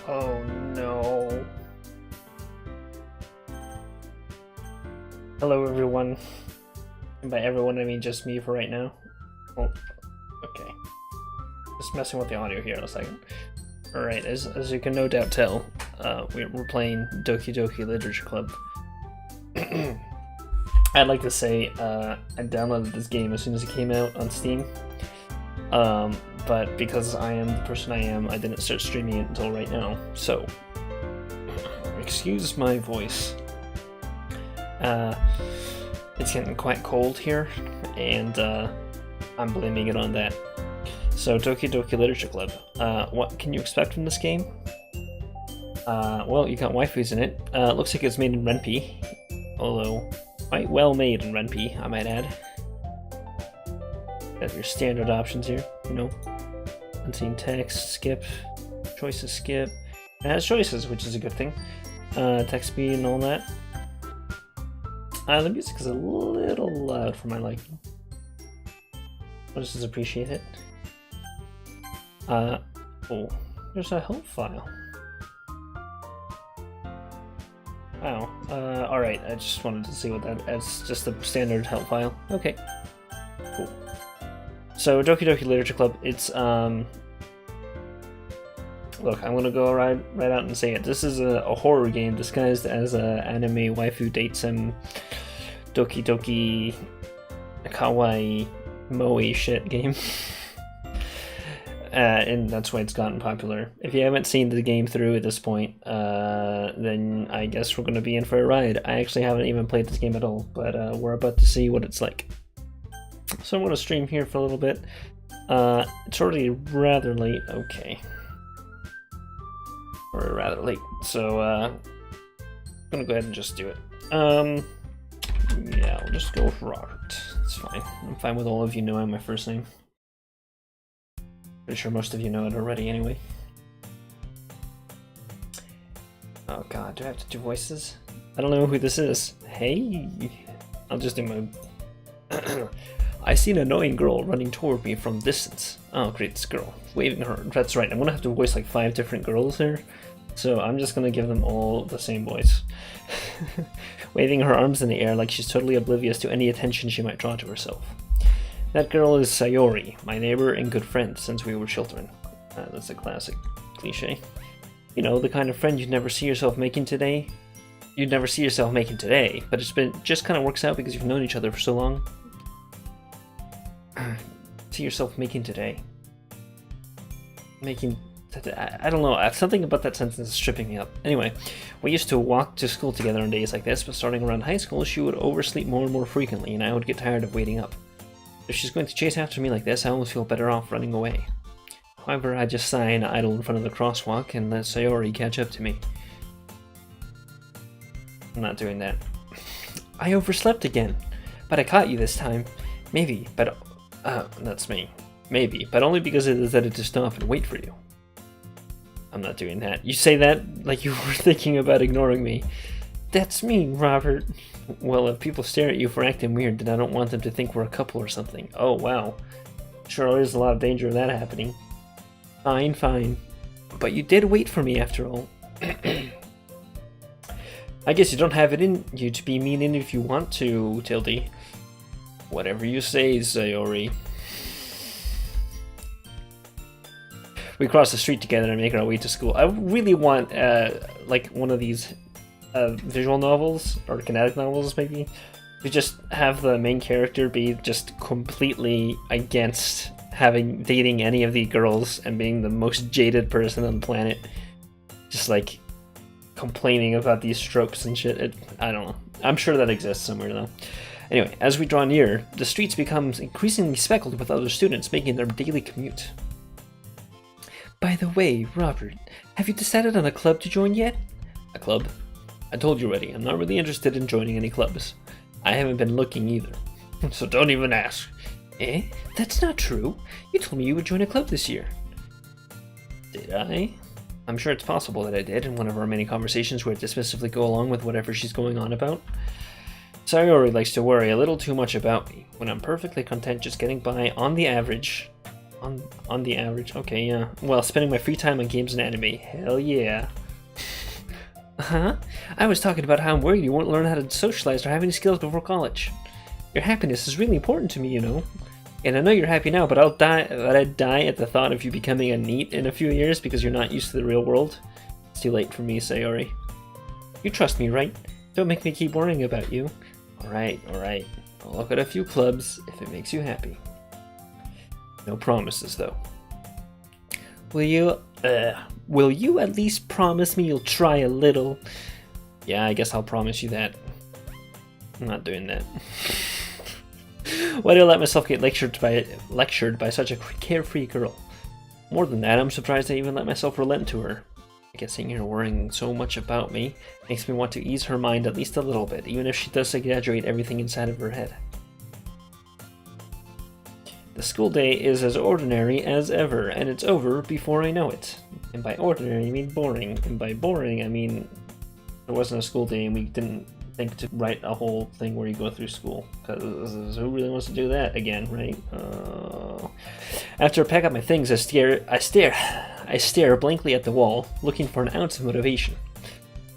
Oh no. Hello everyone. And by everyone I mean just me for right now. Oh, okay. Just messing with the audio here in a second. Alright, as you can no doubt tell, we're playing Doki Doki Literature Club. I'd like to say I downloaded this game as soon as it came out on Steam. But because I am the person I am, I didn't start streaming it until right now. So, excuse my voice. It's getting quite cold here, and I'm blaming it on that. So, Doki Doki Literature Club. What can you expect from this game? Well, you got waifus in it. Looks like it's made in Ren'Py, although quite well made in Ren'Py, I might add. Got your standard options here, you know. Unseen text, skip, choices, skip. It has choices, which is a good thing. Text speed and all that. The music is a little loud for my liking. I'll just appreciate it. Oh, there's a help file. Wow. Alright, I just wanted to see what that is. Just a standard help file. Okay. Cool. So, Doki Doki Literature Club, it's, look, I'm gonna go right out and say it. This is a horror game disguised as a anime waifu date sim Doki Doki kawaii moe shit game. And that's why it's gotten popular. If you haven't seen the game through at this point, then I guess we're gonna be in for a ride. I actually haven't even played this game at all, but we're about to see what it's like. So I'm going to stream here for a little bit. It's already rather late. Okay. We're rather late. So, I'm going to go ahead and just do it. Yeah, we'll just go with Robert. It's fine. I'm fine with all of you knowing my first name. Pretty sure most of you know it already anyway. Oh god, do I have to do voices? I don't know who this is. Hey! I'll just do my... I see an annoying girl running toward me from distance. Oh great, this girl. Waving her... That's right, I'm gonna have to voice like 5 different girls here. So I'm just gonna give them all the same voice. Waving her arms in the air like she's totally oblivious to any attention she might draw to herself. That girl is Sayori, my neighbor and good friend since we were children. That's a classic cliche. You know, the kind of friend you'd never see yourself making today. You'd never see yourself making today, but just kind of works out because you've known each other for so long. See yourself making today. Making... I don't know, something about that sentence is stripping me up. Anyway, we used to walk to school together on days like this, but starting around high school, she would oversleep more and more frequently, and I would get tired of waiting up. If she's going to chase after me like this, I almost feel better off running away. However, I just sigh and idle in front of the crosswalk and let Sayori catch up to me. I'm not doing that. I overslept again, but I caught you this time. Maybe, but... that's me. Maybe, but only because I decided to stop and wait for you. I'm not doing that. You say that like you were thinking about ignoring me. That's mean, Robert. Well, if people stare at you for acting weird, then I don't want them to think we're a couple or something. Oh, wow. Sure, there's a lot of danger of that happening. Fine, fine. But you did wait for me after all. I guess you don't have it in you to be mean if you want to, Tildy. Whatever you say, Sayori. We cross the street together and make our way to school. I really want, like, one of these visual novels, or kinetic novels, maybe, to just have the main character be just completely against dating any of the girls and being the most jaded person on the planet. Just, like, complaining about these strokes and shit. I don't know. I'm sure that exists somewhere, though. Anyway, as we draw near, the streets become increasingly speckled with other students making their daily commute. By the way, Robert, have you decided on a club to join yet? A club? I told you already, I'm not really interested in joining any clubs. I haven't been looking either. So don't even ask. Eh? That's not true. You told me you would join a club this year. Did I? I'm sure it's possible that I did in one of our many conversations where I dismissively go along with whatever she's going on about. Sayori likes to worry a little too much about me, when I'm perfectly content just getting by on the average On the average. Okay, yeah. Well, spending my free time on games and anime. Hell yeah. Huh? I was talking about how I'm worried you won't learn how to socialize or have any skills before college. Your happiness is really important to me, you know. And I know you're happy now, but I'd die at the thought of you becoming a NEET in a few years because you're not used to the real world. It's too late for me, Sayori. You trust me, right? Don't make me keep worrying about you. Alright. I'll look at a few clubs if it makes you happy. No promises, though. Will you at least promise me you'll try a little? Yeah, I guess I'll promise you that. I'm not doing that. Why did I let myself get lectured by such a carefree girl? More than that, I'm surprised I even let myself relent to her. I guess seeing her worrying so much about me makes me want to ease her mind at least a little bit, even if she does exaggerate everything inside of her head. The school day is as ordinary as ever, and it's over before I know it. And by ordinary, I mean boring. And by boring, I mean there wasn't a school day and we didn't think to write a whole thing where you go through school. Because who really wants to do that again, right? After I pack up my things, I stare blankly at the wall, looking for an ounce of motivation.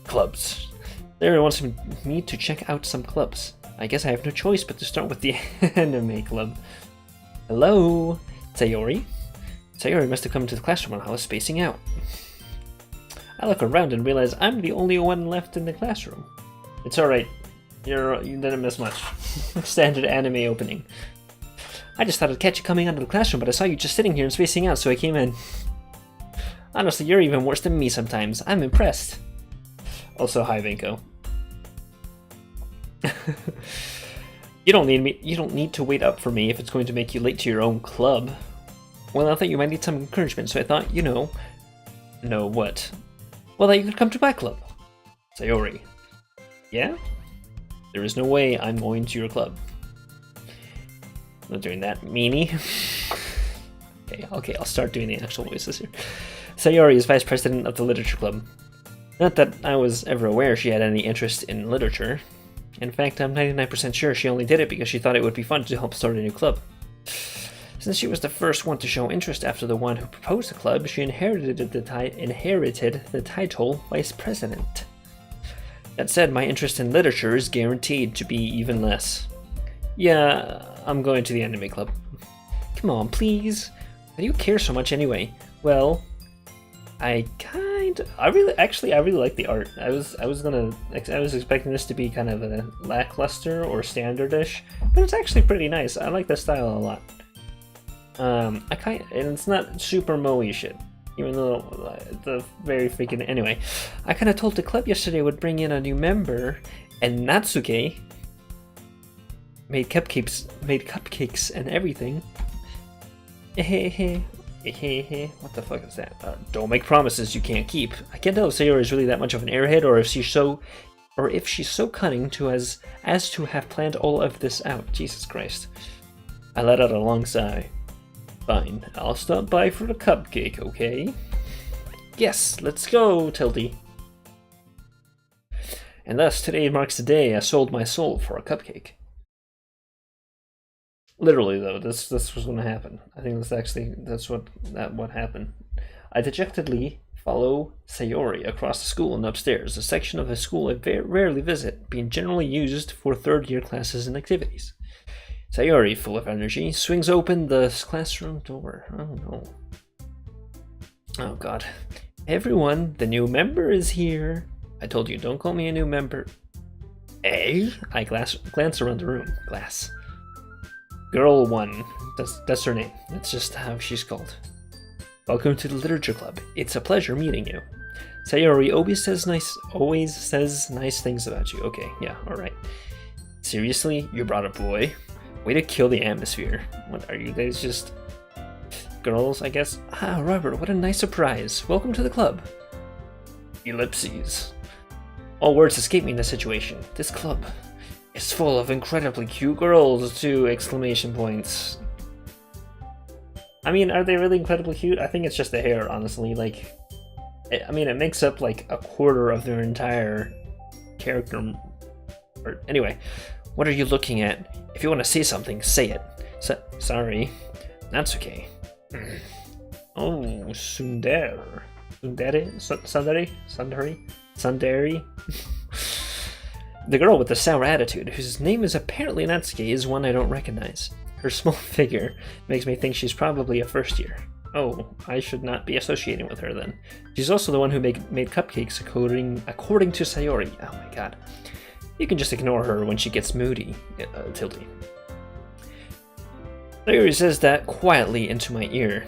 Clubs. Sarah wants me to check out some clubs. I guess I have no choice but to start with the anime club. Hello, Sayori? Sayori must have come into the classroom while I was spacing out. I look around and realize I'm the only one left in the classroom. It's alright. You didn't miss much. Standard anime opening. I just thought I'd catch you coming out of the classroom, but I saw you just sitting here and spacing out, so I came in. Honestly, you're even worse than me sometimes. I'm impressed. Also, hi, Venko. You don't need to wait up for me if it's going to make you late to your own club. Well, I thought you might need some encouragement, so I thought, No, what? Well, that you could come to my club. Sayori. Yeah? There is no way I'm going to your club. I'm not doing that, meanie. Okay, I'll start doing the actual voices here. Sayori is vice president of the literature club. Not that I was ever aware she had any interest in literature. In fact, I'm 99% sure she only did it because she thought it would be fun to help start a new club. Since she was the first one to show interest after the one who proposed the club, she inherited the title vice president. That said, my interest in literature is guaranteed to be even less. Yeah, I'm going to the anime club. Come on, please. Why do you care so much anyway? Well, I really like the art. I was expecting this to be kind of a lackluster or standardish, but it's actually pretty nice. I like the style a lot. And it's not super moe shit, even though the very freaking anyway. I kind of told the club yesterday would bring in a new member, and Natsuke made cupcakes and everything. What the fuck is that? Don't make promises you can't keep. I can't tell if Sayori is really that much of an airhead, or if she's so cunning as to have planned all of this out. Jesus Christ. I let out a long sigh. Fine, I'll stop by for the cupcake, okay? Yes, let's go, Tildy. And thus, today marks the day I sold my soul for a cupcake. Literally, though, this was going to happen. I think that's what happened. I dejectedly follow Sayori across the school and upstairs, a section of the school I rarely visit, being generally used for third-year classes and activities. Sayori, full of energy, swings open the classroom door. Oh no. Oh god. Everyone, the new member is here. I told you, don't call me a new member. Eh? I glance around the room. Glass. Girl 1. That's her name. That's just how she's called. Welcome to the literature club. It's a pleasure meeting you. Sayori always says nice things about you. Okay, yeah, alright. Seriously? You brought a boy? Way to kill the atmosphere. What, are you guys just girls, I guess? Ah, Robert, what a nice surprise. Welcome to the club. Ellipses. All words escape me in this situation. This club is full of incredibly cute girls, too! Exclamation points. I mean, are they really incredibly cute? I think it's just the hair, honestly. Like, it makes up like a quarter of their entire character. Anyway, what are you looking at? If you want to say something, say it. Sorry. Natsuke. Oh, Sundari? Sundari? The girl with the sour attitude, whose name is apparently Natsuki, is one I don't recognize. Her small figure makes me think she's probably a first year. Oh, I should not be associating with her then. She's also the one who made cupcakes according to Sayori. Oh my god. You can just ignore her when she gets moody, Tildy. Sayori says that quietly into my ear.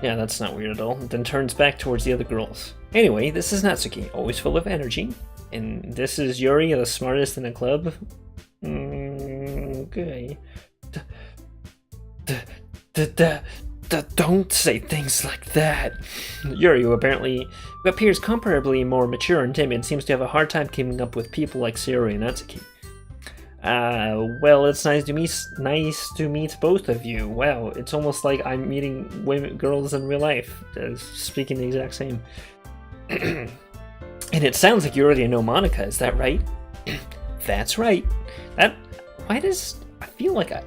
Yeah, that's not weird at all. Then turns back towards the other girls. Anyway, this is Natsuki, always full of energy. And this is Yuri, the smartest in the club. Okay. Don't say things like that. Yuri, who appears comparably more mature and timid, seems to have a hard time keeping up with people like Sayori and Natsuki. Well, it's nice to meet both of you. Wow, it's almost like I'm meeting girls in real life, speaking the exact same. And it sounds like you already know Monica, is that right? That's right. I feel like I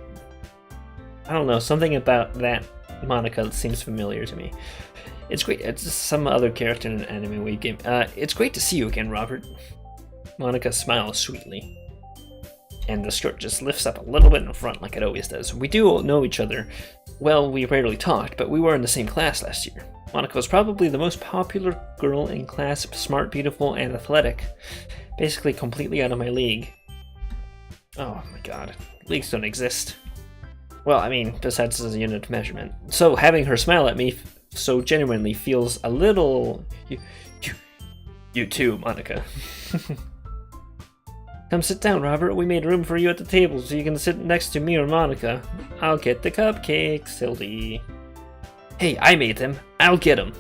don't know, something about that Monica seems familiar to me. It's great. It's some other character in an anime wave game. It's great to see you again, Robert. Monica smiles sweetly. And the skirt just lifts up a little bit in front like it always does. We do know each other. Well, we rarely talked, but we were in the same class last year. Monica was probably the most popular girl in class, smart, beautiful, and athletic. Basically completely out of my league. Oh my god. Leagues don't exist. Well, I mean, besides as a unit of measurement. So having her smile at me so genuinely feels a little... You too, Monica. Come sit down, Robert. We made room for you at the table so you can sit next to me or Monica. I'll get the cupcakes, Tildy. Hey, I made them. I'll get them.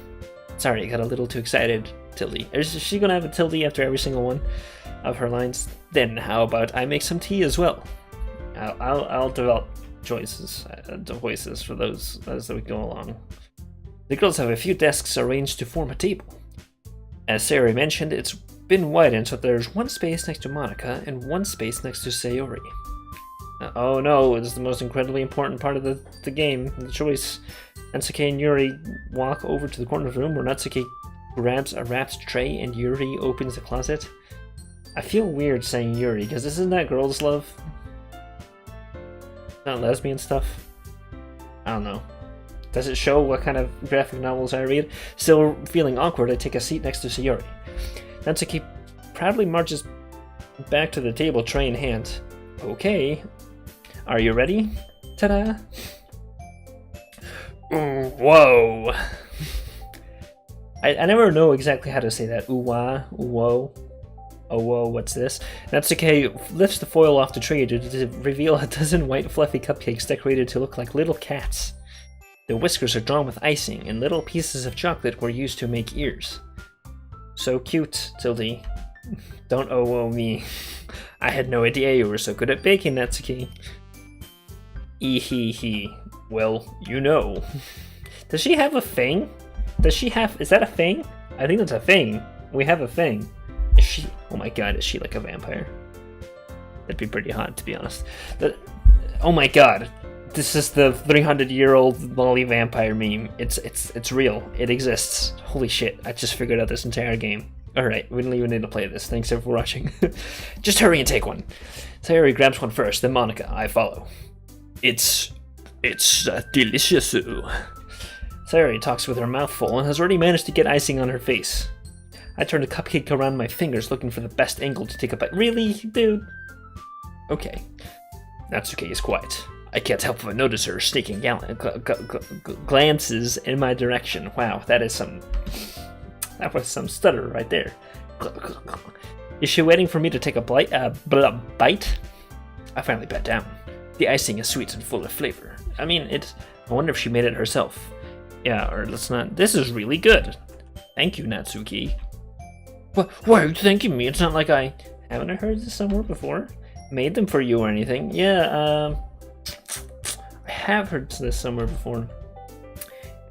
Sorry, I got a little too excited, Tildy. Is she gonna have a Tildy after every single one of her lines? Then how about I make some tea as well? I'll develop voices for those as we go along. The girls have a few desks arranged to form a table. As Sayori mentioned, it's been widened so there's one space next to Monica and one space next to Sayori. Oh no, it's the most incredibly important part of the game, the choice. Natsuki and Yuri walk over to the corner of the room where Natsuki grabs a wrapped tray and Yuri opens the closet. I feel weird saying Yuri, because isn't that girls' love? Not lesbian stuff? I don't know. Does it show what kind of graphic novels I read? Still feeling awkward, I take a seat next to Sayori. Natsuki proudly marches back to the table, tray in hand. Okay. Are you ready? Ta-da! Whoa! I never know exactly how to say that. Ooh-wah, ooh-whoa. Oh, whoa, what's this? Natsuki lifts the foil off the tray to reveal a dozen white fluffy cupcakes decorated to look like little cats. The whiskers are drawn with icing, and little pieces of chocolate were used to make ears. So cute, Tildy. Don't oh me. I had no idea you were so good at baking, Natsuki. Ee-hee-hee. Well, you know. Does she have a thing? Is that a thing? I think that's a thing. We have a thing. Is she, oh my god, is she like a vampire? That'd be pretty hot, to be honest. Oh my god. This is the 300-year-old Molly vampire meme. It's real. It exists. Holy shit, I just figured out this entire game. Alright, we don't even need to play this. Thanks everyone for watching. Just hurry and take one. Sayori grabs one first, then Monica. I follow. It's delicious. Sayori talks with her mouth full and has already managed to get icing on her face. I turn the cupcake around my fingers looking for the best angle to take a bite. Really, dude? Okay. Natsuki is quiet. I can't help but notice her sneaking glances in my direction. Wow, that was some stutter right there. Is she waiting for me to take a bite? I finally bent down. The icing is sweet and full of flavor. I wonder if she made it herself. Yeah, or let's not. This is really good. Thank you, Natsuki. Why are you thanking me? It's not like haven't I heard this somewhere before? Made them for you or anything? Yeah, I have heard this somewhere before.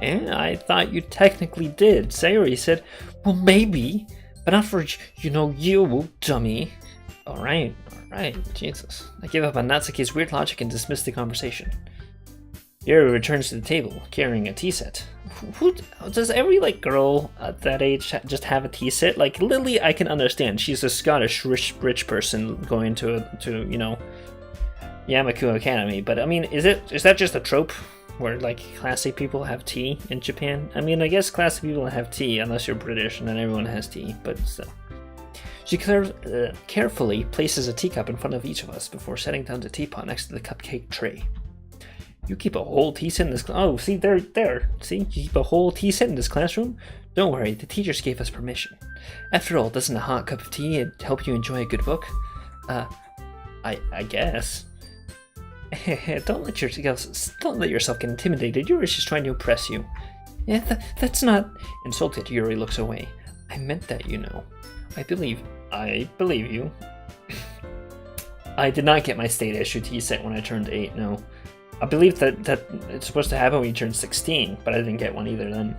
And I thought you technically did. Sayori said, well, maybe, but not for, you, dummy. Alright, Jesus. I gave up on Natsuki's weird logic and dismissed the conversation. Yuri returns to the table, carrying a tea set. Who does every girl at that age just have a tea set? Like Lily, I can understand. She's a Scottish rich person going to Yamaku Academy. But I mean, is that just a trope where classy people have tea in Japan? I mean, I guess classy people have tea unless you're British, and then everyone has tea. But still, she carefully places a teacup in front of each of us before setting down the teapot next to the cupcake tray. You keep a whole tea set in this oh, see, there. See, you keep a whole tea set in this classroom? Don't worry, the teachers gave us permission. After all, doesn't a hot cup of tea help you enjoy a good book? I guess. Don't let yourself get intimidated. Yuri's just trying to impress you. Yeah, that's not... Insulted, Yuri looks away. I meant that, you know. I believe you. I did not get my state-issue tea set when I turned 8, no. I believe that it's supposed to happen when you turn 16, but I didn't get one either then.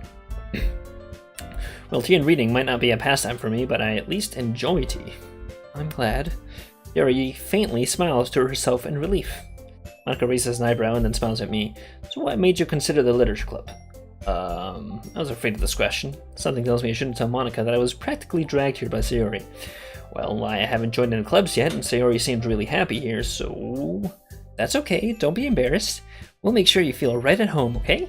Well, tea and reading might not be a pastime for me, but I at least enjoy tea. I'm glad. Yuri faintly smiles to herself in relief. Monica raises an eyebrow and then smiles at me. So what made you consider the literature club? I was afraid of this question. Something tells me I shouldn't tell Monica that I was practically dragged here by Sayori. Well, I haven't joined any clubs yet, and Sayori seemed really happy here, so... That's okay, don't be embarrassed. We'll make sure you feel right at home, okay?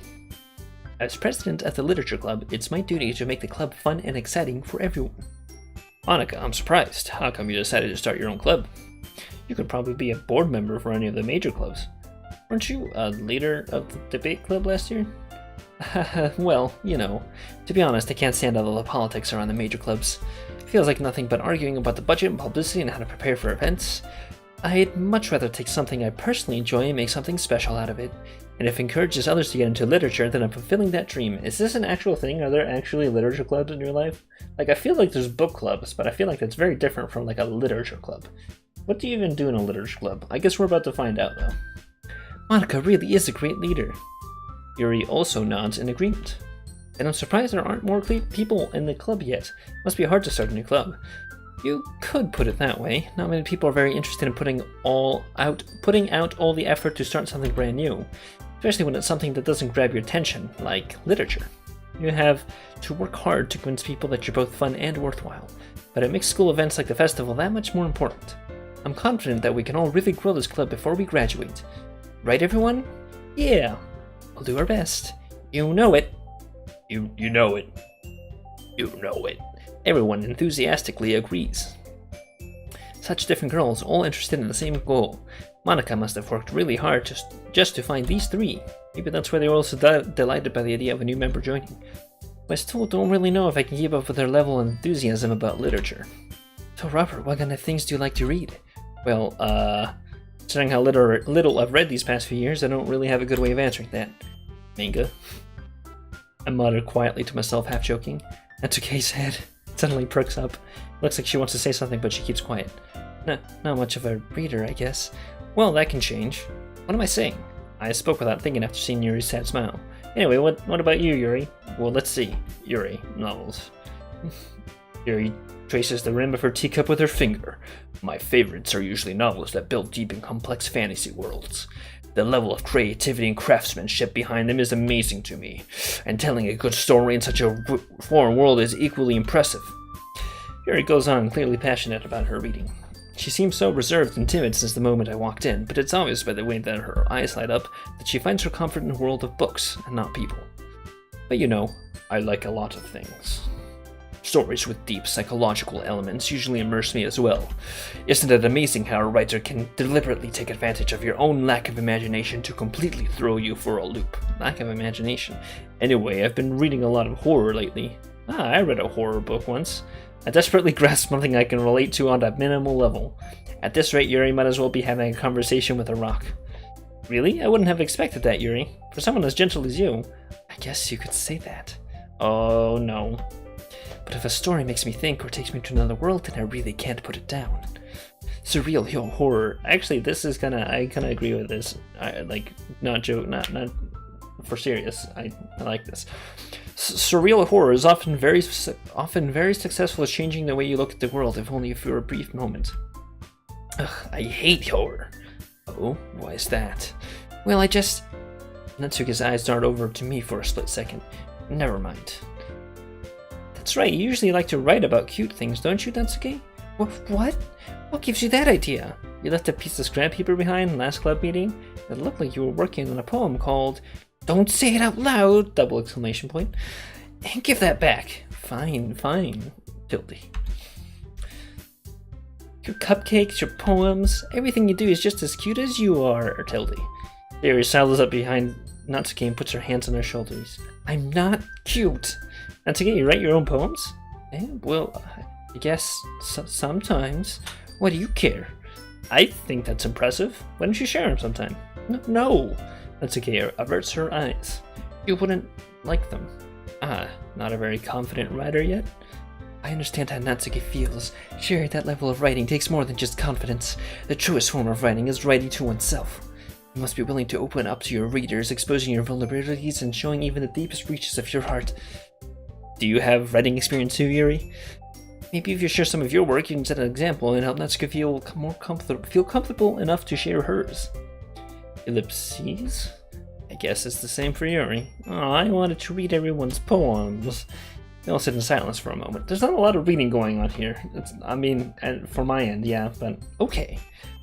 As president of the literature club, it's my duty to make the club fun and exciting for everyone. Monica, I'm surprised. How come you decided to start your own club? You could probably be a board member for any of the major clubs. Weren't you a leader of the debate club last year? Well, you know, to be honest, I can't stand all the politics around the major clubs. It feels like nothing but arguing about the budget and publicity and how to prepare for events. I'd much rather take something I personally enjoy and make something special out of it. And if it encourages others to get into literature, then I'm fulfilling that dream. Is this an actual thing? Are there actually literature clubs in your life? I feel like there's book clubs, but I feel like that's very different from a literature club. What do you even do in a literature club? I guess we're about to find out, though. Monica really is a great leader. Yuri also nods in agreement. And I'm surprised there aren't more people in the club yet. Must be hard to start a new club. You could put it that way. Not many people are very interested in putting out all the effort to start something brand new, especially when it's something that doesn't grab your attention, like literature. You have to work hard to convince people that you're both fun and worthwhile, but it makes school events like the festival that much more important. I'm confident that we can all really grow this club before we graduate. Right, everyone? Yeah. We'll do our best. You know it. You know it. You know it. Everyone enthusiastically agrees. Such different girls, all interested in the same goal. Monica must have worked really hard just to find these three. Maybe that's why they were also delighted by the idea of a new member joining. But I still don't really know if I can keep up with their level of enthusiasm about literature. So Robert, what kind of things do you like to read? Well, considering how little I've read these past few years, I don't really have a good way of answering that. Manga. I muttered quietly to myself, half joking. That's Okay's head. Suddenly perks up. Looks like she wants to say something, but she keeps quiet. Not much of a reader, I guess. Well, that can change. What am I saying? I spoke without thinking after seeing Yuri's sad smile. Anyway, what about you, Yuri? Well, let's see. Yuri, novels. Yuri traces the rim of her teacup with her finger. My favorites are usually novels that build deep and complex fantasy worlds. The level of creativity and craftsmanship behind them is amazing to me, and telling a good story in such a foreign world is equally impressive. Yuri goes on, clearly passionate about her reading. She seems so reserved and timid since the moment I walked in, but it's obvious by the way that her eyes light up that she finds her comfort in the world of books and not people. But you know, I like a lot of things. Stories with deep psychological elements usually immerse me as well. Isn't it amazing how a writer can deliberately take advantage of your own lack of imagination to completely throw you for a loop? Lack of imagination. Anyway, I've been reading a lot of horror lately. I read a horror book once. I desperately grasp something I can relate to on a minimal level. At this rate, Yuri might as well be having a conversation with a rock. Really? I wouldn't have expected that, Yuri. For someone as gentle as you. I guess you could say that. Oh, no. But if a story makes me think or takes me to another world, then I really can't put it down. Surreal horror. Actually, I kinda agree with this. Not for serious. I like this. Surreal horror is often very successful at changing the way you look at the world, if only for a brief moment. Ugh, I hate horror. Oh, why is that? Well, Natsuki's eyes darted over to me for a split second. Never mind. That's right, you usually like to write about cute things, don't you, Natsuki? What? What gives you that idea? You left a piece of scrap paper behind last club meeting? It looked like you were working on a poem called "Don't Say It Out Loud!" double exclamation point. And give that back. Fine, tilde. Your cupcakes, your poems, everything you do is just as cute as you are, tilde. Sayori sidles up behind Natsuki and puts her hands on her shoulders. I'm not cute. Natsuki, you write your own poems? Well, I guess sometimes. What do you care? I think that's impressive. Why don't you share them sometime? No. Natsuki averts her eyes. You wouldn't like them. Not a very confident writer yet? I understand how Natsuki feels. Sharing that level of writing takes more than just confidence. The truest form of writing is writing to oneself. You must be willing to open up to your readers, exposing your vulnerabilities and showing even the deepest reaches of your heart. Do you have writing experience too, Yuri? Maybe if you share some of your work, you can set an example and help Natsuki feel comfortable enough to share hers. Ellipses? I guess it's the same for Yuri. Oh, I wanted to read everyone's poems. They all sit in silence for a moment. There's not a lot of reading going on here. And for my end, yeah, but okay.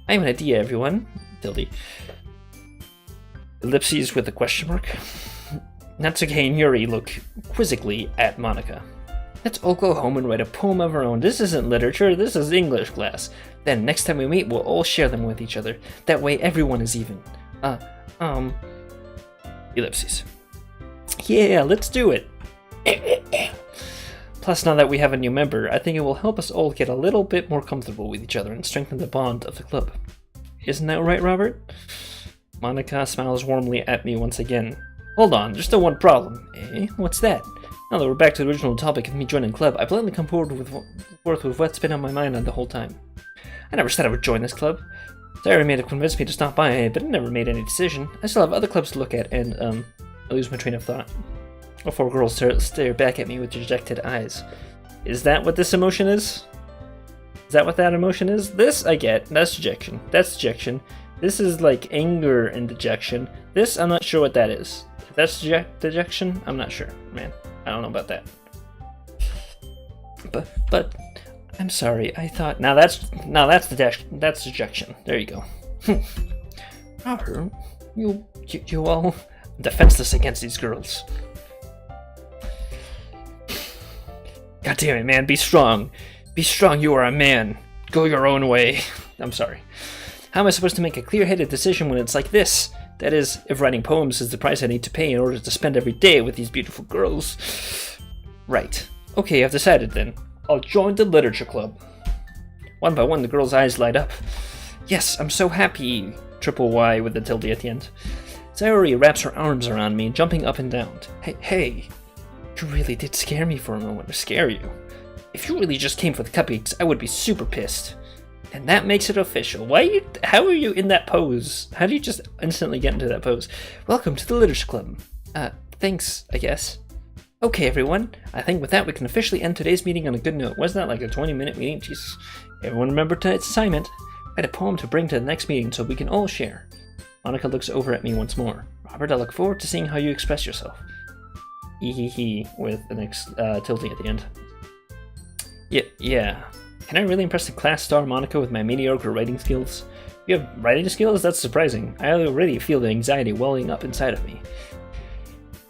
I have an idea, everyone. Tilde. Ellipses with a question mark. Natsuki and Yuri look quizzically at Monika. Let's all go home and write a poem of our own. This isn't literature, this is English class. Then next time we meet, we'll all share them with each other. That way everyone is even. Ellipses. Yeah, let's do it. Plus, now that we have a new member, I think it will help us all get a little bit more comfortable with each other and strengthen the bond of the club. Isn't that right, Robert? Monika smiles warmly at me once again. Hold on, there's still one problem. What's that? Now that we're back to the original topic of me joining the club, I politely come forth with what's been on my mind the whole time. I never said I would join this club. Sayori may have convinced me to stop by, but I never made any decision. I still have other clubs to look at, and, I lose my train of thought. All four girls stare back at me with dejected eyes. Is that what this emotion is? Is that what that emotion is? This I get. That's dejection. This is like anger and dejection. This, I'm not sure what that is. If that's dejection, I'm not sure, man. I don't know about that. But I'm sorry. I thought that's dejection. There you go. Robert, you all defenseless against these girls. God damn it, man! Be strong. Be strong. You are a man. Go your own way. I'm sorry. How am I supposed to make a clear-headed decision when it's like this? That is, if writing poems is the price I need to pay in order to spend every day with these beautiful girls. Right. Okay, I've decided then. I'll join the literature club. One by one, the girls' eyes light up. Yes, I'm so happy. Triple Y with the tilde at the end. Sayori wraps her arms around me, jumping up and down. Hey. You really did scare me for a moment. Scare you. If you really just came for the cupcakes, I would be super pissed. And that makes it official. How are you in that pose? How do you just instantly get into that pose? Welcome to the Literature Club. Thanks, I guess. Okay, everyone. I think with that we can officially end today's meeting on a good note. Wasn't that like a 20-minute meeting? Jesus. Everyone remember tonight's assignment. Write a poem to bring to the next meeting so we can all share. Monika looks over at me once more. Robert, I look forward to seeing how you express yourself. He with the next tilde at the end. Yeah. Can I really impress the class star Monika with my mediocre writing skills? You have writing skills? That's surprising. I already feel the anxiety welling up inside of me.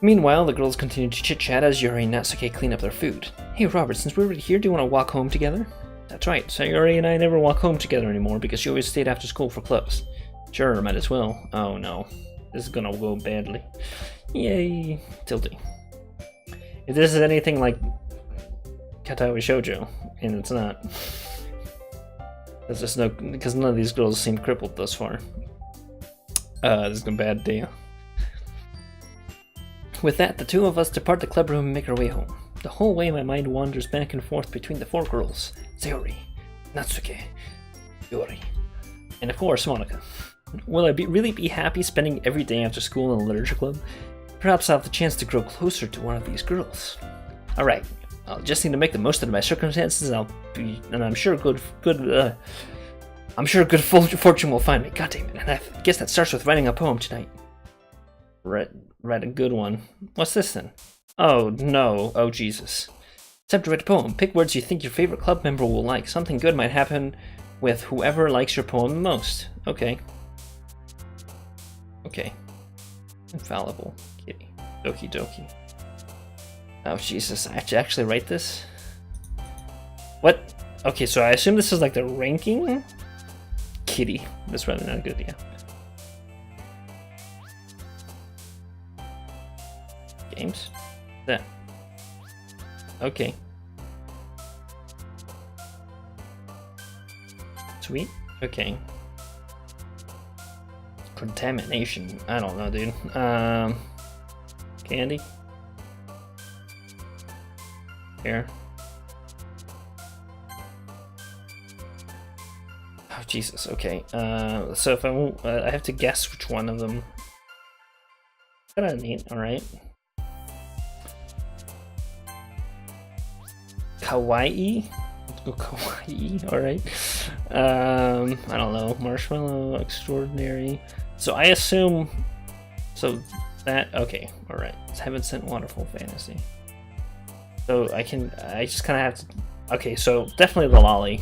Meanwhile, the girls continue to chit-chat as Yuri and Natsuki clean up their food. Hey Robert, since we're already here, do you want to walk home together? That's right, Sayori and I never walk home together anymore because she always stayed after school for clubs. Sure, might as well. Oh no. This is gonna go badly. Yay. Tilde. If this is anything like Katawi Shoujo, and it's not. There's just no, because none of these girls seem crippled thus far. This is a bad day. With that, the two of us depart the club room and make our way home. The whole way my mind wanders back and forth between the four girls. Sayori, Natsuki, Yuri, and of course Monika. Will I really be happy spending every day after school in a literature club? Perhaps I'll have the chance to grow closer to one of these girls. Alright, I'll just need to make the most of my circumstances, and I'm sure good fortune will find me. God damn it, and I guess that starts with writing a poem tonight. Read a good one. What's this then? Oh no, oh Jesus. Attempt to write a poem. Pick words you think your favorite club member will like. Something good might happen with whoever likes your poem the most. Okay. Okay. Infallible. Kitty. Doki Doki. Oh Jesus, I have to actually write this? What? Okay, so I assume this is like the ranking? Kitty. That's rather not good, yeah. Games? That. Okay. Sweet. Okay. Contamination. I don't know, dude. Candy. Here. Oh Jesus. Okay. So if I have to guess which one of them. Kind of neat. All right. Kawaii. Let's go kawaii. All right. I don't know. Marshmallow. Extraordinary. So I assume. So that. Okay. All right. It's Heaven Sent Wonderful Fantasy. So I just kind of have to. Okay. So definitely the lolly.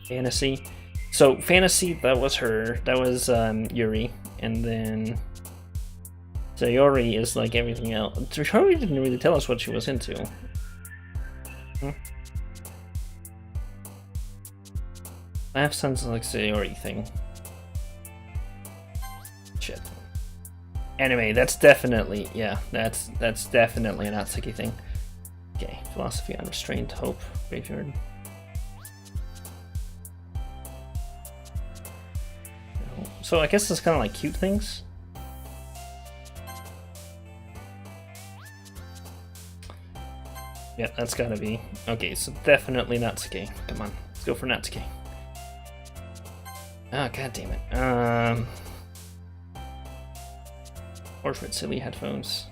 Fantasy. So fantasy. That was her. That was Yuri. And then. Sayori is like everything else. Sayori didn't really tell us what she was into. Laugh sounds like Sayori thing. Shit. Anyway, that's definitely, yeah, that's definitely an Natsuki thing. Okay, philosophy, unrestrained, hope, graveyard. So I guess it's kind of like cute things. Yeah, that's gotta be. Okay, so definitely Natsuki. Come on, let's go for Natsuki. Oh, god damn it. Portrait, silly headphones.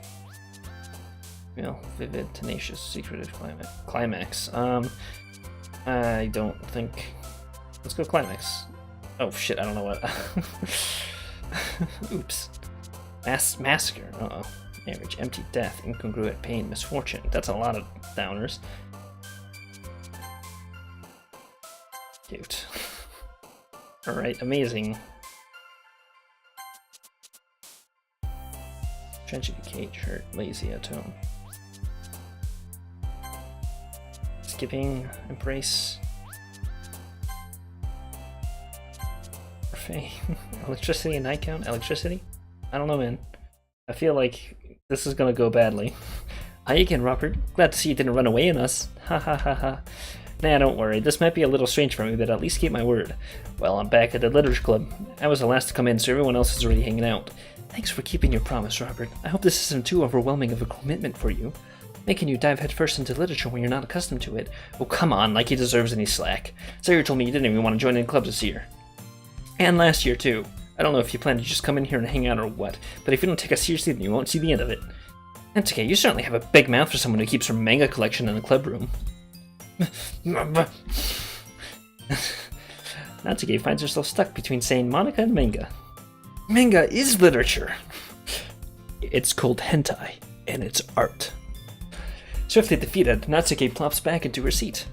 You know, vivid, tenacious, secretive climax. I don't think. Let's go climax. Oh shit, I don't know what. Oops. Massacre. Uh-oh. Marriage, empty, death, incongruent, pain, misfortune. That's a lot of downers. Cute. Alright, amazing. Tragedy, cage, hurt, lazy, atone. Skipping, embrace. Parfait. Electricity and night count? Electricity? I don't know, man. I feel like this is gonna go badly. Hi again, Robert. Glad to see you didn't run away on us. Ha ha ha ha. Nah, don't worry. This might be a little strange for me, but at least keep my word. Well, I'm back at the Literature Club. I was the last to come in, so everyone else is already hanging out. Thanks for keeping your promise, Robert. I hope this isn't too overwhelming of a commitment for you. Making you dive headfirst into literature when you're not accustomed to it. Oh, come on, like he deserves any slack. Sayori told me you didn't even want to join any clubs this year. And last year, too. I don't know if you plan to just come in here and hang out or what, but if you don't take us seriously, then you won't see the end of it. That's okay, you certainly have a big mouth for someone who keeps her manga collection in the club room. Natsuki finds herself stuck between saying Monica and manga. Manga is literature! It's called hentai, and it's art. Swiftly defeated, Natsuki plops back into her seat.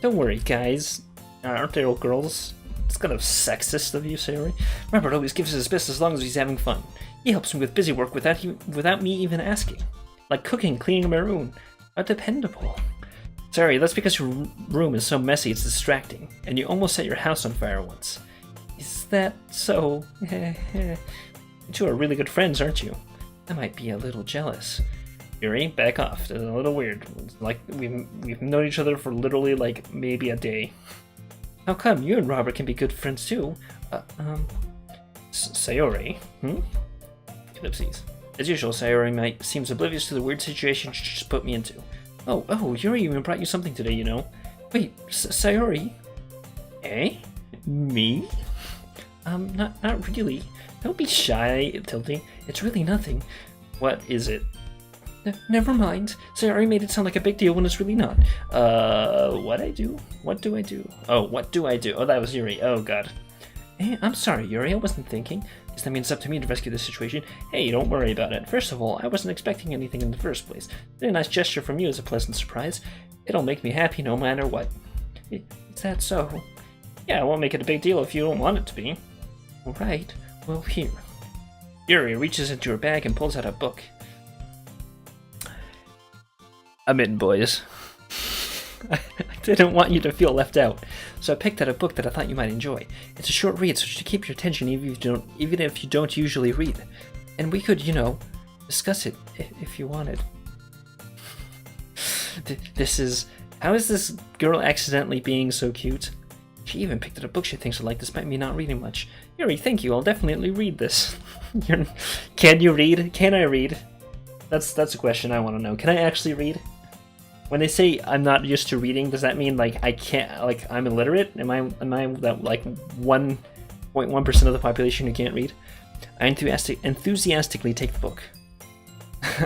Don't worry, guys. Aren't they all girls? It's kind of sexist of you, Sayori. Robert always gives his best as long as he's having fun. He helps me with busy work without me even asking. Like cooking, cleaning my room. How dependable. Sorry, that's because your room is so messy it's distracting, and you almost set your house on fire once. Is that so? You two are really good friends, aren't you? I might be a little jealous. Yuri, back off. It's a little weird. It's like we've known each other for literally like maybe a day. How come you and Robert can be good friends too? Sayori? Ellipses. As usual, Sayori seems oblivious to the weird situation she just put me into. Oh, Yuri even brought you something today, you know. Wait, Sayori? Eh? Me? Not really. Don't be shy, Tilty. It's really nothing. What is it? Never mind. Sayori made it sound like a big deal when it's really not. What I do? What do I do? Oh, what do I do? Oh, that was Yuri. Oh, God. I'm sorry, Yuri, I wasn't thinking. Guess that means it's up to me to rescue this situation. Hey, don't worry about it. First of all, I wasn't expecting anything in the first place. A nice gesture from you is a pleasant surprise. It'll make me happy no matter what. Is that so? Yeah, I won't make it a big deal if you don't want it to be. Alright, well here. Yuri reaches into her bag and pulls out a book. I'm in, boys. I didn't want you to feel left out, so I picked out a book that I thought you might enjoy. It's a short read, so to keep your attention even if you don't usually read. And we could, discuss it if you wanted. How is this girl accidentally being so cute? She even picked out a book she thinks would like despite me not reading much. Yuri, thank you, I'll definitely read this. Can you read? Can I read? That's a question I want to know. Can I actually read? When they say I'm not used to reading, does that mean like I can't, like I'm illiterate? Am I that like 1.1% of the population who can't read? I enthusiastically take the book.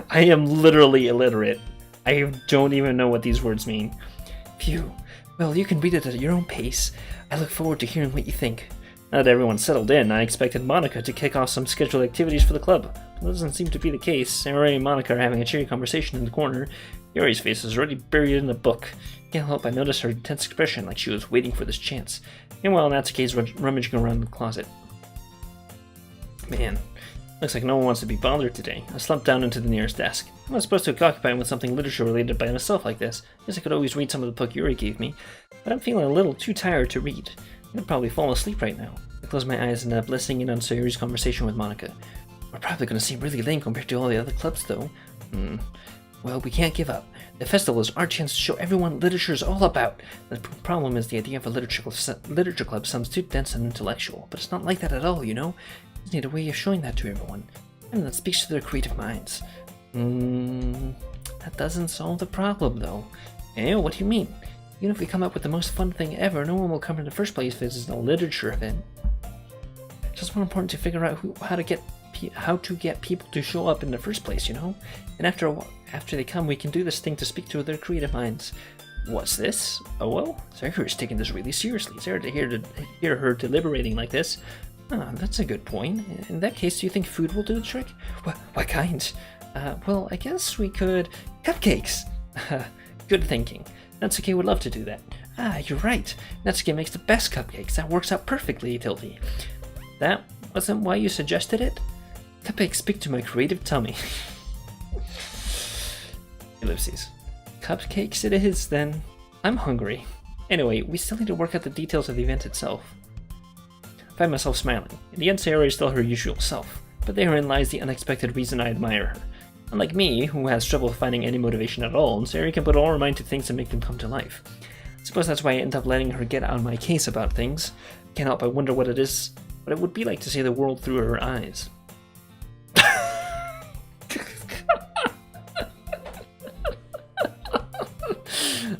I am literally illiterate. I don't even know what these words mean. Phew. Well, you can read it at your own pace. I look forward to hearing what you think. Now that everyone's settled in, I expected Monica to kick off some scheduled activities for the club. That doesn't seem to be the case. Sarah and Monica are having a cheery conversation in the corner. Yuri's face is already buried in the book. Can't help but notice her tense expression, like she was waiting for this chance. Meanwhile, Natsuke's rummaging around the closet. Man, looks like no one wants to be bothered today. I slumped down into the nearest desk. I'm not supposed to be occupied with something literature-related by myself like this. Guess I could always read some of the book Yuri gave me, but I'm feeling a little too tired to read. I'd probably fall asleep right now. I close my eyes and end up listening in on Sayori's conversation with Monica. We're probably going to seem really lame compared to all the other clubs, though. Well, we can't give up. The festival is our chance to show everyone what literature's all about. The problem is the idea of a literature club sounds too dense and intellectual, but it's not like that at all, you know? We just need a way of showing that to everyone, and that speaks to their creative minds. That doesn't solve the problem, though. Eh, what do you mean? Even if we come up with the most fun thing ever, no one will come in the first place if this is a literature event. It's just more important to figure out how to get people to show up in the first place, you know? And after they come, we can do this thing to speak to their creative minds. What's this? Oh well, Sarah's taking this really seriously. Sarah to hear her deliberating like this. That's a good point. In that case, do you think food will do the trick? What kind? Well, I guess we could... Cupcakes! Good thinking. Natsuke would love to do that. You're right. Natsuke makes the best cupcakes. That works out perfectly, Tilty. That wasn't why you suggested it? Cupcakes speak to my creative tummy. Ellipses. Cupcakes it is, then. I'm hungry. Anyway, we still need to work out the details of the event itself. I find myself smiling. In the end, Sayori is still her usual self, but therein lies the unexpected reason I admire her. Unlike me, who has trouble finding any motivation at all, Sayori can put all her mind to things and make them come to life. I suppose that's why I end up letting her get on my case about things. I can't help but wonder what it would be like to see the world through her eyes.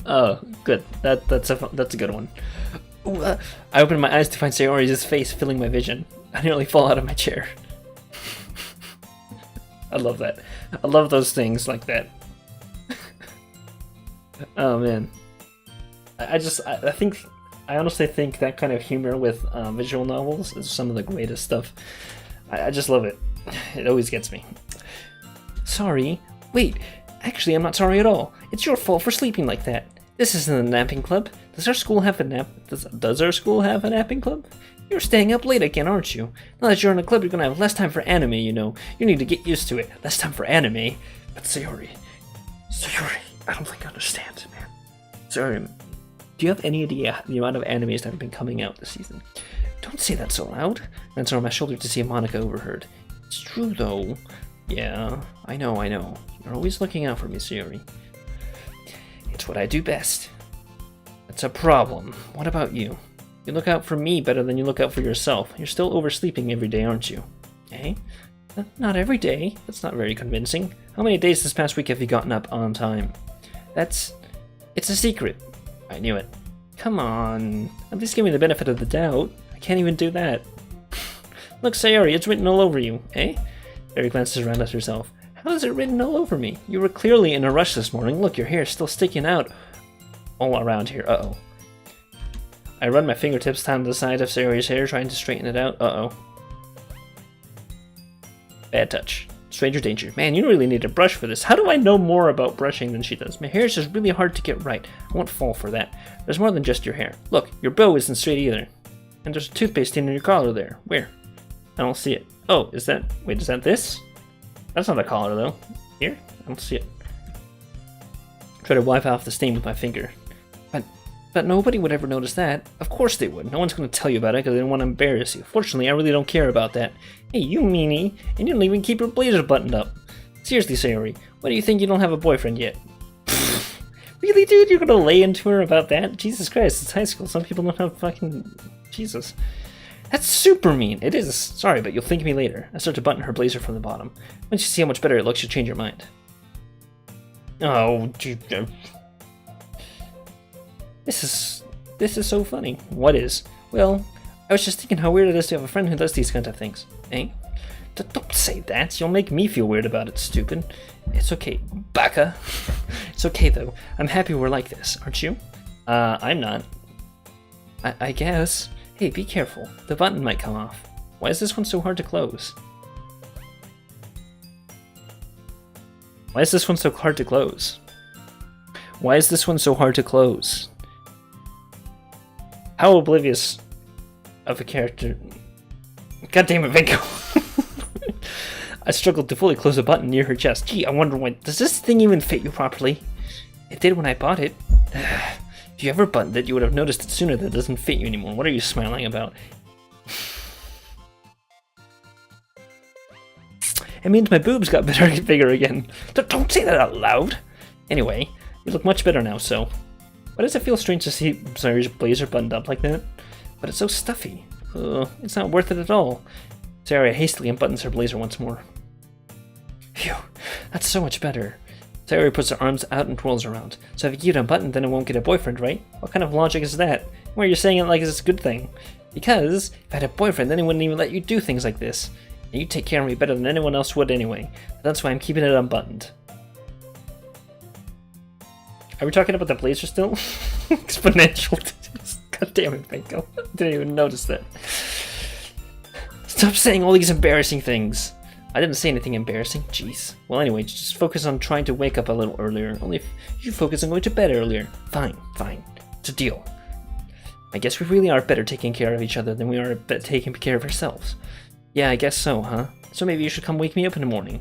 Oh, good. That's a good one. Ooh, I opened my eyes to find Sayori's face filling my vision. I nearly fall out of my chair. I love that. I love those things like that. Oh man. I honestly think that kind of humor with visual novels is some of the greatest stuff. I just love it. It always gets me. Sorry. Wait, actually I'm not sorry at all. It's your fault for sleeping like that. This isn't a napping club. Does our school have a napping club? You're staying up late again, aren't you? Now that you're in a club, you're gonna have less time for anime, you know. You need to get used to it. Less time for anime. But Sayori, I don't think I understand, man. Sayori, do you have any idea the amount of animes that have been coming out this season? Don't say that so loud. Glanced over my shoulder to see if Monica overheard. It's true, though. Yeah, I know. You're always looking out for me, Sayori. It's what I do best. That's a problem. What about you? You look out for me better than you look out for yourself. You're still oversleeping every day, aren't you? Eh? Not every day. That's not very convincing. How many days this past week have you gotten up on time? It's a secret. I knew it. Come on. At least give me the benefit of the doubt. I can't even do that. Look, Sayori, it's written all over you, eh? Sayori glances around at herself. How is it written all over me? You were clearly in a rush this morning. Look, your hair's still sticking out all around here. Uh-oh. I run my fingertips down the side of Sayori's hair, trying to straighten it out. Uh-oh. Bad touch. Stranger danger. Man, you really need a brush for this. How do I know more about brushing than she does? My hair is just really hard to get right. I won't fall for that. There's more than just your hair. Look, your bow isn't straight either. And there's a toothpaste stain in your collar there. Where? I don't see it. Oh, is that... Wait, is that this? That's not a collar, though. Here? I don't see it. Try to wipe off the stain with my finger. But nobody would ever notice that. Of course they would. No one's going to tell you about it because they don't want to embarrass you. Fortunately, I really don't care about that. Hey, you meanie. And you don't even keep your blazer buttoned up. Seriously, Sayori, why do you think you don't have a boyfriend yet? Really, dude? You're going to lay into her about that? Jesus Christ, it's high school. Some people don't have fucking... Jesus. That's super mean. It is. Sorry, but you'll thank me later. I start to button her blazer from the bottom. Once you see how much better it looks, you'll change your mind. Oh, gee. This is so funny. What is? Well, I was just thinking how weird it is to have a friend who does these kinds of things. Eh? Don't say that. You'll make me feel weird about it, stupid. It's okay, baka. It's okay, though. I'm happy we're like this, aren't you? I'm not. I guess. Hey, be careful. The button might come off. Why is this one so hard to close? Why is this one so hard to close? Why is this one so hard to close? How oblivious of a character... God damn it, Vinko! I struggled to fully close a button near her chest. Gee, I wonder when... Does this thing even fit you properly? It did when I bought it. If you ever buttoned it, you would have noticed it sooner that it doesn't fit you anymore. What are you smiling about? It means my boobs got bigger again. Don't say that out loud! Anyway, you look much better now, so... Why does it feel strange to see Sayori's blazer buttoned up like that? But it's so stuffy. It's not worth it at all. Sayori hastily unbuttons her blazer once more. Phew, that's so much better. Sayori puts her arms out and twirls around. So if you keep it unbuttoned, then it won't get a boyfriend, right? What kind of logic is that? Why are you saying it like it's a good thing? Because if I had a boyfriend, then he wouldn't even let you do things like this. And you take care of me better than anyone else would anyway. That's why I'm keeping it unbuttoned. Are we talking about the blazer still? Exponential. God damn it, Benko. Didn't even notice that. Stop saying all these embarrassing things. I didn't say anything embarrassing. Jeez. Well, anyway, just focus on trying to wake up a little earlier. Only if you focus on going to bed earlier. Fine. It's a deal. I guess we really are better taking care of each other than we are taking care of ourselves. Yeah, I guess so, huh? So maybe you should come wake me up in the morning.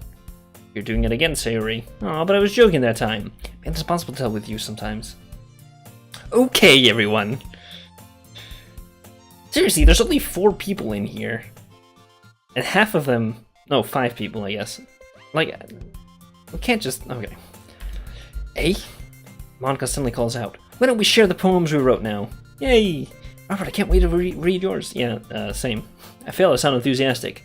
You're doing it again, Sayori. Aw, but I was joking that time. Man, it's impossible to tell with you sometimes. Okay, everyone. Seriously, there's only 4 people in here. And half of them... No, 5 people, I guess. Like, we can't just... Okay. Hey? Monica suddenly calls out. Why don't we share the poems we wrote now? Yay! Robert, I can't wait to read yours. Yeah, same. I fail to sound enthusiastic.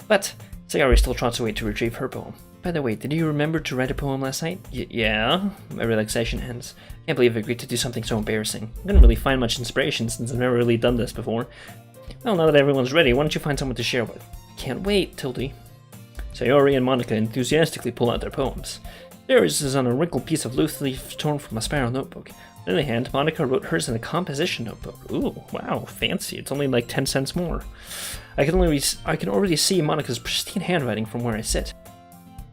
But Sayori still trots away to retrieve her poem. By the way, did you remember to write a poem last night? Yeah. My relaxation ends. Can't believe I agreed to do something so embarrassing. I couldn't really find much inspiration since I've never really done this before. Well, now that everyone's ready, why don't you find someone to share with? Can't wait, Tildy. Sayori and Monica enthusiastically pull out their poems. Theirs is on a wrinkled piece of loose leaf torn from a spiral notebook. On the other hand, Monica wrote hers in a composition notebook. Ooh, wow, fancy. It's only like 10 cents more. I can already see Monica's pristine handwriting from where I sit.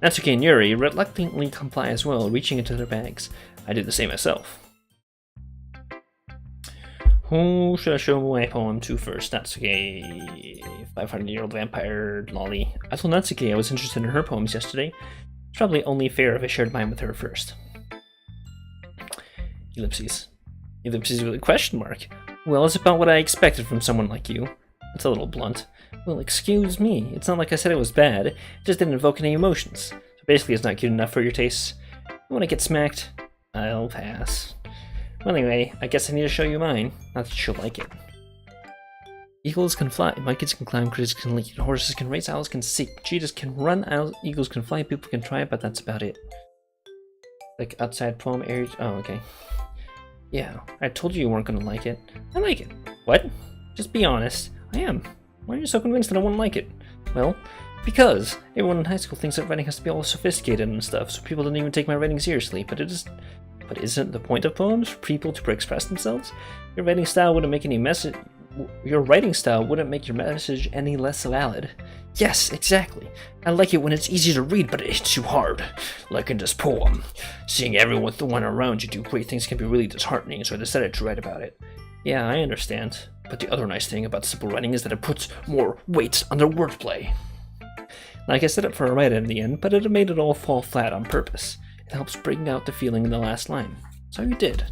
Natsuki and Yuri reluctantly comply as well, reaching into their bags. I do the same myself. Who should I show my poem to first? Natsuki, 500-year-old vampire lolly. I told Natsuki I was interested in her poems yesterday. It's probably only fair if I shared mine with her first. Ellipses. Ellipses with a question mark. Well, it's about what I expected from someone like you. That's a little blunt. Well, excuse me. It's not like I said it was bad. It just didn't evoke any emotions. So basically, it's not cute enough for your tastes. You want to get smacked? I'll pass. Well, anyway, I guess I need to show you mine. Not that you'll like it. Eagles can fly. Monkeys can climb. Critters can lead. Horses can race. Owls can seek. Cheetahs can run. Eagles can fly. People can try, but that's about it. Like outside poem area. Oh, okay. Yeah, I told you you weren't gonna like it. I like it. What? Just be honest. I am. Why are you so convinced that I wouldn't like it? Well, because everyone in high school thinks that writing has to be all sophisticated and stuff, so people don't even take my writing seriously, but it is... But isn't the point of poems for people to express themselves? Your writing style wouldn't make your message any less valid. Yes, exactly. I like it when it's easy to read, but it's too hard. Like in this poem. Seeing everyone with the one around you do great things can be really disheartening, so I decided to write about it. Yeah, I understand. But the other nice thing about simple writing is that it puts more weight on the wordplay. Like I set up for a write in the end, but it made it all fall flat on purpose. It helps bring out the feeling in the last line. So you did.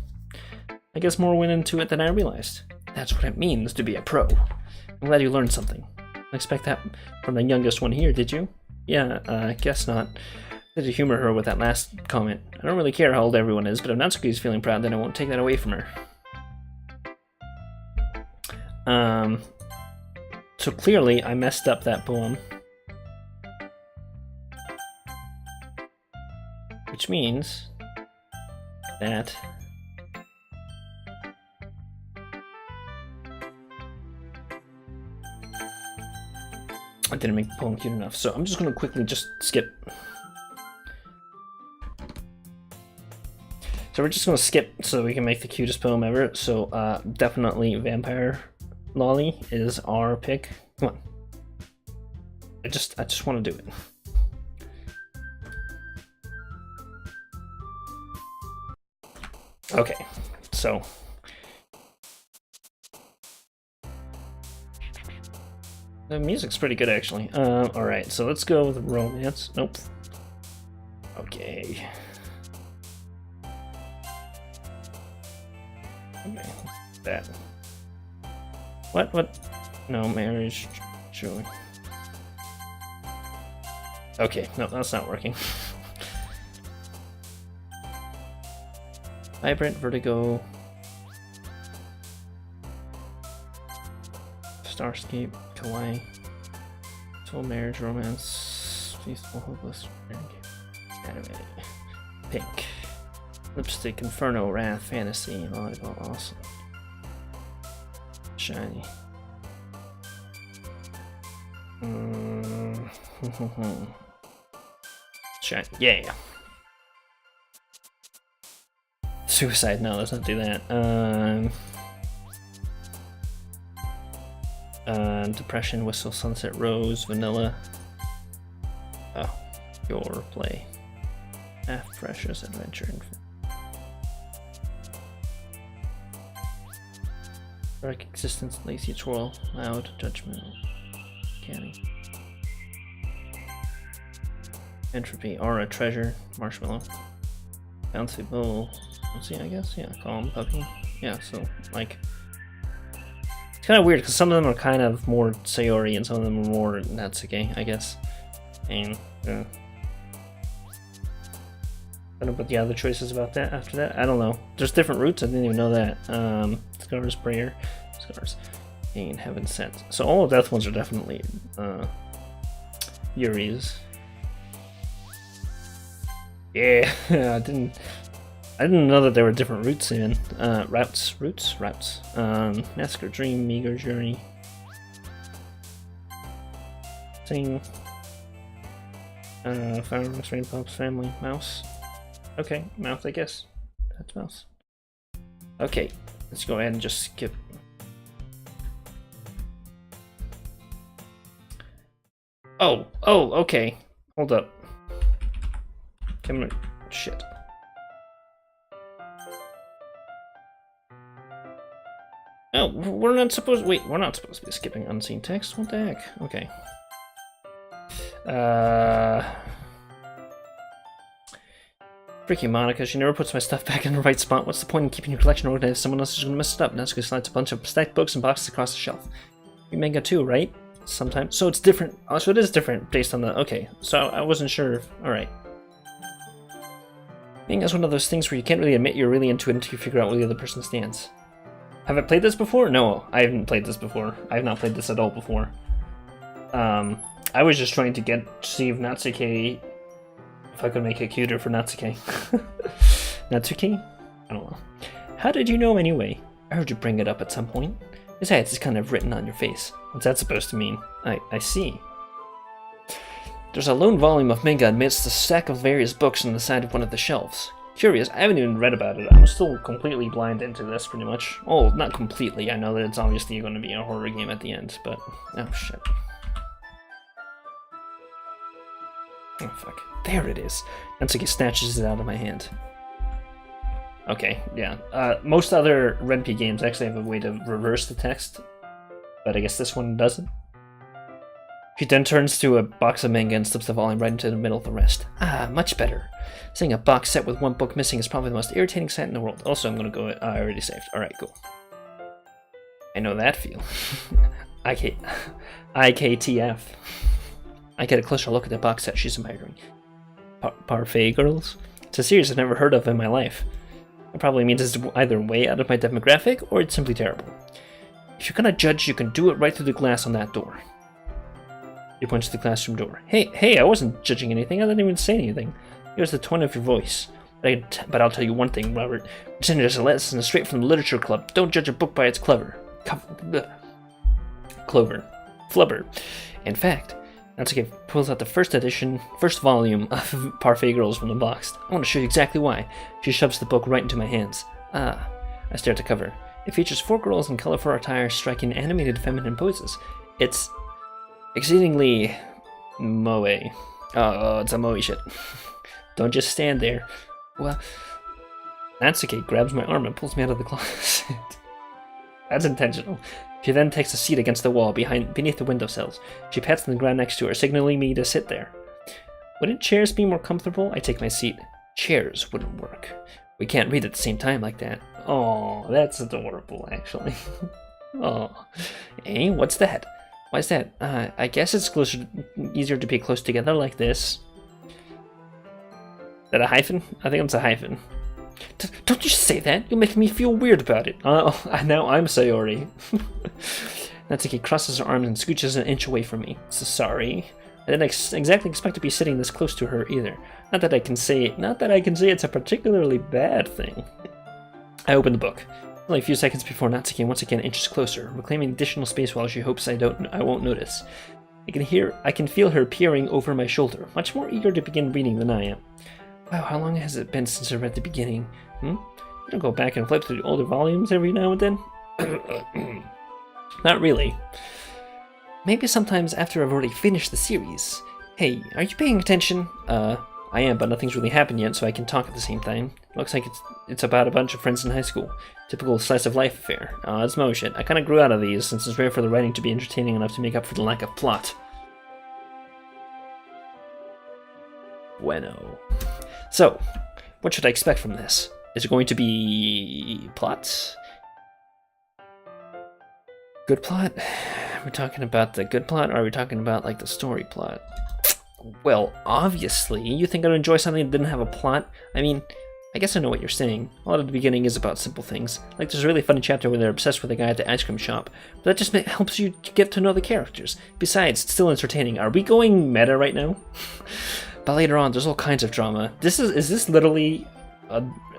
I guess more went into it than I realized. That's what it means to be a pro. I'm glad you learned something. I expect that from the youngest one here, did you? Yeah, guess not. I had to humor her with that last comment. I don't really care how old everyone is, but if Natsuki's feeling proud, then I won't take that away from her. So clearly I messed up that poem. Which means that I didn't make the poem cute enough, so I'm just gonna quickly just skip. So we're just gonna skip so we can make the cutest poem ever. So definitely Vampire Lolly is our pick. Come on. I just want to do it. Okay, so the music's pretty good actually. Alright, so let's go with romance. Nope. Okay. Okay, that. What? No, marriage, joy. Okay, no, that's not working. Vibrant, Vertigo, Starscape, Kawaii, Soul Marriage, Romance, Peaceful, Hopeless, Animated, Pink, Lipstick, Inferno, Wrath, Fantasy, Volleyball, Awesome, Shiny. Shiny, yeah. Suicide, no, let's not do that. Depression, Whistle, Sunset Rose, Vanilla. Oh, your play. Half Precious, Adventure, Dark Existence, Lazy Twirl, Loud, Judgment, Canning. Entropy, Aura, Treasure, Marshmallow. Bouncy Bowl. See, I guess, yeah, Calm, Puppy. Yeah, so, like, it's kind of weird because some of them are kind of more Sayori and some of them are more Natsuki, I guess. And, I don't know about the other choices about that after that. I don't know. There's different routes, I didn't even know that. Scars, Prayer, Scars, and Heaven Sent. So all of Death ones are definitely, Yuri's. Yeah, I didn't know that there were different routes even. Routes. Massacre, Dream, Meager, Journey. Sing. Fireworks, Rain Pops, Family, Mouse. Okay, Mouse, I guess. That's Mouse. Okay, let's go ahead and just skip. Oh, okay. Hold up. Come on. Shit. Oh, we're not supposed to be skipping unseen text. What the heck? Okay. Freaky Monica, she never puts my stuff back in the right spot. What's the point in keeping your collection organized? Someone else is gonna mess it up. Natsuko slides a bunch of stacked books and boxes across the shelf. You manga too, right? Sometimes. So it's different. Oh, so it is different based on the. Okay, so I wasn't sure. Alright. Manga is one of those things where you can't really admit you're really into it until you figure out where the other person stands. Have I played this before? No, I haven't played this before. I have not played this at all before. I was just trying to see if Natsuki, if I could make it cuter for Natsuki. Natsuki? I don't know. How did you know anyway? I heard you bring it up at some point. Besides, it's kind of written on your face. What's that supposed to mean? I see. There's a lone volume of manga amidst a stack of various books on the side of one of the shelves. Curious, I haven't even read about it. I'm still completely blind into this, pretty much. Oh, not completely. I know that it's obviously going to be a horror game at the end, but... Oh, shit. Oh, fuck. There it is. Natsuki snatches it out of my hand. Okay, yeah. Most other Renpi games actually have a way to reverse the text, but I guess this one doesn't. She then turns to a box of manga and slips the volume right into the middle of the rest. Ah, much better. Seeing a box set with one book missing is probably the most irritating sight in the world. Also, I'm gonna go... I already saved. Alright, cool. I know that feel. IKTF. I get a closer look at the box set she's admiring. Parfait Girls? It's a series I've never heard of in my life. It probably means it's either way out of my demographic, or it's simply terrible. If you're gonna judge, you can do it right through the glass on that door. He points to the classroom door. Hey, I wasn't judging anything. I didn't even say anything. Here's the tone of your voice. But I'll tell you one thing, Robert. Pretend there's a lesson straight from the literature club. Don't judge a book by its clover. Flubber. In fact, Natsuki pulls out the first volume of Parfait Girls from the box. I want to show you exactly why. She shoves the book right into my hands. Ah, I stare at the cover. It features 4 girls in colorful attire striking animated feminine poses. It's exceedingly moe. Oh, it's a moe shit. Don't just stand there. Well, Natsuki grabs my arm and pulls me out of the closet. That's intentional. She then takes a seat against the wall beneath the window sills. She pats on the ground next to her, signaling me to sit there. Wouldn't chairs be more comfortable? I take my seat. Chairs wouldn't work. We can't read at the same time like that. Oh, that's adorable, actually. Oh. Hey, what's that? Why is that? I guess it's easier to be close together like this. Is that a hyphen? I think it's a hyphen. Don't you say that! You're making me feel weird about it. Now I'm sorry. Natsuki crosses her arms and scooches an inch away from me. So sorry. I didn't exactly expect to be sitting this close to her either. Not that I can say it's a particularly bad thing. I open the book. Only a few seconds before Natsuki once again inches closer, reclaiming additional space while she hopes I won't notice. I can feel her peering over my shoulder, much more eager to begin reading than I am. Wow, how long has it been since I read the beginning? You don't go back and flip through the older volumes every now and then? Not really. Maybe sometimes after I've already finished the series. Hey, are you paying attention? I am, but nothing's really happened yet, so I can talk at the same time. Looks like it's about a bunch of friends in high school. Typical slice of life affair. It's mo shit. I kinda grew out of these, since it's rare for the writing to be entertaining enough to make up for the lack of plot. Bueno. So, what should I expect from this? Is it going to be plot? Good plot? Are we talking about the good plot, or are we talking about like the story plot? Well, obviously, you think I'd enjoy something that didn't have a plot? I mean, I guess I know what you're saying. A lot of the beginning is about simple things. Like there's a really funny chapter where they're obsessed with a guy at the ice cream shop. But that just helps you get to know the characters. Besides, it's still entertaining. Are we going meta right now? But later on, there's all kinds of drama. Is this literally...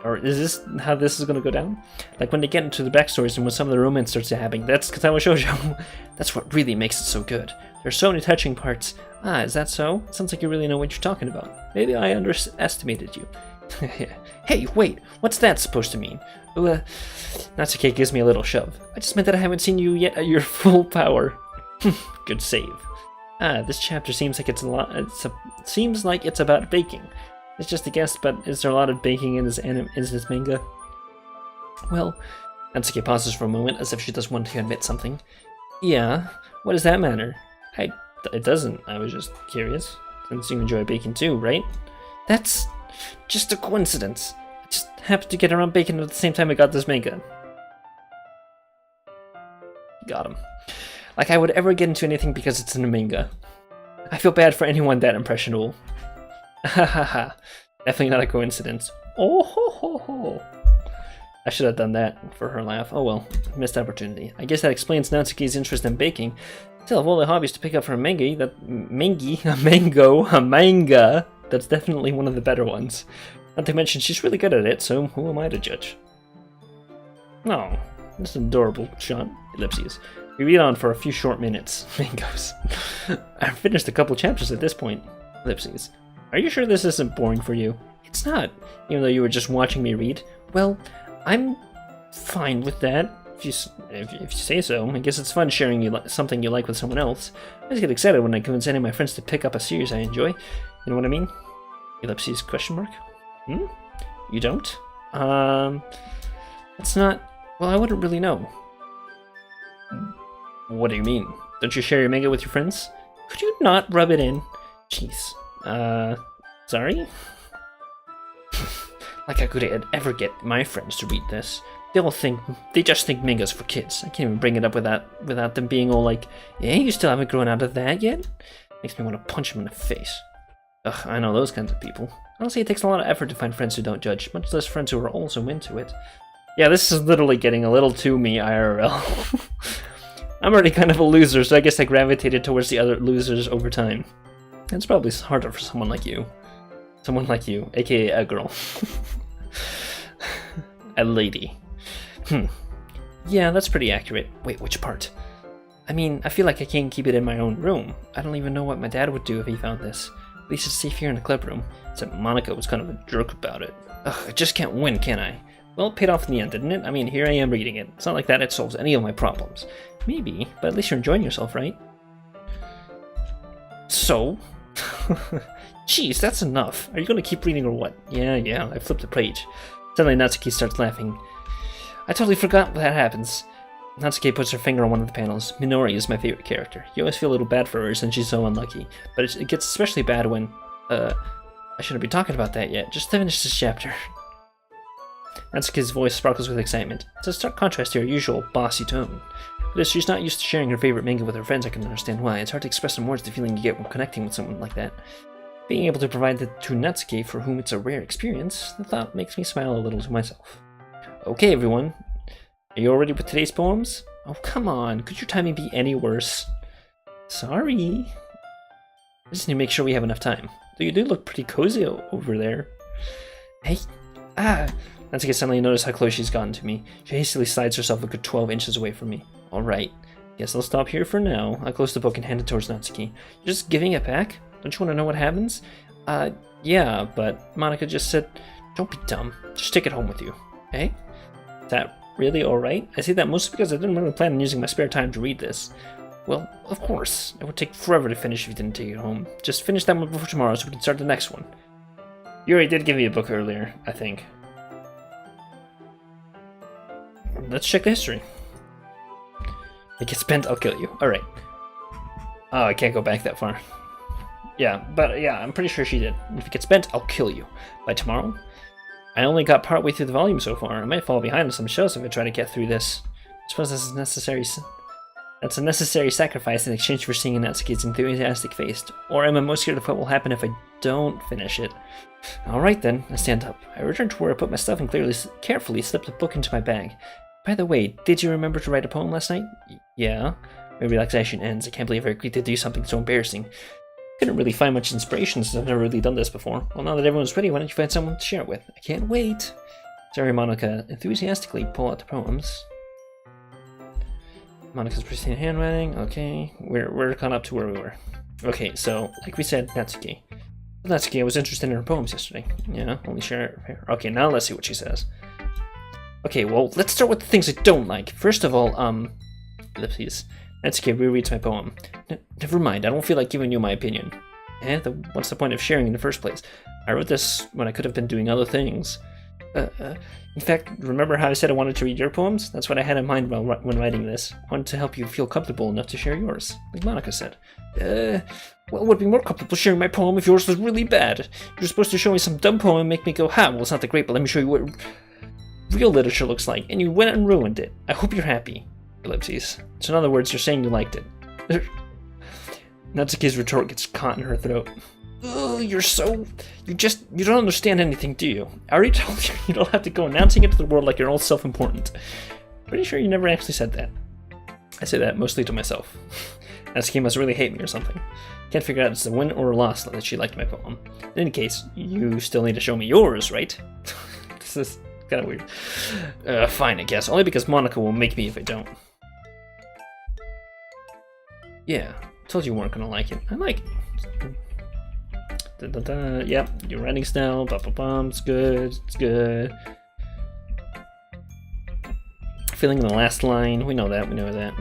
or is this how this is going to go down? Like when they get into the backstories and when some of the romance starts happening, that's Katawa Shoujo. That's what really makes it so good. There's so many touching parts. Is that so? Sounds like you really know what you're talking about. Maybe I underestimated you. Hey, wait, what's that supposed to mean? Natsuki gives me a little shove. I just meant that I haven't seen you yet at your full power. Good save. This chapter seems like seems like it's about baking. It's just a guess, but is there a lot of baking in this manga? Well, Natsuki pauses for a moment as if she does want to admit something. Yeah, what does that matter? It doesn't. I was just curious. Since you enjoy baking too, right? That's just a coincidence. I just happened to get around baking at the same time I got this manga. Got him. Like I would ever get into anything because it's in a manga. I feel bad for anyone that impressionable. Hahaha. Definitely not a coincidence. Oh ho ho ho. I should have done that for her laugh. Oh well, missed opportunity. I guess that explains Natsuki's interest in baking. Still, of all the hobbies to pick up for a manga, that's definitely one of the better ones. Not to mention, she's really good at it, so who am I to judge? Oh, this is an adorable shot. Ellipses. We read on for a few short minutes. Mangoes. I've finished a couple chapters at this point. Ellipses. Are you sure this isn't boring for you? It's not, even though you were just watching me read. Well, I'm fine with that, if you say so. I guess it's fun sharing something you like with someone else. I just get excited when I convince any of my friends to pick up a series I enjoy. You know what I mean? Ellipses question mark? You don't? It's not... Well, I wouldn't really know. What do you mean? Don't you share your manga with your friends? Could you not rub it in? Jeez. Sorry? Like I could ever get my friends to read this. They just think manga's for kids. I can't even bring it up without them being all like, yeah, you still haven't grown out of that yet? Makes me want to punch them in the face. Ugh, I know those kinds of people. Honestly, it takes a lot of effort to find friends who don't judge, much less friends who are also into it. Yeah, this is literally getting a little too me IRL. I'm already kind of a loser, so I guess I gravitated towards the other losers over time. It's probably harder for someone like you. Someone like you, aka a girl. A lady. Yeah, that's pretty accurate. Wait, which part? I mean, I feel like I can't keep it in my own room. I don't even know what my dad would do if he found this. At least it's safe here in the club room. Except Monica was kind of a jerk about it. Ugh, I just can't win, can I? Well, it paid off in the end, didn't it? I mean, here I am reading it. It's not like that it solves any of my problems. Maybe, but at least you're enjoying yourself, right? So? Jeez, that's enough. Are you going to keep reading or what? Yeah, I flipped the page. Suddenly Natsuki starts laughing. I totally forgot that happens. Natsuki puts her finger on one of the panels. Minori is my favorite character. You always feel a little bad for her since she's so unlucky. But it gets especially bad when... I shouldn't be talking about that yet. Just finish this chapter. Natsuki's voice sparkles with excitement. It's a stark contrast to her usual bossy tone. But as she's not used to sharing her favorite manga with her friends, I can understand why. It's hard to express in words the feeling you get when connecting with someone like that. Being able to provide that to Natsuki, for whom it's a rare experience, the thought makes me smile a little to myself. Okay, everyone. Are you all ready with today's poems? Oh, come on. Could your timing be any worse? Sorry. I just need to make sure we have enough time. Though you do look pretty cozy over there. Hey. Natsuki suddenly noticed how close she's gotten to me. She hastily slides herself a good 12 inches away from me. Alright. Guess I'll stop here for now. I close the book and hand it towards Natsuki. You're just giving it back? Don't you want to know what happens? Yeah, but Monica just said, don't be dumb. Just take it home with you. Okay? Is that really alright? I say that mostly because I didn't really plan on using my spare time to read this. Well, of course. It would take forever to finish if you didn't take it home. Just finish that one before tomorrow so we can start the next one. You already did give me a book earlier, I think. Let's check the history. If it gets spent, I'll kill you. Alright. Oh, I can't go back that far. Yeah, but yeah, I'm pretty sure she did. If it gets spent, I'll kill you. By tomorrow? I only got partway through the volume so far. I might fall behind on some shows if I try to get through this. I suppose this is necessary. That's a necessary sacrifice in exchange for seeing Natsuki's enthusiastic face. Or am I most scared of what will happen if I don't finish it? Alright then, I stand up. I return to where I put my stuff and carefully slip the book into my bag. By the way, did you remember to write a poem last night? Yeah. My relaxation ends. I can't believe I agreed to do something so embarrassing. Couldn't really find much inspiration since I've never really done this before. Well, now that everyone's ready, why don't you find someone to share it with? I can't wait. Sorry, Monica enthusiastically pull out the poems. Monica's pristine handwriting. Okay, we're caught up to where we were. Okay, so like we said, Natsuki. Natsuki, I was interested in her poems yesterday. Yeah, only share. Okay, now let's see what she says. Okay, well, let's start with the things I don't like. First of all, ellipses. Natsuki rereads my poem. Never mind, I don't feel like giving you my opinion. What's the point of sharing in the first place? I wrote this when I could have been doing other things. In fact, remember how I said I wanted to read your poems? That's what I had in mind when writing this. I wanted to help you feel comfortable enough to share yours, like Monica said. Well, I would be more comfortable sharing my poem if yours was really bad. You're supposed to show me some dumb poem and make me go, ha, well, it's not that great, but let me show you what real literature looks like, and you went and ruined it. I hope you're happy. Ellipses. So in other words, you're saying you liked it. Natsuki's retort gets caught in her throat. Oh, you don't understand anything, do you? I already told you you don't have to go announcing it to the world like you're all self-important. Pretty sure you never actually said that. I say that mostly to myself. Natsuki must really hate me or something. Can't figure out if it's a win or a loss that she liked my poem. In any case, you still need to show me yours, right? This is kind of weird. Fine, I guess. Only because Monica will make me if I don't. Yeah, told you weren't gonna like it. I like it. Da, da, da. Yep, your writing style. Bum, bum, bum. It's good. It's good. Filling in the last line. We know that. We know that.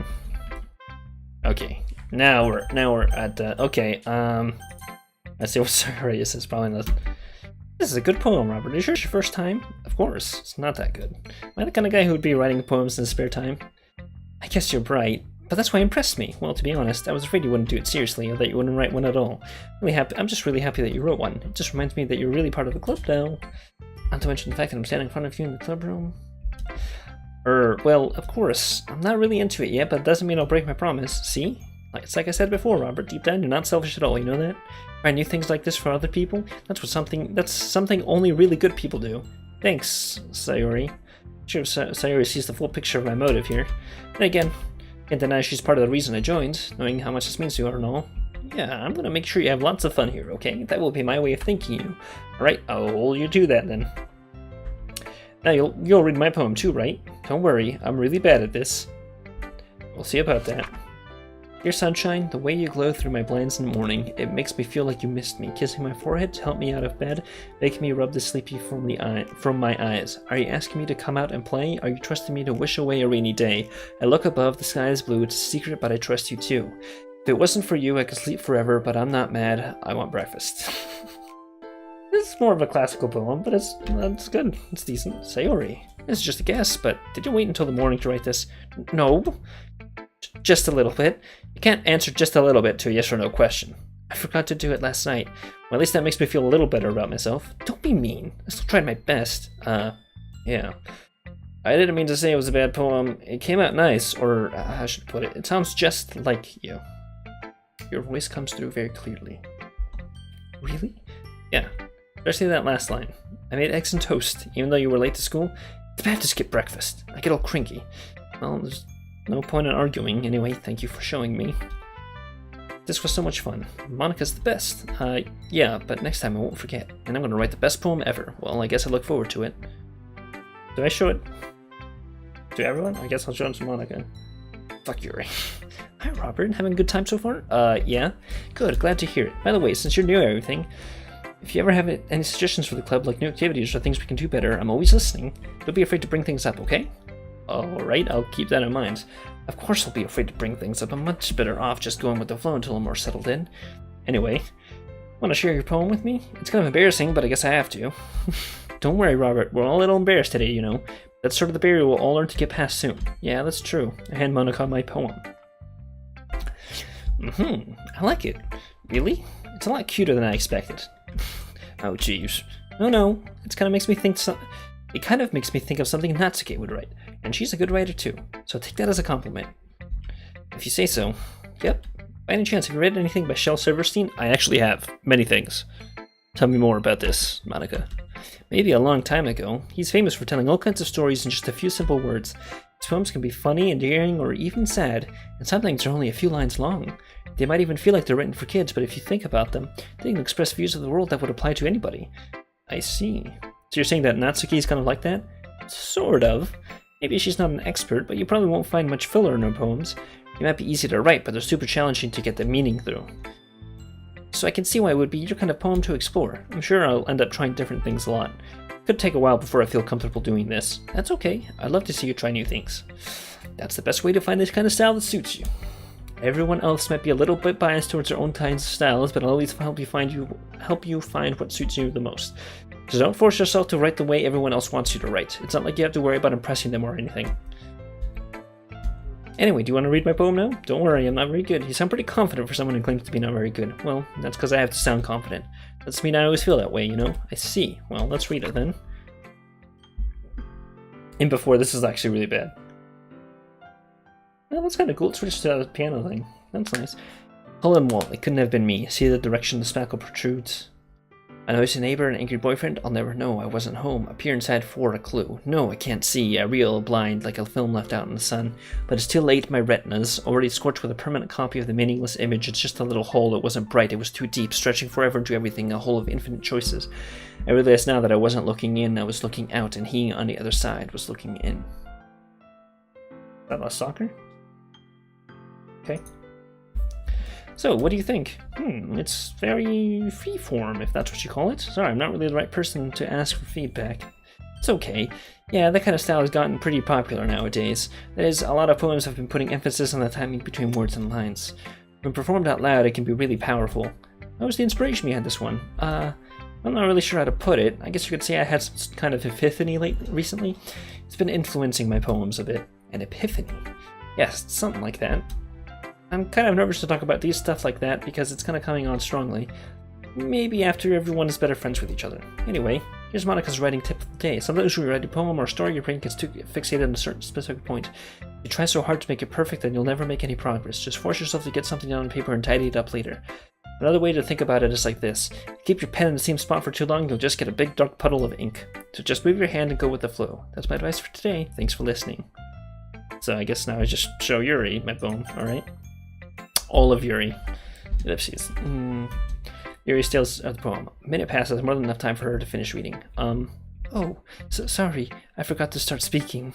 Okay. Now we're at okay. Let's see what sorry this is. Probably not. This is a good poem, Robert. Is yours your first time? Of course. It's not that good. Am I the kind of guy who would be writing poems in his spare time? I guess you're bright. But that's why it impressed me. Well, to be honest, I was afraid you wouldn't do it seriously, or that you wouldn't write one at all. I'm just really happy that you wrote one. It just reminds me that you're really part of the club now. Not to mention the fact that I'm standing in front of you in the club room. Well, of course. I'm not really into it yet, but it doesn't mean I'll break my promise. See? It's like I said before, Robert. Deep down, you're not selfish at all, you know that? Writing new things like this for other people? That's something only really good people do. Thanks, Sayori. Sure, Sayori sees the full picture of my motive here. And again, can't deny she's part of the reason I joined, knowing how much this means to her and all. Yeah, I'm gonna make sure you have lots of fun here, okay? That will be my way of thanking you. Alright, I'll hold you to that then. Now you'll read my poem too, right? Don't worry, I'm really bad at this. We'll see about that. Dear sunshine, the way you glow through my blinds in the morning, it makes me feel like you missed me, kissing my forehead to help me out of bed, making me rub the sleepy from my eyes. Are you asking me to come out and play? Are you trusting me to wish away a rainy day? I look above, the sky is blue, it's a secret, but I trust you too. If it wasn't for you, I could sleep forever, but I'm not mad, I want breakfast. This is more of a classical poem, but it's good, it's decent. Sayori, it's just a guess, but did you wait until the morning to write this? No. Just a little bit. You can't answer just a little bit to a yes or no question. I forgot to do it last night. Well, at least that makes me feel a little better about myself. Don't be mean. I still tried my best. Yeah. I didn't mean to say it was a bad poem. It came out nice, or how should I put it? It sounds just like you. Your voice comes through very clearly. Really? Yeah. Especially that last line. I made eggs and toast, even though you were late to school. It's bad to skip breakfast. I get all cranky. Well, there's no point in arguing. Anyway, thank you for showing me. This was so much fun. Monica's the best. Yeah, but next time I won't forget. And I'm gonna write the best poem ever. Well, I guess I look forward to it. Do I show it to everyone? I guess I'll show it to Monica. Fuck Yuri. Hi, Robert. Having a good time so far? Yeah. Good, glad to hear it. By the way, since you're new to everything, if you ever have any suggestions for the club, like new activities or things we can do better, I'm always listening. Don't be afraid to bring things up, okay? Alright, I'll keep that in mind. Of course I'll be afraid to bring things up. I'm much better off just going with the flow until I'm more settled in. Anyway, want to share your poem with me? It's kind of embarrassing, but I guess I have to. Don't worry, Robert. We're all a little embarrassed today, you know. That's sort of the barrier we'll all learn to get past soon. Yeah, that's true. I hand Monica my poem. I like it. Really? It's a lot cuter than I expected. Oh, jeez. No. It kind of makes me think of something Natsuki would write. And she's a good writer too, so take that as a compliment. If you say so. Yep. By any chance, have you read anything by Shel Silverstein? I actually have. Many things. Tell me more about this, Monica. Maybe a long time ago. He's famous for telling all kinds of stories in just a few simple words. His poems can be funny, endearing, or even sad, and sometimes they're only a few lines long. They might even feel like they're written for kids, but if you think about them, they can express views of the world that would apply to anybody. I see. So you're saying that Natsuki's kind of like that? Sort of. Maybe she's not an expert, but you probably won't find much filler in her poems. They might be easy to write, but they're super challenging to get the meaning through. So I can see why it would be your kind of poem to explore. I'm sure I'll end up trying different things a lot. Could take a while before I feel comfortable doing this. That's okay. I'd love to see you try new things. That's the best way to find this kind of style that suits you. Everyone else might be a little bit biased towards their own kinds of styles, but I'll always help you find what suits you the most. So don't force yourself to write the way everyone else wants you to write. It's not like you have to worry about impressing them or anything. Anyway, do you want to read my poem now? Don't worry, I'm not very good. You sound pretty confident for someone who claims to be not very good. Well, that's because I have to sound confident. Doesn't mean I always feel that way, you know? I see. Well, let's read it then. And before, this is actually really bad. Well, that's kind of cool. It switched to the piano thing. That's nice. Hole in wall. It couldn't have been me. See the direction the spackle protrudes. A noisy neighbor, an angry boyfriend, I'll never know, I wasn't home. Appear inside for a clue. No, I can't see, I reel blind like a film left out in the sun. But it's too late, my retina's already scorched with a permanent copy of the meaningless image. It's just a little hole, it wasn't bright, it was too deep, stretching forever into everything, a hole of infinite choices. I realized now that I wasn't looking in, I was looking out, and he on the other side was looking in. That last soccer? Okay. So, what do you think? It's very freeform, if that's what you call it. Sorry, I'm not really the right person to ask for feedback. It's okay. Yeah, that kind of style has gotten pretty popular nowadays. That is, a lot of poems have been putting emphasis on the timing between words and lines. When performed out loud, it can be really powerful. What was the inspiration behind this one? I'm not really sure how to put it. I guess you could say I had some kind of epiphany recently. It's been influencing my poems a bit. An epiphany? Yes, something like that. I'm kind of nervous to talk about these stuff like that because it's kind of coming on strongly. Maybe after everyone is better friends with each other. Anyway, here's Monica's writing tip of the day. Sometimes when you write a poem or a story, your brain gets too fixated on a certain specific point. You try so hard to make it perfect that you'll never make any progress. Just force yourself to get something down on paper and tidy it up later. Another way to think about it is like this. If you keep your pen in the same spot for too long, you'll just get a big dark puddle of ink. So just move your hand and go with the flow. That's my advice for today. Thanks for listening. So I guess now I just show Yuri my poem, alright? All of Yuri. Ellipses. Yuri steals the poem. A minute passes, more than enough time for her to finish reading. Oh, sorry, I forgot to start speaking.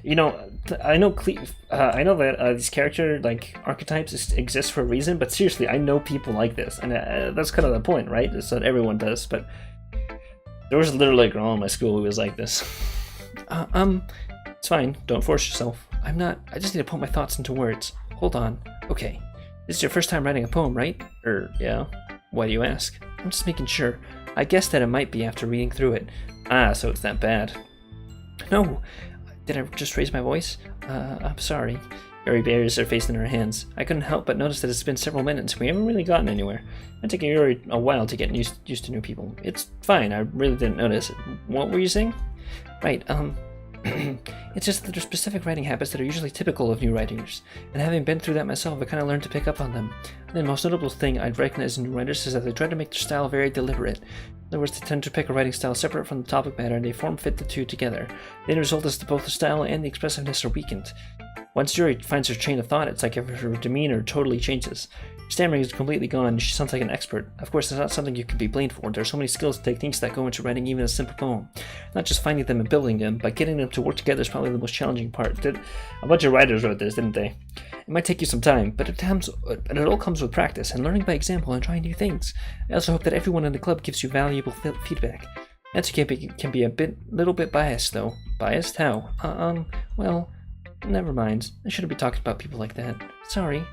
You know, I know that these character archetypes exist for a reason, but seriously, I know people like this, and that's kind of the point, right? It's that everyone does. But there was literally a girl in my school who was like this. It's fine. Don't force yourself. I just need to put my thoughts into words. Hold on. Okay. This is your first time writing a poem, right? Yeah. Why do you ask? I'm just making sure. I guessed that it might be after reading through it. So it's that bad. No. Did I just raise my voice? I'm sorry. Yuri buries her face in her hands. I couldn't help but notice that it's been several minutes. We haven't really gotten anywhere. It's taking Yuri a while to get used to new people. It's fine. I really didn't notice. What were you saying? Right, it's just that there are specific writing habits that are usually typical of new writers, and having been through that myself, I kind of learned to pick up on them. And the most notable thing I'd recognize in new writers is that they try to make their style very deliberate. In other words, they tend to pick a writing style separate from the topic matter, and they form-fit the two together. The end result is that both the style and the expressiveness are weakened. Once Yuri finds her train of thought, it's like if her demeanor totally changes. Her stammering is completely gone, and she sounds like an expert. Of course, it's not something you can be blamed for. There are so many skills and techniques that go into writing even a simple poem. Not just finding them and building them, but getting them to work together is probably the most challenging part. A bunch of writers wrote this, didn't they? It might take you some time, but it all comes with practice and learning by example and trying new things. I also hope that everyone in the club gives you valuable feedback. That can be a little bit biased, though. Biased? How? Well, never mind. I shouldn't be talking about people like that. Sorry.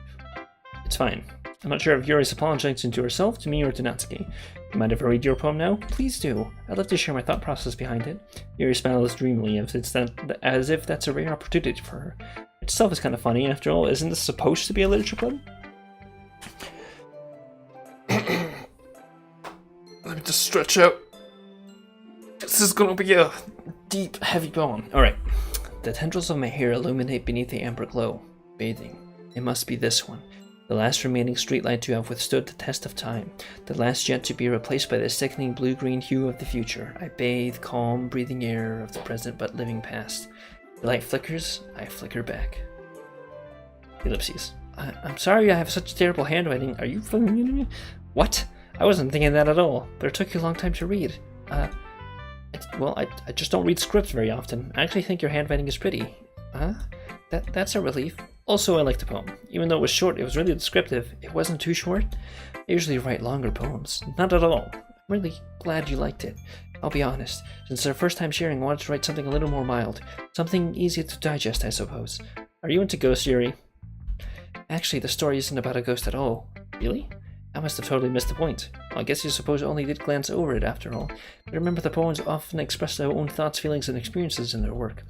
It's fine. I'm not sure if Yuri's apologizing to herself, to me, or to Natsuki. You mind if I read your poem now? Please do. I'd love to share my thought process behind it. Yuri smiles dreamily as if that's a rare opportunity for her. Itself is kind of funny, after all. Isn't this supposed to be a literature club? Let me just stretch out. This is gonna be a deep, heavy poem. Alright. The tendrils of my hair illuminate beneath the amber glow. Bathing. It must be this one. The last remaining streetlight to have withstood the test of time. The last yet to be replaced by the sickening blue-green hue of the future. I bathe calm, breathing air of the present but living past. The light flickers, I flicker back. Ellipses. I'm sorry I have such terrible handwriting. Are you familiar with me? What? I wasn't thinking that at all, but it took you a long time to read. Well, I just don't read scripts very often. I actually think your handwriting is pretty. That's a relief. Also, I liked the poem. Even though it was short, it was really descriptive. It wasn't too short. I usually write longer poems. Not at all. I'm really glad you liked it. I'll be honest. Since it's our first time sharing, I wanted to write something a little more mild. Something easier to digest, I suppose. Are you into ghosts, Yuri? Actually, the story isn't about a ghost at all. Really? I must have totally missed the point. Well, I guess you suppose I only did glance over it after all. But remember, the poems often express their own thoughts, feelings, and experiences in their work.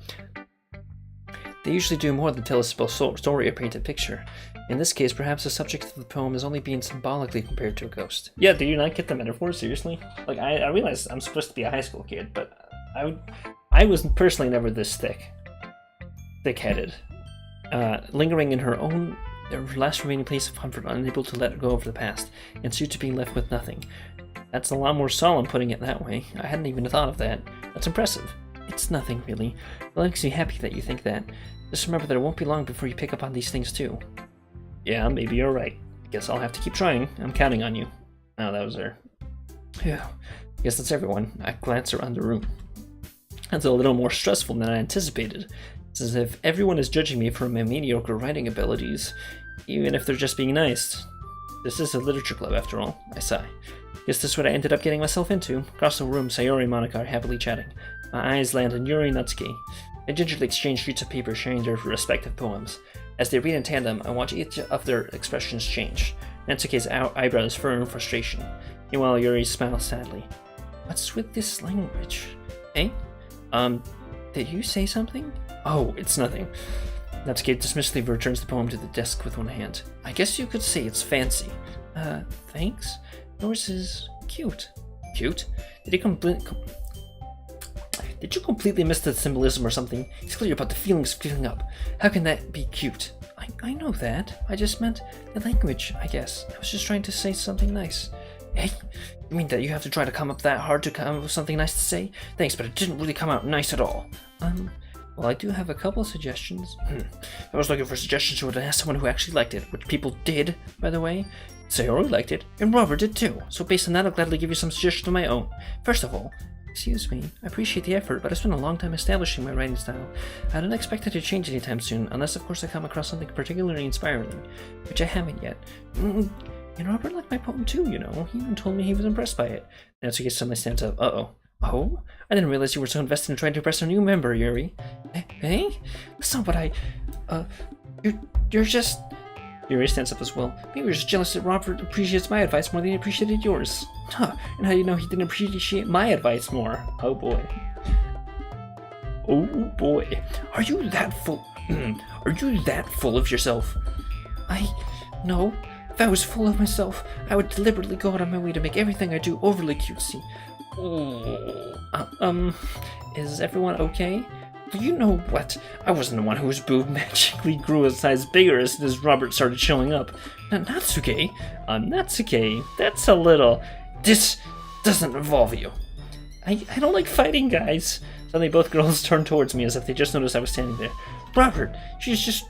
They usually do more than tell a simple story or paint a picture. In this case, perhaps the subject of the poem is only being symbolically compared to a ghost. Yeah, do you not get the metaphor? Seriously? Like, I realize I'm supposed to be a high school kid, but I was personally never this thick-headed. Lingering in her last remaining place of comfort, unable to let go of the past, and soon to being left with nothing. That's a lot more solemn putting it that way. I hadn't even thought of that. That's impressive. It's nothing, really. It makes me happy that you think that. Just remember that it won't be long before you pick up on these things, too. Yeah, maybe you're right. Guess I'll have to keep trying. I'm counting on you. Oh, that was her. Yeah, guess that's everyone. I glance around the room. That's a little more stressful than I anticipated. It's as if everyone is judging me for my mediocre writing abilities, even if they're just being nice. This is a literature club, after all, I sigh. Guess this is what I ended up getting myself into. Across the room, Sayori and Monica are happily chatting. My eyes land on Yuri and Natsuki. They gingerly exchange sheets of paper sharing their respective poems. As they read in tandem, I watch each of their expressions change. Natsuki's eyebrows furrow in frustration. Meanwhile, Yuri smiles sadly. What's with this language? Hey? Did you say something? Oh, it's nothing. Natsuki dismissively returns the poem to the desk with one hand. I guess you could say it's fancy. Thanks? Yours is cute. Cute? Did you completely miss the symbolism or something? It's clear about the feelings feeling up. How can that be cute? I know that. I just meant the language, I guess. I was just trying to say something nice. Hey, you mean that you have to try to come up that hard to come up with something nice to say? Thanks, but it didn't really come out nice at all. Well, I do have a couple of suggestions. I was looking for suggestions who would ask someone who actually liked it, which people did, by the way. Sayori liked it, and Robert did too, so based on that I'll gladly give you some suggestions of my own. First of all, excuse me, I appreciate the effort, but I spent a long time establishing my writing style. I don't expect it to change anytime soon, unless of course I come across something particularly inspiring, which I haven't yet. And Robert liked my poem too, you know. He even told me he was impressed by it. Natsuki suddenly stands up. Uh-oh. Oh? I didn't realize you were so invested in trying to impress a new member, Yuri. Hey? That's not what I... You're just... Yuri stands up as well. Maybe you're just jealous that Robert appreciates my advice more than he appreciated yours. Huh. And how do you know he didn't appreciate my advice more? Oh boy. Oh boy. Are you that full... Are you that full of yourself? No. If I was full of myself, I would deliberately go out of my way to make everything I do overly cutesy. Is everyone okay? Well, you know what? I wasn't the one whose boob magically grew a size bigger as soon as Robert started showing up. Natsuki? Natsuki, that's a little... This doesn't involve you. I don't like fighting, guys. Suddenly both girls turned towards me as if they just noticed I was standing there. Robert, she's just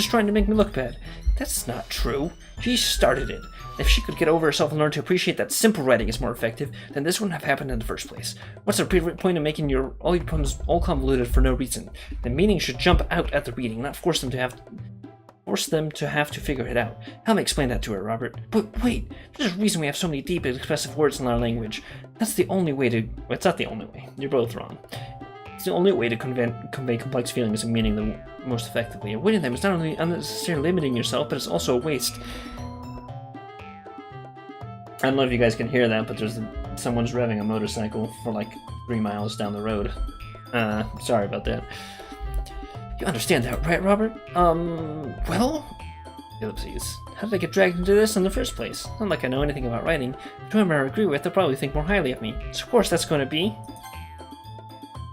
trying to make me look bad. That's not true. She started it. If she could get over herself and learn to appreciate that simple writing is more effective, then this wouldn't have happened in the first place. What's the point of making all your poems all convoluted for no reason? The meaning should jump out at the reading, not force them to have to figure it out. Help me explain that to her, Robert. But wait, there's a reason we have so many deep and expressive words in our language. That's the only way to... Well, it's not the only way. You're both wrong. It's the only way to convey complex feelings and meaning the most effectively. Avoiding them is not only unnecessarily limiting yourself, but it's also a waste. I don't know if you guys can hear that, but someone's revving a motorcycle for like 3 miles down the road. Sorry about that. You understand that, right, Robert? Well? Ellipses. How did I get dragged into this in the first place? Not like I know anything about writing. But whoever I agree with, they'll probably think more highly of me. So of course that's going to be...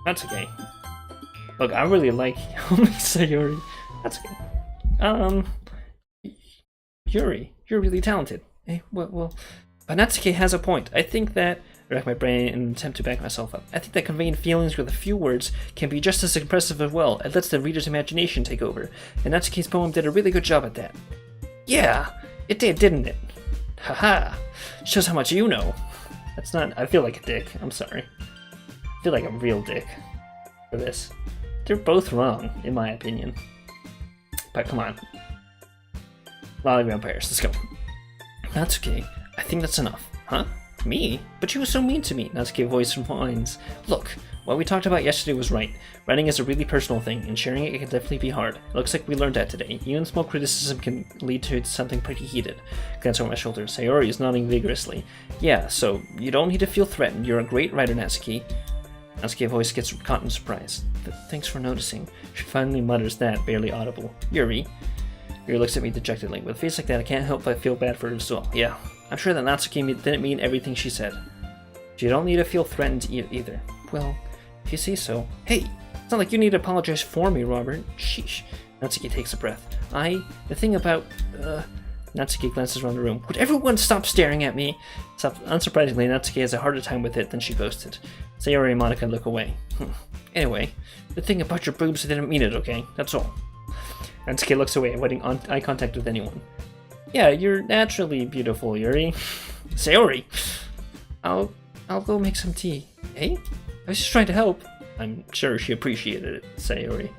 That's okay. Look, I really like Sayori. That's okay. Yuri, you're really talented. Well, but Natsuki has a point. I think that... I rack my brain in an attempt to back myself up. I think that conveying feelings with a few words can be just as impressive as well. It lets the reader's imagination take over. And Natsuki's poem did a really good job at that. Yeah, it did, didn't it? Haha. Shows how much you know. That's not... I feel like a dick. I'm sorry. I feel like a real dick for this. They're both wrong, in my opinion. But come on. Lolly vampires, let's go. Natsuki, I think that's enough. Huh? Me? But you were so mean to me, Natsuki voiced from lines. Look, what we talked about yesterday was right. Writing is a really personal thing, and sharing it can definitely be hard. It looks like we learned that today. Even small criticism can lead to something pretty heated. Glance over my shoulder. Sayori is nodding vigorously. Yeah, so you don't need to feel threatened. You're a great writer, Natsuki. Natsuki's voice gets caught in surprise. Thanks for noticing. She finally mutters that, barely audible. Yuri looks at me dejectedly. With a face like that, I can't help but feel bad for her as well. Yeah, I'm sure that Natsuki didn't mean everything she said. You don't need to feel threatened either. Well, if you say so. Hey, it's not like you need to apologize for me, Robert. Sheesh. Natsuki takes a breath. The thing about... Natsuki glances around the room. Would everyone stop staring at me? Unsurprisingly, Natsuki has a harder time with it than she boasted. Sayori and Monica look away. Anyway, the thing about your boobs, I didn't mean it, okay? That's all. Natsuki looks away, avoiding eye contact with anyone. Yeah, you're naturally beautiful, Yuri. Sayori! I'll go make some tea. Hey? I was just trying to help. I'm sure she appreciated it, Sayori.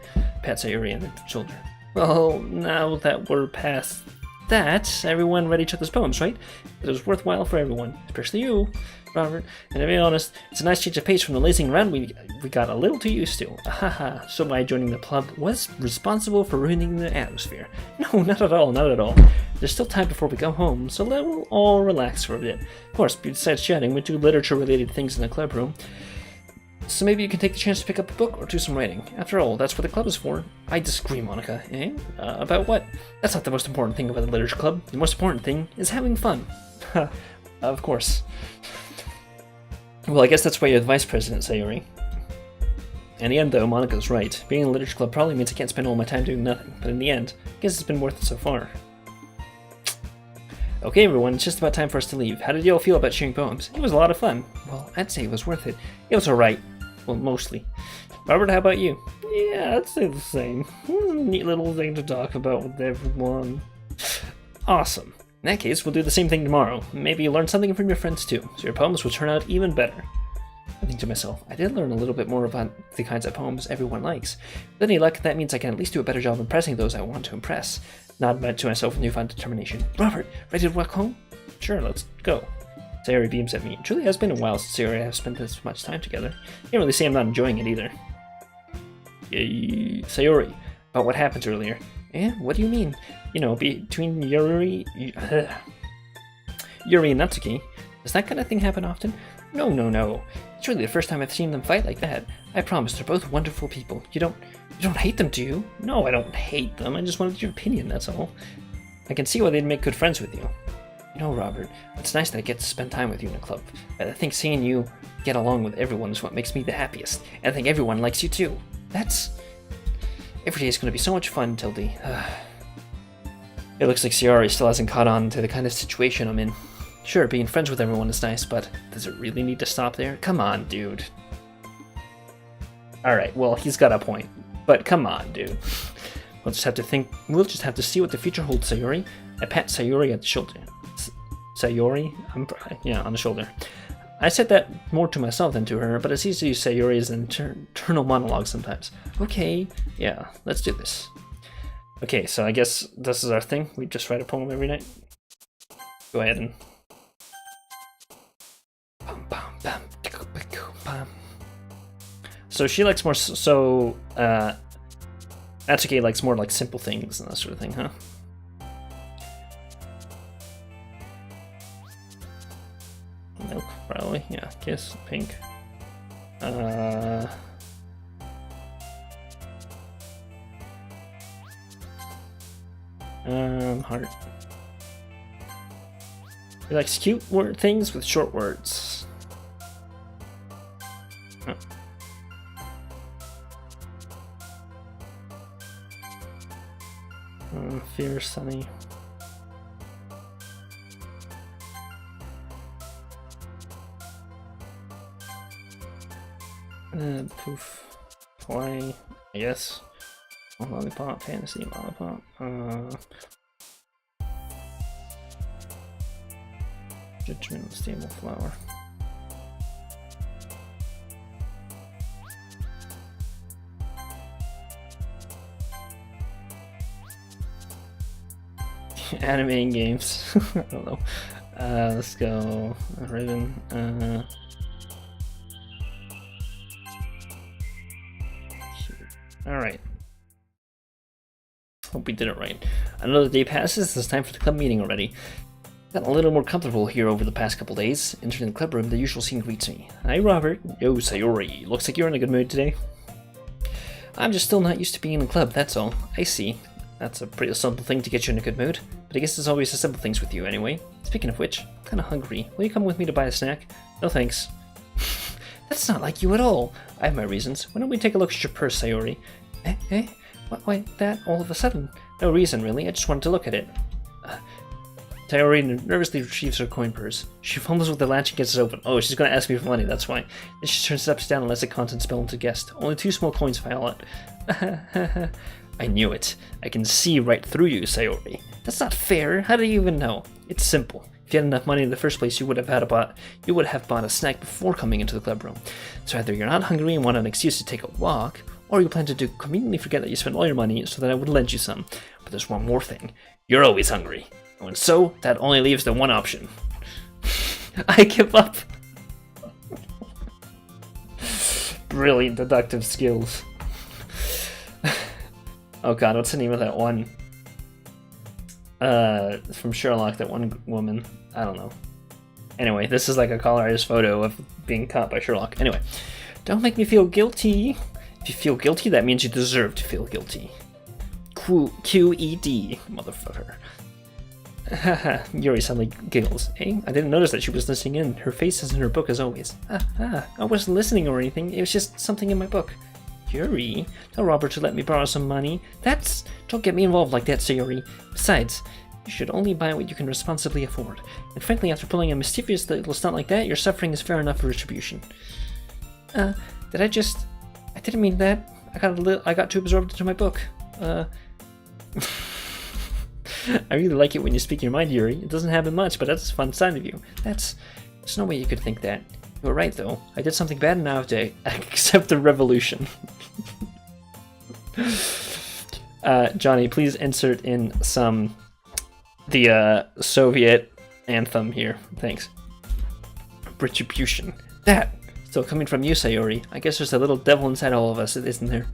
Pat Sayori on the shoulder. Well, now that we're past that, everyone read each other's poems, right? It was worthwhile for everyone, especially you, Robert. And to be honest, it's a nice change of pace from the lazing around we got a little too used to. Haha, so my joining the club was responsible for ruining the atmosphere. No, not at all, not at all. There's still time before we go home, so we'll all relax for a bit. Of course, besides chatting, we do literature-related things in the club room. So maybe you can take the chance to pick up a book or do some writing. After all, that's what the club is for. I disagree, Monica. Eh? About what? That's not the most important thing about the literature club. The most important thing is having fun. Of course. Well, I guess that's why you're the vice president, Sayori. In the end, though, Monica's right. Being in a literature club probably means I can't spend all my time doing nothing. But in the end, I guess it's been worth it so far. Okay, everyone, it's just about time for us to leave. How did you all feel about sharing poems? It was a lot of fun. Well, I'd say it was worth it. It was alright. Well, mostly. Robert, how about you? Yeah, I'd say the same. Neat little thing to talk about with everyone. Awesome. In that case, we'll do the same thing tomorrow. Maybe you'll learn something from your friends too, so your poems will turn out even better. I think to myself, I did learn a little bit more about the kinds of poems everyone likes. With any luck, that means I can at least do a better job impressing those I want to impress. Nodded to myself with newfound determination. Robert, ready to walk home? Sure, let's go. Sayori beams at me. It truly has been a while since Sayori and I have spent this much time together. Can't really say I'm not enjoying it either. Sayori, about what happened earlier. Eh? What do you mean? You know, between Yuri and Natsuki. Does that kind of thing happen often? No. It's really the first time I've seen them fight like that. I promise, they're both wonderful people. You don't hate them, do you? No, I don't hate them. I just wanted your opinion, that's all. I can see why they'd make good friends with you. You know, Robert, it's nice that I get to spend time with you in a club. But I think seeing you get along with everyone is what makes me the happiest. And I think everyone likes you too. Every day is going to be so much fun until the... It looks like Sayori still hasn't caught on to the kind of situation I'm in. Sure, being friends with everyone is nice, but does it really need to stop there? Come on, dude. Alright, well, he's got a point. But come on, dude. We'll just have to see what the future holds, Sayori. I pat Sayori at the shoulder. Sayori? Yeah, on the shoulder. I said that more to myself than to her, but it's easy to use Sayori as an internal monologue sometimes. Okay, yeah, let's do this. Okay, so I guess this is our thing. We just write a poem every night. Go ahead and... So she likes more, Natsuki likes more like simple things and that sort of thing, huh? Milk, probably, yeah, kiss, pink. Heart. He likes cute things with short words. Oh. Fear, sunny. Poof. Hawaii, I guess. Oh, lollipop, fantasy, lollipop. Judgment, stable flower. Animating games. I don't know. Let's go. Ribbon. Alright. Hope we did it right. Another day passes. It's time for the club meeting already. Gotten a little more comfortable here over the past couple days. Entering the club room, the usual scene greets me. Hi, Robert. Yo, Sayori. Looks like you're in a good mood today. I'm just still not used to being in a club, that's all. I see. That's a pretty simple thing to get you in a good mood. But I guess it's always the simple things with you anyway. Speaking of which, I'm kinda hungry. Will you come with me to buy a snack? No thanks. That's not like you at all. I have my reasons. Why don't we take a look at your purse, Sayori? Eh? Why that all of a sudden? No reason, really. I just wanted to look at it. Sayori nervously retrieves her coin purse. She fumbles with the latch and gets it open. Oh, she's going to ask me for money, that's why. Then she turns it upside down and lets the contents spill into guest. Only 2 small coins file out. I knew it. I can see right through you, Sayori. That's not fair. How do you even know? It's simple. If you had enough money in the first place, you would have bought a snack before coming into the club room. So either you're not hungry and want an excuse to take a walk, or you plan to conveniently forget that you spent all your money so that I would lend you some. But there's one more thing. You're always hungry. And so, that only leaves the one option. I give up. Brilliant deductive skills. Oh god, what's the name of that one? From Sherlock, that one woman. I don't know. Anyway, this is like a colorized photo of being caught by Sherlock. Anyway, don't make me feel guilty. If you feel guilty, that means you deserve to feel guilty. QED, motherfucker. Haha, Yuri suddenly giggles. Hey, I didn't notice that she was listening in. Her face is in her book as always. I wasn't listening or anything. It was just something in my book. Yuri, tell Robert to let me borrow some money. Don't get me involved like that, Sayori. Besides, you should only buy what you can responsibly afford. And frankly, after pulling a mischievous little stunt like that, your suffering is fair enough for retribution. I didn't mean that. I got too absorbed into my book. I really like it when you speak your mind, Yuri. It doesn't happen much, but that's a fun side of you. There's no way you could think that. You were right, though. I did something bad and now I have to accept the revolution. Johnny, please insert in the Soviet anthem here. Thanks. Retribution. That! Still coming from you, Sayori. I guess there's a little devil inside all of us, isn't there?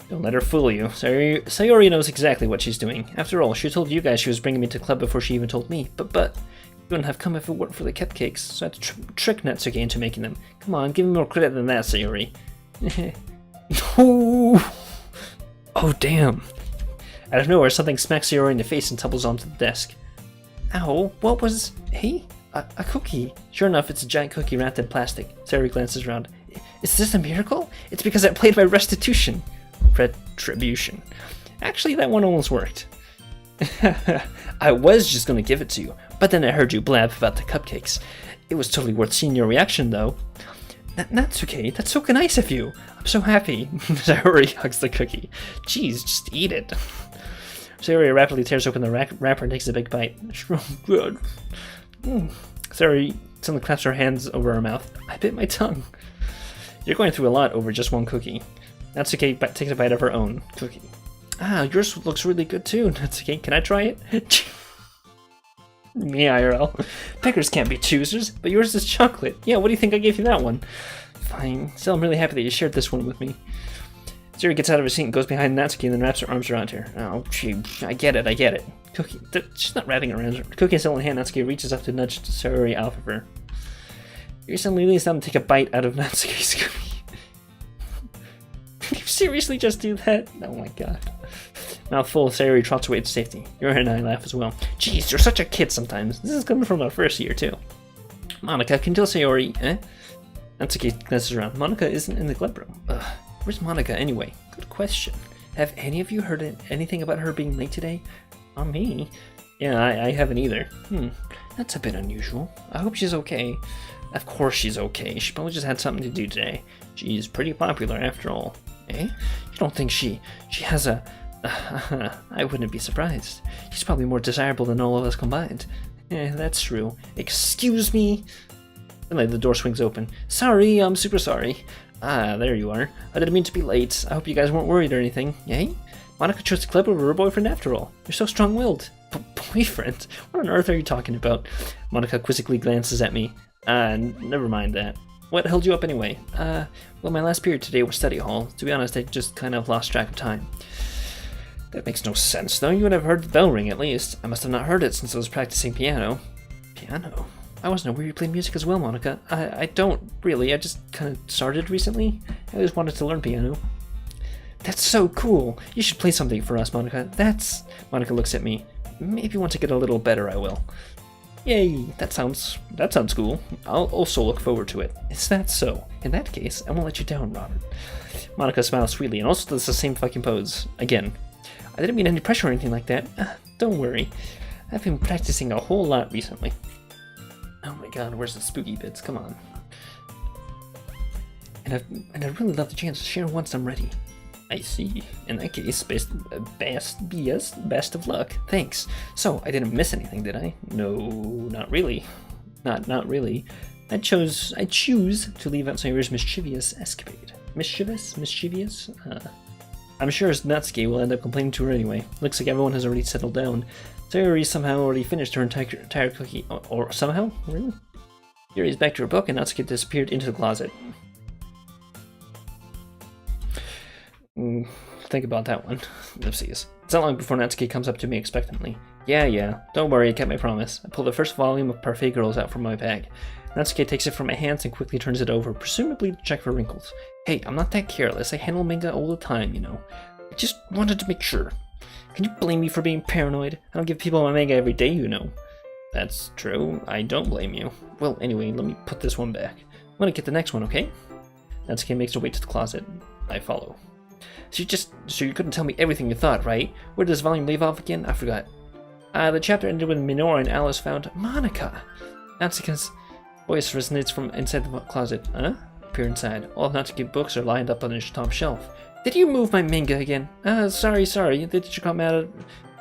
Don't let her fool you. Sayori knows exactly what she's doing. After all, she told you guys she was bringing me to club before she even told me. But you wouldn't have come if it weren't for the cupcakes, so I had to trick Natsuki into making them. Come on, give me more credit than that, Sayori. Oh, damn. Out of nowhere, something smacks Sayori in the face and tumbles onto the desk. Ow, what was... Hey? A cookie. Sure enough, it's a giant cookie wrapped in plastic. Sayori glances around. Is this a miracle? It's because I played my restitution. Retribution. Actually, that one almost worked. I was just gonna give it to you, but then I heard you blab about the cupcakes. It was totally worth seeing your reaction, though. That's okay. That's so nice of you. I'm so happy. Sayori hugs the cookie. Jeez, just eat it. Sayori rapidly tears open the wrapper and takes a big bite. Good. Sayori suddenly claps her hands over her mouth. I bit my tongue. You're going through a lot over just one cookie. Natsuki takes a bite of her own cookie. Ah, yours looks really good too, Natsuki. Can I try it? Me IRL. Beggars can't be choosers, but yours is chocolate. Yeah, what do you think I gave you that one? Fine. Still, I'm really happy that you shared this one with me. Sayori gets out of her seat and goes behind Natsuki and then wraps her arms around her. Oh, gee, I get it. Cookie, she's not wrapping her arms. Cookie still in hand, Natsuki reaches up to nudge Sayori out of her. You're suddenly leans down to take a bite out of Natsuki's cookie. Did you seriously just do that? Oh my god. Mouthful, Sayori trots away to safety. Yuri and I laugh as well. Jeez, you're such a kid sometimes. This is coming from our first year, too. Monica, can you tell Sayori, eh? Natsuki glances around. Monica isn't in the club room. Ugh, where's Monica anyway? Good question. Have any of you heard anything about her being late today? Not me. Yeah, I haven't either. That's a bit unusual. I hope she's okay. Of course she's okay. She probably just had something to do today. She's pretty popular after all. Eh? You don't think she has a... I wouldn't be surprised. She's probably more desirable than all of us combined. That's true. Excuse me? Suddenly the door swings open. Sorry, I'm super sorry. Ah, there you are. I didn't mean to be late. I hope you guys weren't worried or anything. Yay? Monica chose the club over her boyfriend after all. You're so strong-willed. Boyfriend? What on earth are you talking about? Monica quizzically glances at me. Never mind that. What held you up anyway? Well, my last period today was study hall. To be honest, I just kind of lost track of time. That makes no sense, though. You would have heard the bell ring, at least. I must have not heard it since I was practicing piano. Piano? I wasn't aware you played music as well, Monica. I don't really. I just kind of started recently. I always wanted to learn piano. That's so cool. You should play something for us, Monica. Monica looks at me. Maybe once I get a little better, I will. Yay, that sounds cool. I'll also look forward to it. Is that so? In that case, I won't let you down, Robert. Monica smiles sweetly and also does the same fucking pose. Again. I didn't mean any pressure or anything like that. Don't worry. I've been practicing a whole lot recently. Oh my god, where's the spooky bits? Come on. And I'd really love the chance to share once I'm ready. I see. In that case, best of luck. Thanks. So, I didn't miss anything, did I? No, not really. Not really. I choose to leave out Sayori's mischievous escapade. Mischievous? I'm sure Natsuki will end up complaining to her anyway. Looks like everyone has already settled down. Sayori somehow already finished her entire cookie. Or somehow? Really? Yuri's back to her book and Natsuki disappeared into the closet. Think about that one. Oopsies. It's not long before Natsuki comes up to me expectantly. Yeah, don't worry, I kept my promise. I pull the first volume of Parfait Girls out from my bag. Natsuki takes it from my hands and quickly turns it over, presumably to check for wrinkles. Hey, I'm not that careless. I handle manga all the time, you know. I just wanted to make sure. Can you blame me for being paranoid? I don't give people my manga every day, you know. That's true. I don't blame you. Well, anyway, let me put this one back. I'm gonna get the next one, okay? Natsuki makes her way to the closet. I follow. So you couldn't tell me everything you thought, right? Where does volume leave off again? I forgot. The chapter ended when Minoru and Alice found Monica. Natsuki's voice resonates from inside the closet. Huh? Peer inside. All of Natsuki's books are lined up on his top shelf. Did you move my manga again? Sorry. The teacher got mad at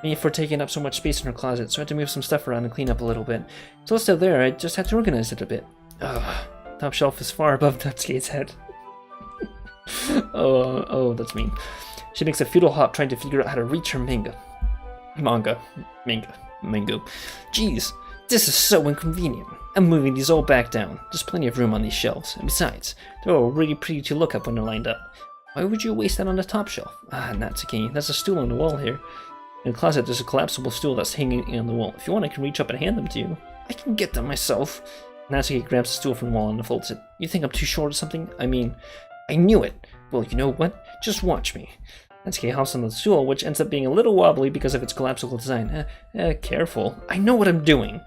me for taking up so much space in her closet, so I had to move some stuff around and clean up a little bit. It's all still there, I just had to organize it a bit. Ugh. Top shelf is far above Natsuki's head. Oh, that's mean. She makes a futile hop trying to figure out how to reach her manga. Mango. Jeez, this is so inconvenient. I'm moving these all back down. There's plenty of room on these shelves. And besides, they're all really pretty to look at when they're lined up. Why would you waste that on the top shelf? Natsuki, there's a stool on the wall here. In the closet, there's a collapsible stool that's hanging on the wall. If you want, I can reach up and hand them to you. I can get them myself. Natsuki grabs the stool from the wall and folds it. You think I'm too short or something? I mean, I knew it. Well, you know what? Just watch me. Natsuki hops on the stool, which ends up being a little wobbly because of its collapsible design. Careful. I know what I'm doing.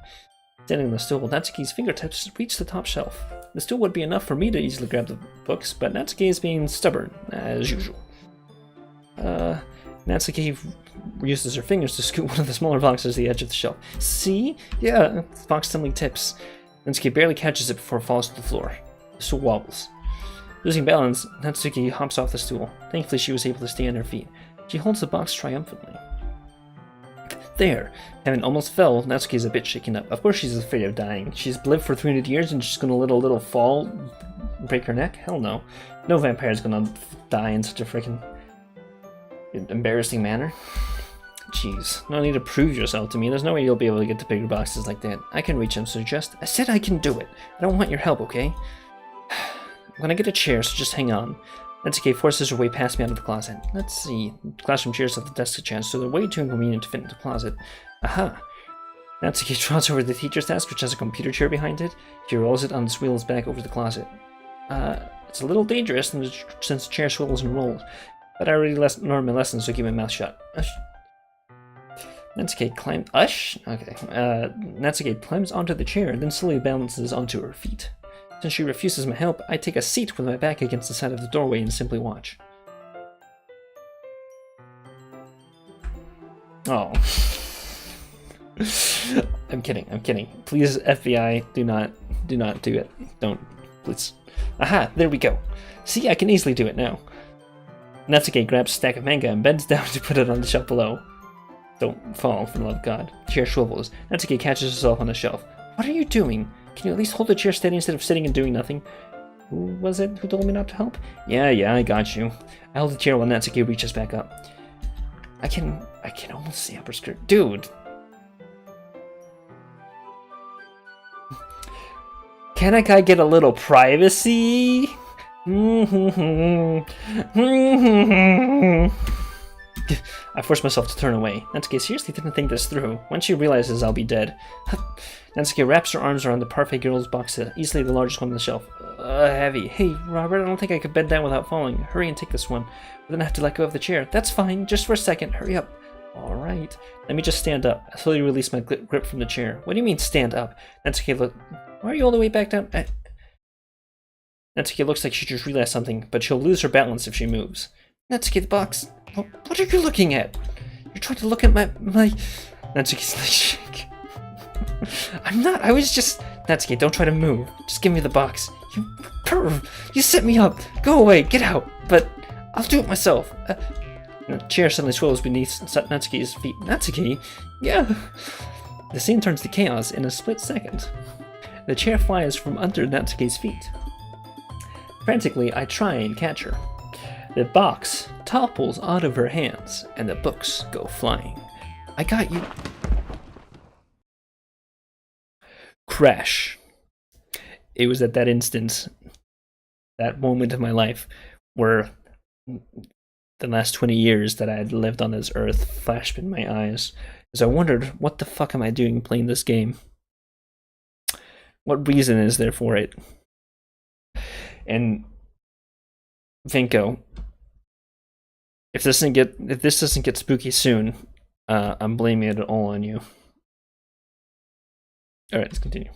Standing on the stool, Natsuki's fingertips reach the top shelf. The stool would be enough for me to easily grab the books, but Natsuki is being stubborn, as usual. Natsuki uses her fingers to scoot one of the smaller boxes to the edge of the shelf. See? Yeah, the box suddenly tips. Natsuki barely catches it before it falls to the floor. The stool wobbles. Losing balance, Natsuki hops off the stool. Thankfully, she was able to stay on her feet. She holds the box triumphantly. There! Having almost fell, Natsuki is a bit shaken up. Of course she's afraid of dying. She's lived for 300 years and she's gonna let a little fall break her neck? Hell no. No vampire's gonna die in such a freaking embarrassing manner. Jeez, no need to prove yourself to me. There's no way you'll be able to get to bigger boxes like that. I can reach them, so I said I can do it. I don't want your help, okay? I'm gonna get a chair, so just hang on. Natsuki forces her way past me out of the closet. Let's see. Classroom chairs have the desk chance, so they're way too inconvenient to fit into the closet. Aha! Natsuki trots over to the teacher's desk, which has a computer chair behind it. She rolls it on its wheels back over the closet. It's a little dangerous since the chair swivels and rolls, but I already learned my lesson, so keep my mouth shut. Natsuki climbs. Okay. Natsuki climbs onto the chair, then slowly balances onto her feet. Since she refuses my help, I take a seat with my back against the side of the doorway and simply watch. Oh. I'm kidding. Please, FBI, do not do it. Don't, please. Aha, there we go. See, I can easily do it now. Natsuki grabs a stack of manga and bends down to put it on the shelf below. Don't fall, for the love of God. The chair swivels. Natsuki catches herself on the shelf. What are you doing? Can you at least hold the chair steady instead of sitting and doing nothing? Who was it who told me not to help? Yeah, I got you. I hold the chair while Natsuki reaches back up. I can almost see upper skirt. Dude! Can I get a little privacy? I force myself to turn away. Natsuki seriously didn't think this through. Once she realizes I'll be dead. Natsuki wraps her arms around the Parfait Girls box set, easily the largest one on the shelf. Heavy. Hey, Robert, I don't think I could bend down without falling. Hurry and take this one. But then I have to let go of the chair. That's fine, just for a second. Hurry up. Alright. Let me just stand up. I slowly release my grip from the chair. What do you mean, stand up? Natsuki, look. Why are you all the way back down? Natsuki looks like she just realized something, but she'll lose her balance if she moves. Natsuki, the box. What are you looking at? You're trying to look at my... Natsuki's like, shake. I'm not, I was just... Natsuki, don't try to move. Just give me the box. You perv! You set me up! Go away, get out! But I'll do it myself. The chair suddenly swells beneath Natsuki's feet. Natsuki? Yeah. The scene turns to chaos in a split second. The chair flies from under Natsuki's feet. Frantically, I try and catch her. The box topples out of her hands, and the books go flying. I got you. Crash. It was at that instant, that moment of my life, where the last 20 years that I had lived on this earth flashed in my eyes, as I wondered, what the fuck am I doing playing this game? What reason is there for it? And Vinko, if this doesn't get spooky soon, I'm blaming it all on you. Alright, let's continue.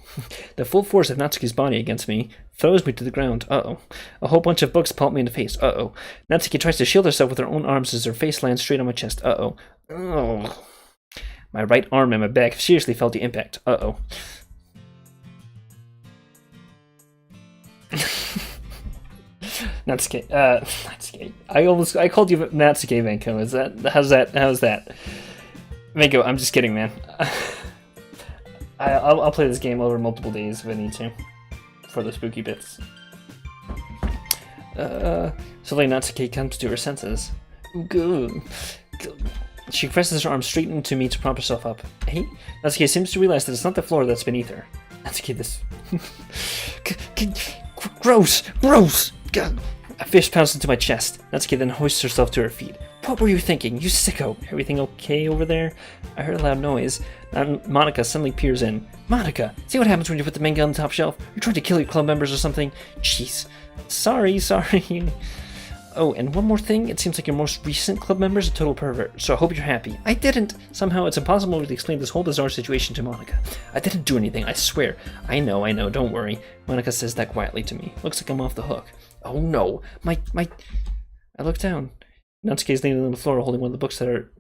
The full force of Natsuki's body against me throws me to the ground. Uh-oh. A whole bunch of books pelt me in the face. Uh-oh. Natsuki tries to shield herself with her own arms as her face lands straight on my chest. Uh-oh. Oh. My right arm and my back seriously felt the impact. Uh-oh. Natsuki. Natsuki. I called you Natsuki, Venko. How's that? Venko, I'm just kidding, man. I'll play this game over multiple days if I need to, for the spooky bits. Suddenly Natsuki comes to her senses. Good. She presses her arm straight into me to prop herself up. Hey? Natsuki seems to realize that it's not the floor that's beneath her. Natsuki, this... Gross! God. A fist pounds into my chest. Natsuki then hoists herself to her feet. What were you thinking, you sicko? Everything okay over there? I heard a loud noise. Monica suddenly peers in. Monica, see what happens when you put the manga on the top shelf? You're trying to kill your club members or something? Jeez. Sorry. Oh, and one more thing. It seems like your most recent club member is a total pervert, so I hope you're happy. I didn't. Somehow it's impossible to explain this whole bizarre situation to Monica. I didn't do anything, I swear. I know, don't worry. Monica says that quietly to me. Looks like I'm off the hook. Oh no. My... I look down. Natsuki is leaning on the floor holding one of the books that are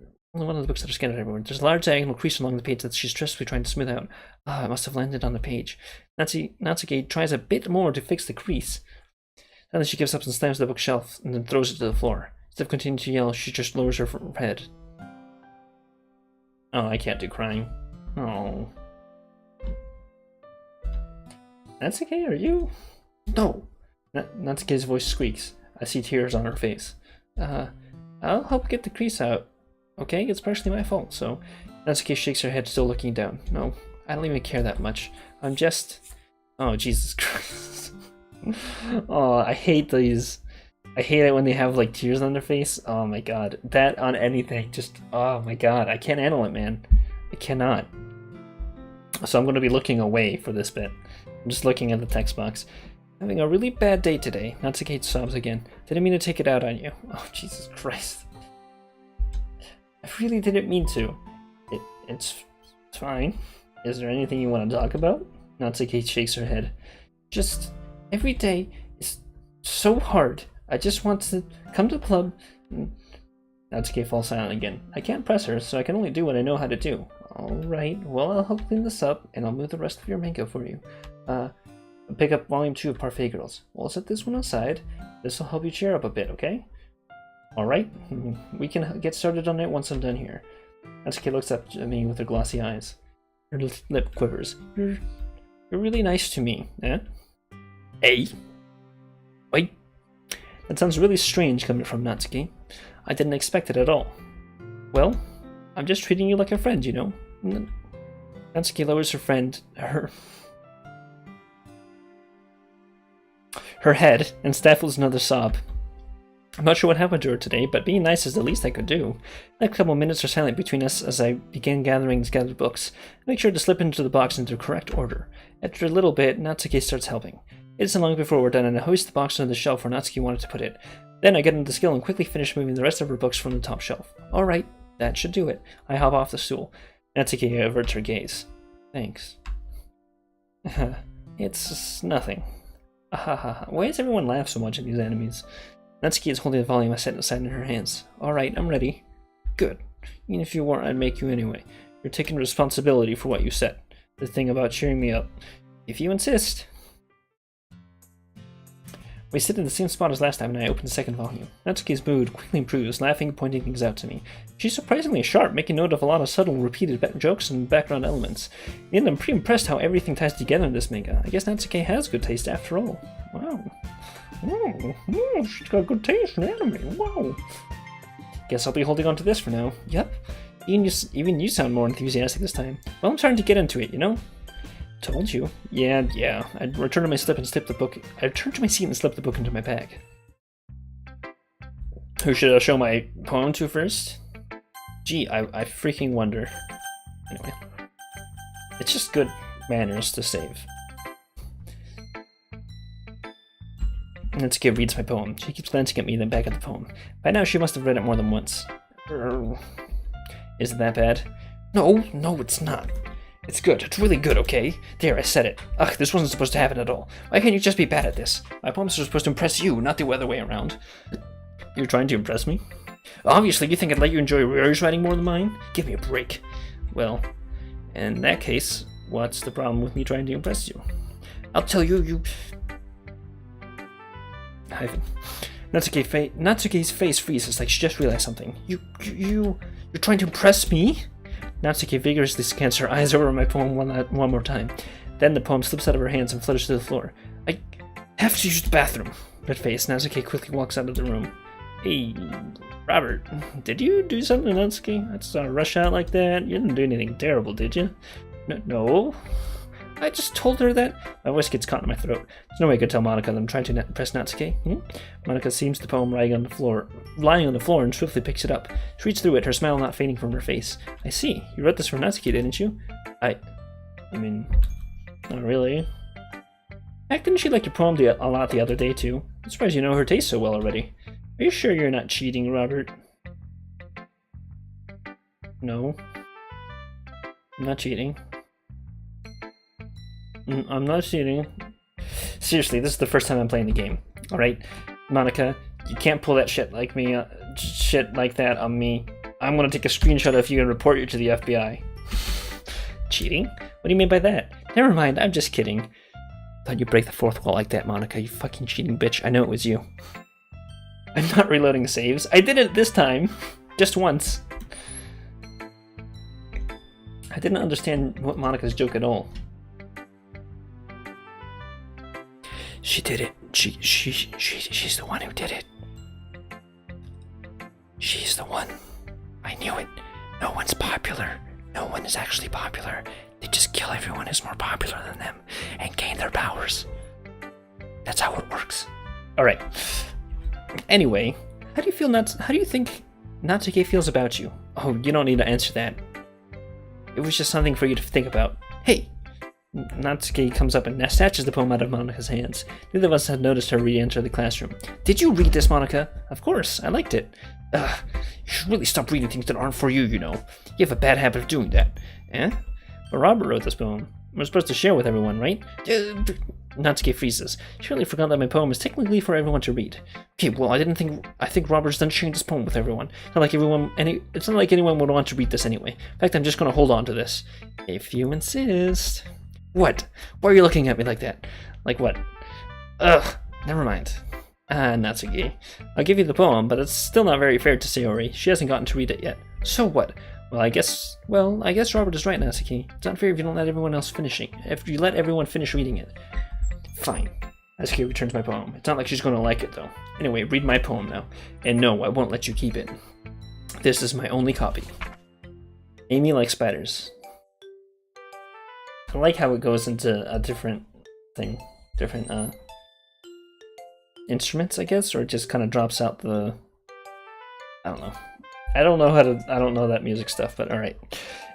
scattered everywhere. There's a large diagonal crease along the page that she's stressfully trying to smooth out. It must have landed on the page. Natsuki tries a bit more to fix the crease. Then she gives up and slams the bookshelf and then throws it to the floor. Instead of continuing to yell, she just lowers her head. Oh, I can't do crying. Oh. Natsuki, are you? No. Natsuki's voice squeaks. I see tears on her face. I'll help get the crease out. Okay, it's partially my fault, so... Natsuki shakes her head, still looking down. No, I don't even care that much. I'm just... Oh, Jesus Christ. Oh, I hate these. I hate it when they have, like, tears on their face. Oh my god. That on anything, just... Oh my god, I can't handle it, man. I cannot. So I'm going to be looking away for this bit. I'm just looking at the text box. Having a really bad day today. Natsuki sobs again. Didn't mean to take it out on you. Oh, Jesus Christ. I really didn't mean to. It's fine. Is there anything you want to talk about? Natsuki shakes her head. Just, every day is so hard. I just want to come to the club. Natsuki falls silent again. I can't press her, so I can only do what I know how to do. Alright, well, I'll help clean this up, and I'll move the rest of your manga for you. Pick up volume 2 of Parfait Girls. We'll set this one aside. This will help you cheer up a bit, okay? Alright, we can get started on it once I'm done here. Natsuki looks up at me with her glossy eyes. Her lip quivers. You're really nice to me, eh? Hey? Wait. That sounds really strange coming from Natsuki. I didn't expect it at all. Well, I'm just treating you like a friend, you know? Natsuki lowers her head and stifles another sob. I'm not sure what happened to her today, but being nice is the least I could do. The next couple minutes are silent between us as I begin gathering scattered books. I make sure to slip into the box into the correct order. After a little bit, Natsuki starts helping. It isn't long before we're done, and I hoist the box onto the shelf where Natsuki wanted to put it. Then I get into the skill and quickly finish moving the rest of her books from the top shelf. Alright, that should do it. I hop off the stool. Natsuki averts her gaze. Thanks. It's nothing. Why does everyone laugh so much at these enemies? Natsuki is holding the volume I set aside in her hands. Alright, I'm ready. Good. Even if you weren't, I'd make you anyway. You're taking responsibility for what you said. The thing about cheering me up. If you insist. We sit in the same spot as last time and I open the second volume. Natsuki's mood quickly improves, laughing and pointing things out to me. She's surprisingly sharp, making note of a lot of subtle, repeated jokes and background elements. And I'm pretty impressed how everything ties together in this manga. I guess Natsuki has good taste after all. Wow. She's got good taste in anime. Wow. Guess I'll be holding on to this for now. Yep. Even you sound more enthusiastic this time. Well, I'm starting to get into it, you know? Told you. Yeah. I returned to my seat and slipped the book into my bag. Who should I show my poem to first? Gee, I freaking wonder. Anyway. It's just good manners to save. Natsuki reads my poem. She keeps glancing at me, then back at the poem. By now, she must have read it more than once. Is it that bad? No, it's not. It's good. It's really good, okay? There, I said it. Ugh, this wasn't supposed to happen at all. Why can't you just be bad at this? My poems are supposed to impress you, not the other way around. You're trying to impress me? Obviously, you think I'd let you enjoy Ryori's writing more than mine? Give me a break. Well, in that case, what's the problem with me trying to impress you? I'll tell you, Hyphen. Natsuki's face freezes like she just realized something. You're trying to impress me? Natsuki vigorously scans her eyes over my poem one more time. Then the poem slips out of her hands and flutters to the floor. I have to use the bathroom. Red face, Natsuki quickly walks out of the room. Hey, Robert, did you do something, Natsuki? I just rush out like that. You didn't do anything terrible, did you? No. I just told her that. My voice gets caught in my throat. There's no way I could tell Monika that I'm trying to impress Natsuki. Monika sees the poem lying on the floor, and swiftly picks it up. She reads through it, her smile not fading from her face. I see. You wrote this for Natsuki, didn't you? I mean, not really. Heck, didn't she like your poem a lot the other day, too? I'm surprised you know her taste so well already. Are you sure you're not cheating, Robert? No. I'm not cheating. I'm not cheating. Seriously, this is the first time I'm playing the game. Alright? Monika, you can't pull that shit like that on me. I'm gonna take a screenshot of you and report you to the FBI. Cheating? What do you mean by that? Never mind, I'm just kidding. Thought you'd break the fourth wall like that, Monika, you fucking cheating bitch. I know it was you. I'm not reloading saves. I did it this time. Just once. I didn't understand what Monika's joke at all. She did it. She's the one who did it. She's the one. I knew it. No one's popular. No one is actually popular. They just kill everyone who's more popular than them and gain their powers. That's how it works. Alright. Anyway, how do you think Natsuki feels about you? Oh, you don't need to answer that. It was just something for you to think about. Hey! Natsuki comes up and snatches the poem out of Monika's hands. Neither of us had noticed her re-enter the classroom. Did you read this, Monika? Of course, I liked it. Ugh, you should really stop reading things that aren't for you, you know. You have a bad habit of doing that. Eh? But Robert wrote this poem. We're supposed to share with everyone, right? Natsuki freezes. She really forgot that my poem is technically for everyone to read. Okay, well, I think Robert's done sharing this poem with everyone. It's not like anyone would want to read this anyway. In fact, I'm just gonna hold on to this. If you insist. What? Why are you looking at me like that? Like what? Ugh, never mind. Natsuki. I'll give you the poem, but it's still not very fair to Sayori. She hasn't gotten to read it yet. So what? Well, I guess Robert is right, Natsuki. It's not fair if you don't let everyone else if you let everyone finish reading it. Fine. Natsuki returns my poem. It's not like she's going to like it, though. Anyway, read my poem now. And no, I won't let you keep it. This is my only copy. Amy likes spiders. I like how it goes into a different thing. Different, instruments, I guess? Or it just kind of drops out the... I don't know. I don't know that music stuff, but alright.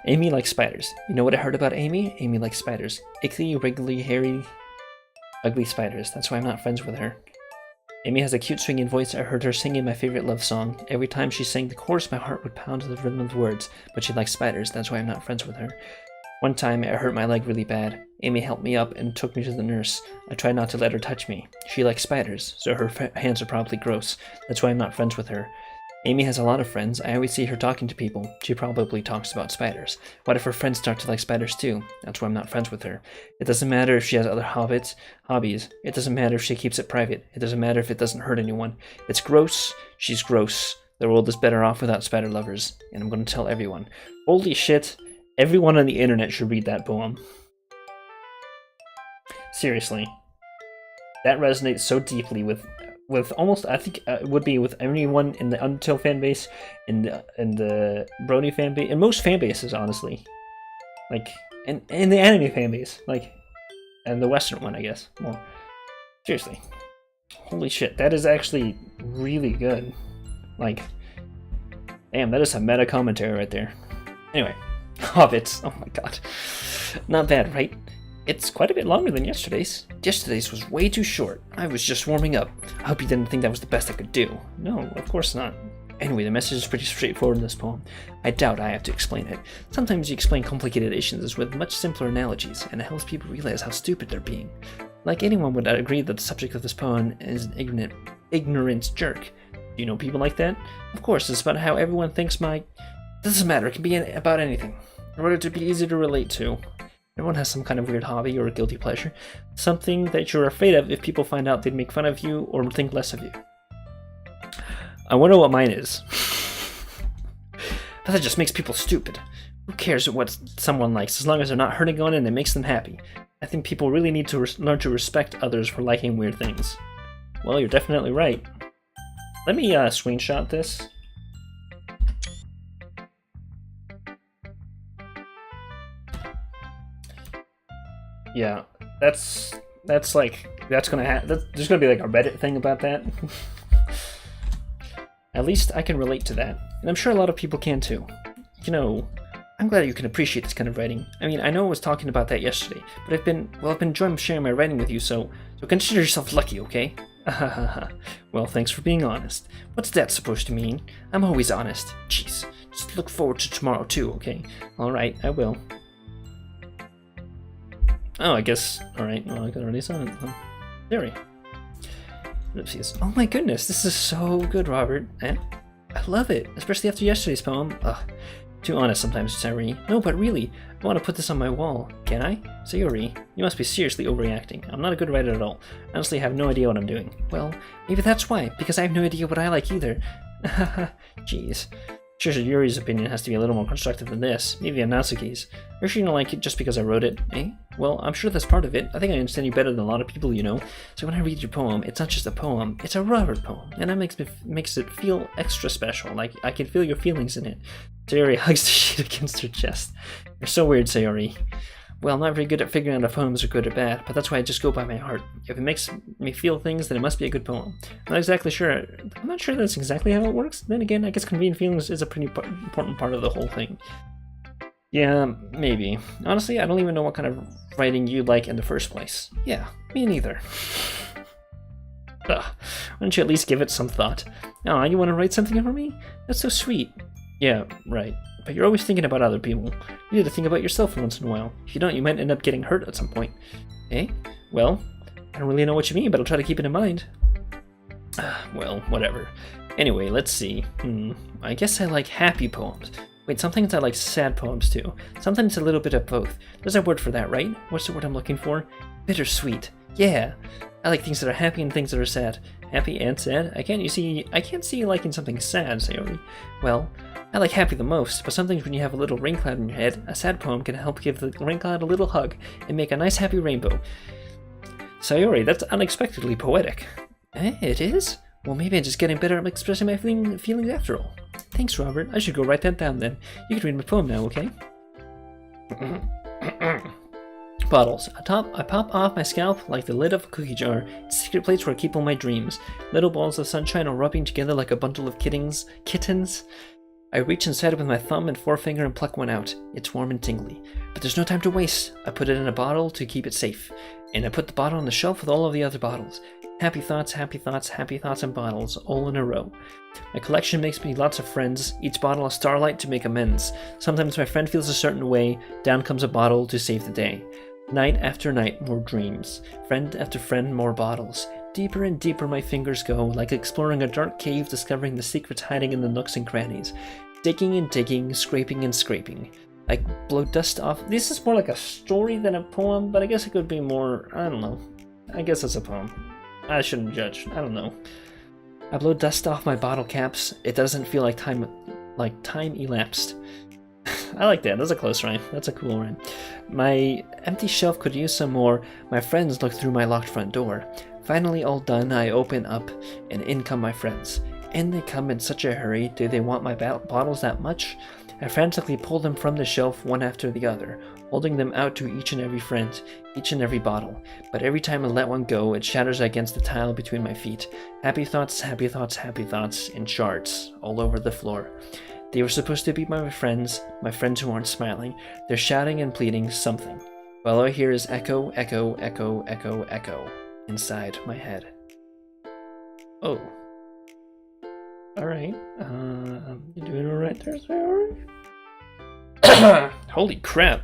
Amy likes spiders. You know what I heard about Amy? Amy likes spiders. Icky, wriggly, hairy, ugly spiders. That's why I'm not friends with her. Amy has a cute swinging voice. I heard her singing my favorite love song. Every time she sang the chorus, my heart would pound to the rhythm of the words. But she likes spiders. That's why I'm not friends with her. One time, I hurt my leg really bad. Amy helped me up and took me to the nurse. I tried not to let her touch me. She likes spiders, so her hands are probably gross. That's why I'm not friends with her. Amy has a lot of friends. I always see her talking to people. She probably talks about spiders. What if her friends start to like spiders too? That's why I'm not friends with her. It doesn't matter if she has other hobbies. It doesn't matter if she keeps it private. It doesn't matter if it doesn't hurt anyone. It's gross. She's gross. The world is better off without spider lovers. And I'm going to tell everyone. Holy shit. Everyone on the internet should read that poem. Seriously. That resonates so deeply with almost, I think it would be with everyone in the Undertale fan base, in the Brony fan base, and most fan bases, honestly. Like, in the anime fan base, like, and the Western one, I guess, more. Seriously. Holy shit, that is actually really good. Like, damn, that is some meta commentary right there. Anyway, Hobbits, oh my god. Not bad, right? It's quite a bit longer than yesterday's. Yesterday's was way too short. I was just warming up. I hope you didn't think that was the best I could do. No, of course not. Anyway, the message is pretty straightforward in this poem. I doubt I have to explain it. Sometimes you explain complicated issues with much simpler analogies, and it helps people realize how stupid they're being. Like anyone would agree that the subject of this poem is an ignorant jerk. Do you know people like that? Of course, it's about how everyone thinks my... It doesn't matter, it can be about anything. In order to be easy to relate to. Everyone has some kind of weird hobby or a guilty pleasure. Something that you're afraid of if people find out they'd make fun of you or think less of you. I wonder what mine is. But that just makes people stupid. Who cares what someone likes as long as they're not hurting on it and it makes them happy? I think people really need to learn to respect others for liking weird things. Well, you're definitely right. Let me screenshot this. Yeah, that's gonna there's gonna be like a Reddit thing about that. At least I can relate to that, and I'm sure a lot of people can too. You know, I'm glad you can appreciate this kind of writing. I mean, I know I was talking about that yesterday, but I've been enjoying sharing my writing with you, so consider yourself lucky, okay? Well, thanks for being honest. What's that supposed to mean? I'm always honest. Jeez, just look forward to tomorrow too, okay? All right, I will. Oh, I guess. Alright, well, I already saw it. Theory. Oopsies. Oh my goodness, this is so good, Robert. I love it, especially after yesterday's poem. Ugh, too honest sometimes, Sayori. No, but really, I want to put this on my wall. Can I? Sayori, you must be seriously overreacting. I'm not a good writer at all. I honestly have no idea what I'm doing. Well, maybe that's why, because I have no idea what I like either. Jeez. Sure, Yuri's opinion has to be a little more constructive than this. Maybe Natsuki's. Or sure you don't like it just because I wrote it, eh? Well, I'm sure that's part of it. I think I understand you better than a lot of people, you know. So when I read your poem, it's not just a poem, it's a Robert poem. And that makes it feel extra special, like I can feel your feelings in it. Sayori hugs the sheet against her chest. You're so weird, Sayori. Well, I'm not very good at figuring out if poems are good or bad, but that's why I just go by my heart. If it makes me feel things, then it must be a good poem. I'm not exactly sure. I'm not sure that's exactly how it works. Then again, I guess conveying feelings is a pretty important part of the whole thing. Yeah, maybe. Honestly, I don't even know what kind of writing you like in the first place. Yeah, me neither. Ugh, why don't you at least give it some thought? Aw, you want to write something for me? That's so sweet. Yeah, right. But you're always thinking about other people. You need to think about yourself once in a while. If you don't, you might end up getting hurt at some point. Eh? Well, I don't really know what you mean, but I'll try to keep it in mind. Well, whatever. Anyway, let's see. I guess I like happy poems. Wait, sometimes I like sad poems too. Sometimes a little bit of both. There's a word for that, right? What's the word I'm looking for? Bittersweet. Yeah. I like things that are happy and things that are sad. Happy and sad? I can't see you liking something sad, Sayori. Well, I like happy the most, but sometimes when you have a little rain cloud in your head, a sad poem can help give the rain cloud a little hug and make a nice happy rainbow. Sayori, that's unexpectedly poetic. Eh, it is? Well, maybe I'm just getting better at expressing my feelings after all. Thanks, Robert. I should go write that down then. You can read my poem now, okay? Bottles. I pop off my scalp like the lid of a cookie jar. It's a secret place where I keep all my dreams. Little balls of sunshine are rubbing together like a bundle of kittens. I reach inside it with my thumb and forefinger and pluck one out. It's warm and tingly. But there's no time to waste. I put it in a bottle to keep it safe. And I put the bottle on the shelf with all of the other bottles. Happy thoughts, happy thoughts, happy thoughts and bottles, all in a row. My collection makes me lots of friends, each bottle a starlight to make amends. Sometimes my friend feels a certain way, down comes a bottle to save the day. Night after night, more dreams. Friend after friend, more bottles. Deeper and deeper my fingers go, like exploring a dark cave, discovering the secrets hiding in the nooks and crannies. Digging and digging, scraping and scraping. I blow dust off. This is more like a story than a poem, but I guess it could be more, I don't know. I guess it's a poem. I shouldn't judge. I don't know. I blow dust off my bottle caps. It doesn't feel like time elapsed. I like that. That's a close rhyme. That's a cool rhyme. My empty shelf could use some more. My friends look through my locked front door. Finally all done, I open up, and in come my friends. In they come in such a hurry. Do they want my bottles that much? I frantically pull them from the shelf one after the other, holding them out to each and every friend, each and every bottle. But every time I let one go, it shatters against the tile between my feet. Happy thoughts, happy thoughts, happy thoughts, in shards all over the floor. They were supposed to be my friends who aren't smiling. They're shouting and pleading something. All I hear is echo, echo, echo, echo, echo, inside my head. Oh. Alright, you doing alright there, Sayori? Holy crap.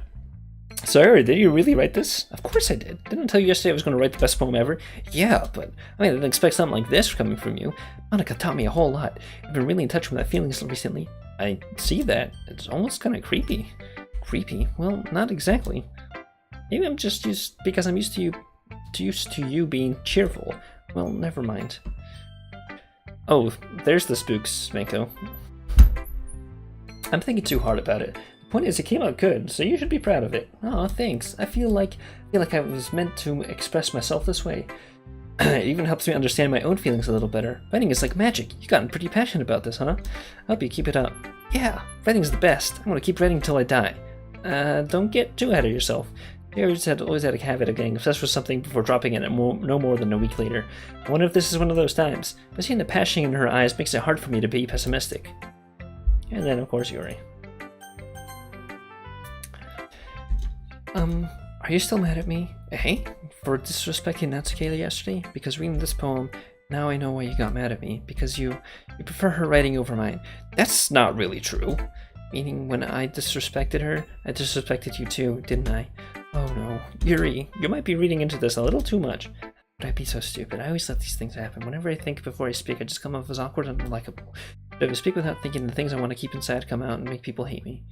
Sayori, did you really write this? Of course I did. Didn't I tell you yesterday I was going to write the best poem ever? Yeah, but I didn't expect something like this coming from you. Monica taught me a whole lot. I've been really in touch with my feelings recently. I see that. It's almost kind of creepy. Creepy? Well, not exactly. Maybe I'm just used because I'm used to you being cheerful. Well, never mind. Oh, there's the spooks, Manko. I'm thinking too hard about it. The point is, it came out good, so you should be proud of it. Oh, thanks. I feel like I was meant to express myself this way. It even helps me understand my own feelings a little better. Writing is like magic. You've gotten pretty passionate about this, huh? I hope you keep it up. Yeah, writing's the best. I'm gonna keep writing until I die. Don't get too ahead of yourself. You always had a habit of getting obsessed with something before dropping it no more than a week later. I wonder if this is one of those times. But seeing the passion in her eyes makes it hard for me to be pessimistic. And then, of course, Yuri. Are you still mad at me? Hey? For disrespecting Natsuke yesterday? Because reading this poem, now I know why you got mad at me. Because you prefer her writing over mine. That's not really true. Meaning, when I disrespected her, I disrespected you too, didn't I? Oh no. Yuri, you might be reading into this a little too much. Would I be so stupid? I always let these things happen. Whenever I think before I speak, I just come off as awkward and unlikable. But if I speak without thinking, the things I want to keep inside come out and make people hate me.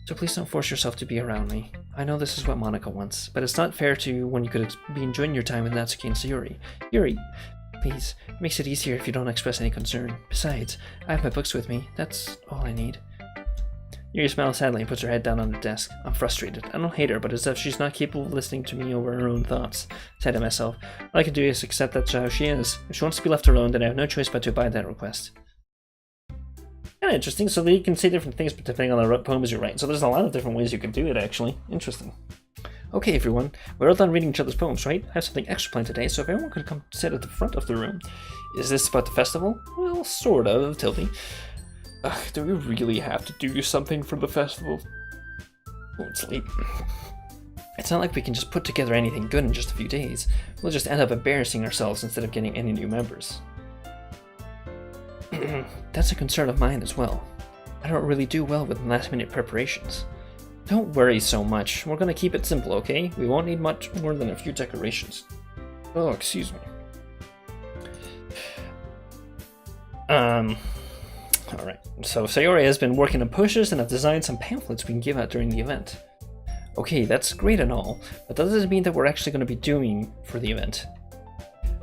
So please don't force yourself to be around me. I know this is what Monica wants, but it's not fair to you when you could be enjoying your time with Natsuki and Sayori. Yuri, please, it makes it easier if you don't express any concern. Besides, I have my books with me. That's all I need. Yuri smiles sadly and puts her head down on the desk. I'm frustrated. I don't hate her, but as if she's not capable of listening to me over her own thoughts. I said to myself, all I can do is accept that's how she is. If she wants to be left alone, then I have no choice but to abide that request. Kind of interesting. So you can say different things depending on the poems you write. So there's a lot of different ways you can do it, actually. Interesting. Okay, everyone. We're all done reading each other's poems, right? I have something extra planned today, so if everyone could come sit at the front of the room. Is this about the festival? Well, sort of, Tildy. Ugh, do we really have to do something for the festival? Oh, it's late. It's not like we can just put together anything good in just a few days. We'll just end up embarrassing ourselves instead of getting any new members. That's a concern of mine as well. I don't really do well with last-minute preparations. Don't worry so much. We're gonna keep it simple, okay? We won't need much more than a few decorations. Oh, excuse me. Alright, so Sayori has been working on posters and have designed some pamphlets we can give out during the event. Okay, that's great and all, but that doesn't mean that we're actually going to be doing for the event.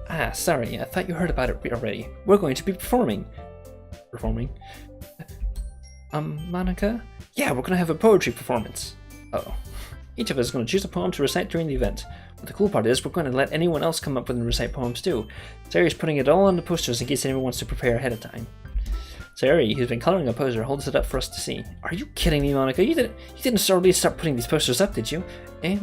Ah, sorry, I thought you heard about it already. We're going to be performing. Performing? Monica? Yeah, we're going to have a poetry performance. Uh-oh. Each of us is going to choose a poem to recite during the event. But the cool part is, we're going to let anyone else come up with and recite poems too. Sayori's putting it all on the posters in case anyone wants to prepare ahead of time. Sayori, who's been coloring a poster, holds it up for us to see. Are you kidding me, Monica? You didn't already start putting these posters up, did you?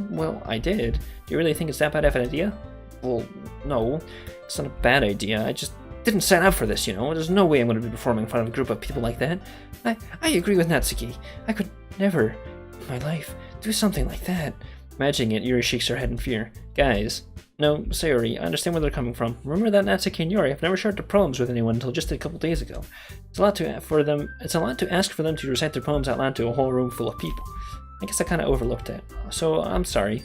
Well, I did. Do you really think it's that bad of an idea? Well, no. It's not a bad idea. I just didn't sign up for this, you know? There's no way I'm going to be performing in front of a group of people like that. I agree with Natsuki. I could never, in my life, do something like that. Imagining it, Yuri shakes her head in fear. Guys. No, Sayori, I understand where they're coming from. Remember that Natsuki and Yuri have never shared their poems with anyone until just a couple days ago. It's a lot to ask for them to recite their poems out loud to a whole room full of people. I guess I kind of overlooked it, so I'm sorry.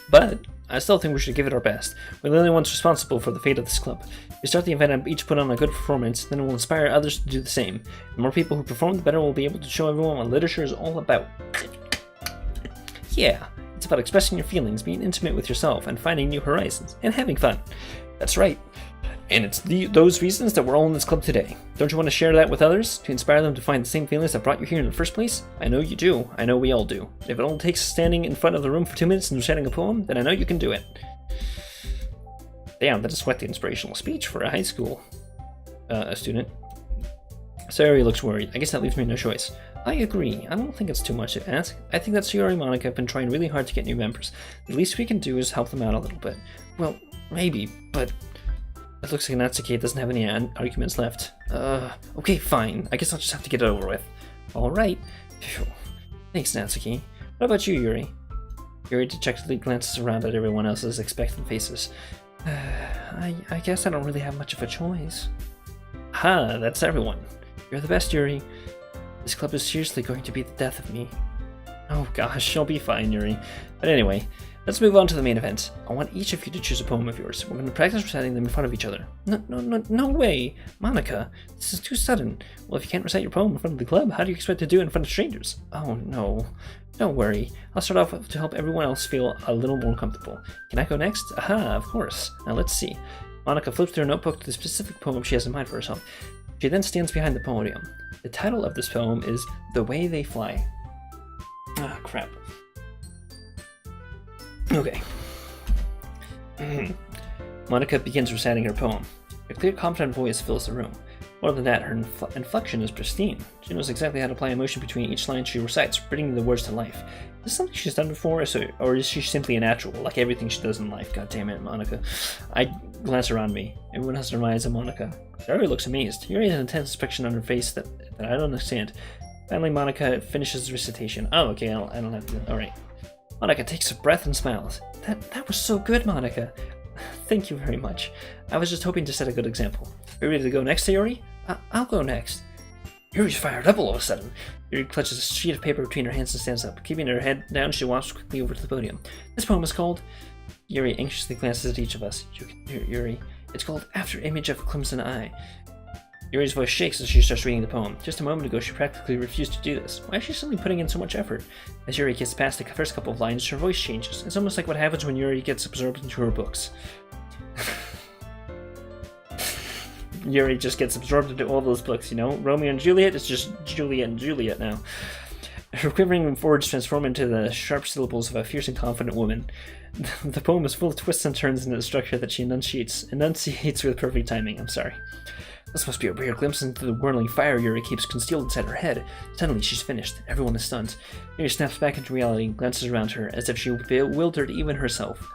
But I still think we should give it our best. We're the only ones responsible for the fate of this club. We start the event and each put on a good performance, then we'll inspire others to do the same. The more people who perform, the better we'll be able to show everyone what literature is all about. Yeah, it's about expressing your feelings, being intimate with yourself, and finding new horizons, and having fun. That's right. And it's those reasons that we're all in this club today. Don't you want to share that with others, to inspire them to find the same feelings that brought you here in the first place? I know you do. I know we all do. If it only takes standing in front of the room for 2 minutes and reciting a poem, then I know you can do it. Damn, that is quite the inspirational speech for a high school student. Sayori looks worried. I guess that leaves me no choice. I agree. I don't think it's too much to ask. I think that Sayori and Monica have been trying really hard to get new members. The least we can do is help them out a little bit. Well, maybe, but it looks like Natsuki doesn't have any arguments left. Okay, fine. I guess I'll just have to get it over with. Alright. Thanks, Natsuki. What about you, Yuri? Yuri dejectedly glances around at everyone else's expectant faces. I guess I don't really have much of a choice. Ha, that's everyone. You're the best, Yuri. This club is seriously going to be the death of me. Oh gosh, you'll be fine, Yuri. But anyway, let's move on to the main event. I want each of you to choose a poem of yours. We're going to practice reciting them in front of each other. No way! Monica, this is too sudden. Well, if you can't recite your poem in front of the club, how do you expect to do it in front of strangers? Oh no. Don't worry. I'll start off to help everyone else feel a little more comfortable. Can I go next? Aha, of course. Now let's see. Monica flips through a notebook to the specific poem she has in mind for herself. She then stands behind the podium. The title of this poem is The Way They Fly. Ah, crap. Okay. Monica begins reciting her poem. A clear, confident voice fills the room. More than that, her inflection is pristine. She knows exactly how to apply emotion between each line she recites, bringing the words to life. Is this something she's done before, or is she simply a natural, like everything she does in life? God damn it, Monica. I glance around me. Everyone has their eyes on Monica. Sayori looks amazed. Yuri has an intense expression on her face that I don't understand. Finally, Monica finishes the recitation. Oh, okay, I don't have to. Alright. Monica takes a breath and smiles. That was so good, Monica. Thank you very much. I was just hoping to set a good example. Are you ready to go next, Sayori? I'll go next. Yuri's fired up all of a sudden. Yuri clutches a sheet of paper between her hands and stands up. Keeping her head down, she walks quickly over to the podium. This poem is called... Yuri anxiously glances at each of us. Yuri, it's called After Image of a Crimson Eye. Yuri's voice shakes as she starts reading the poem. Just a moment ago, she practically refused to do this. Why is she suddenly putting in so much effort? As Yuri gets past the first couple of lines, her voice changes. It's almost like what happens when Yuri gets absorbed into her books. Yuri just gets absorbed into all those books, you know? Romeo and Juliet is just Juliet and Juliet now. Her quivering words transform into the sharp syllables of a fierce and confident woman. The poem is full of twists and turns in the structure that she enunciates with perfect timing. I'm sorry. This must be a rare glimpse into the whirling fire Yuri keeps concealed inside her head. Suddenly, she's finished. Everyone is stunned. Yuri snaps back into reality and glances around her as if she bewildered even herself.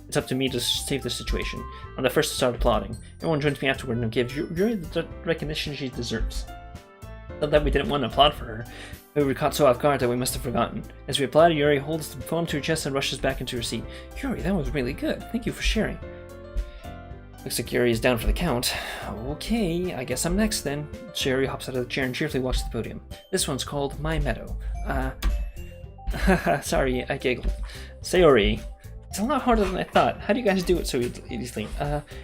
It's up to me to save the situation. I'm the first to start applauding. Everyone joins me afterward and gives Yuri the recognition she deserves. Not that we didn't want to applaud for her, but we were caught so off guard that we must have forgotten. As we applaud, Yuri holds the poem to her chest and rushes back into her seat. Yuri, that was really good. Thank you for sharing. Looks like Yuri is down for the count. Okay, I guess I'm next then. Sayori hops out of the chair and cheerfully walks to the podium. This one's called My Meadow. Sorry, I giggled. Sayori, it's a lot harder than I thought. How do you guys do it so easily?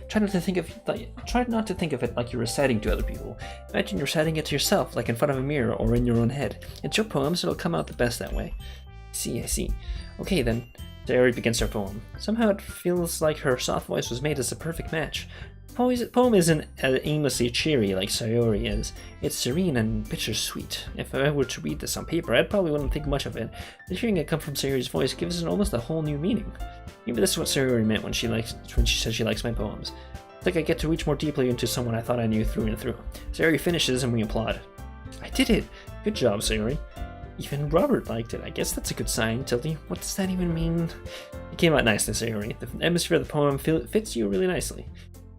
Try not to think of it like you're reciting to other people. Imagine you're reciting it to yourself, like in front of a mirror or in your own head. It's your poem, so it'll come out the best that way. I see. Okay then. Sayori begins her poem. Somehow it feels like her soft voice was made as a perfect match. The poem isn't aimlessly cheery like Sayori is. It's serene and bittersweet. If I were to read this on paper, I probably wouldn't think much of it, but hearing it come from Sayori's voice gives it almost a whole new meaning. Maybe this is what Sayori meant when she said she likes my poems. It's like I get to reach more deeply into someone I thought I knew through and through. Sayori finishes and we applaud. I did it! Good job, Sayori. Even Robert liked it. I guess that's a good sign, Tildy. What does that even mean? It came out nicely, Sayori. The atmosphere of the poem fits you really nicely.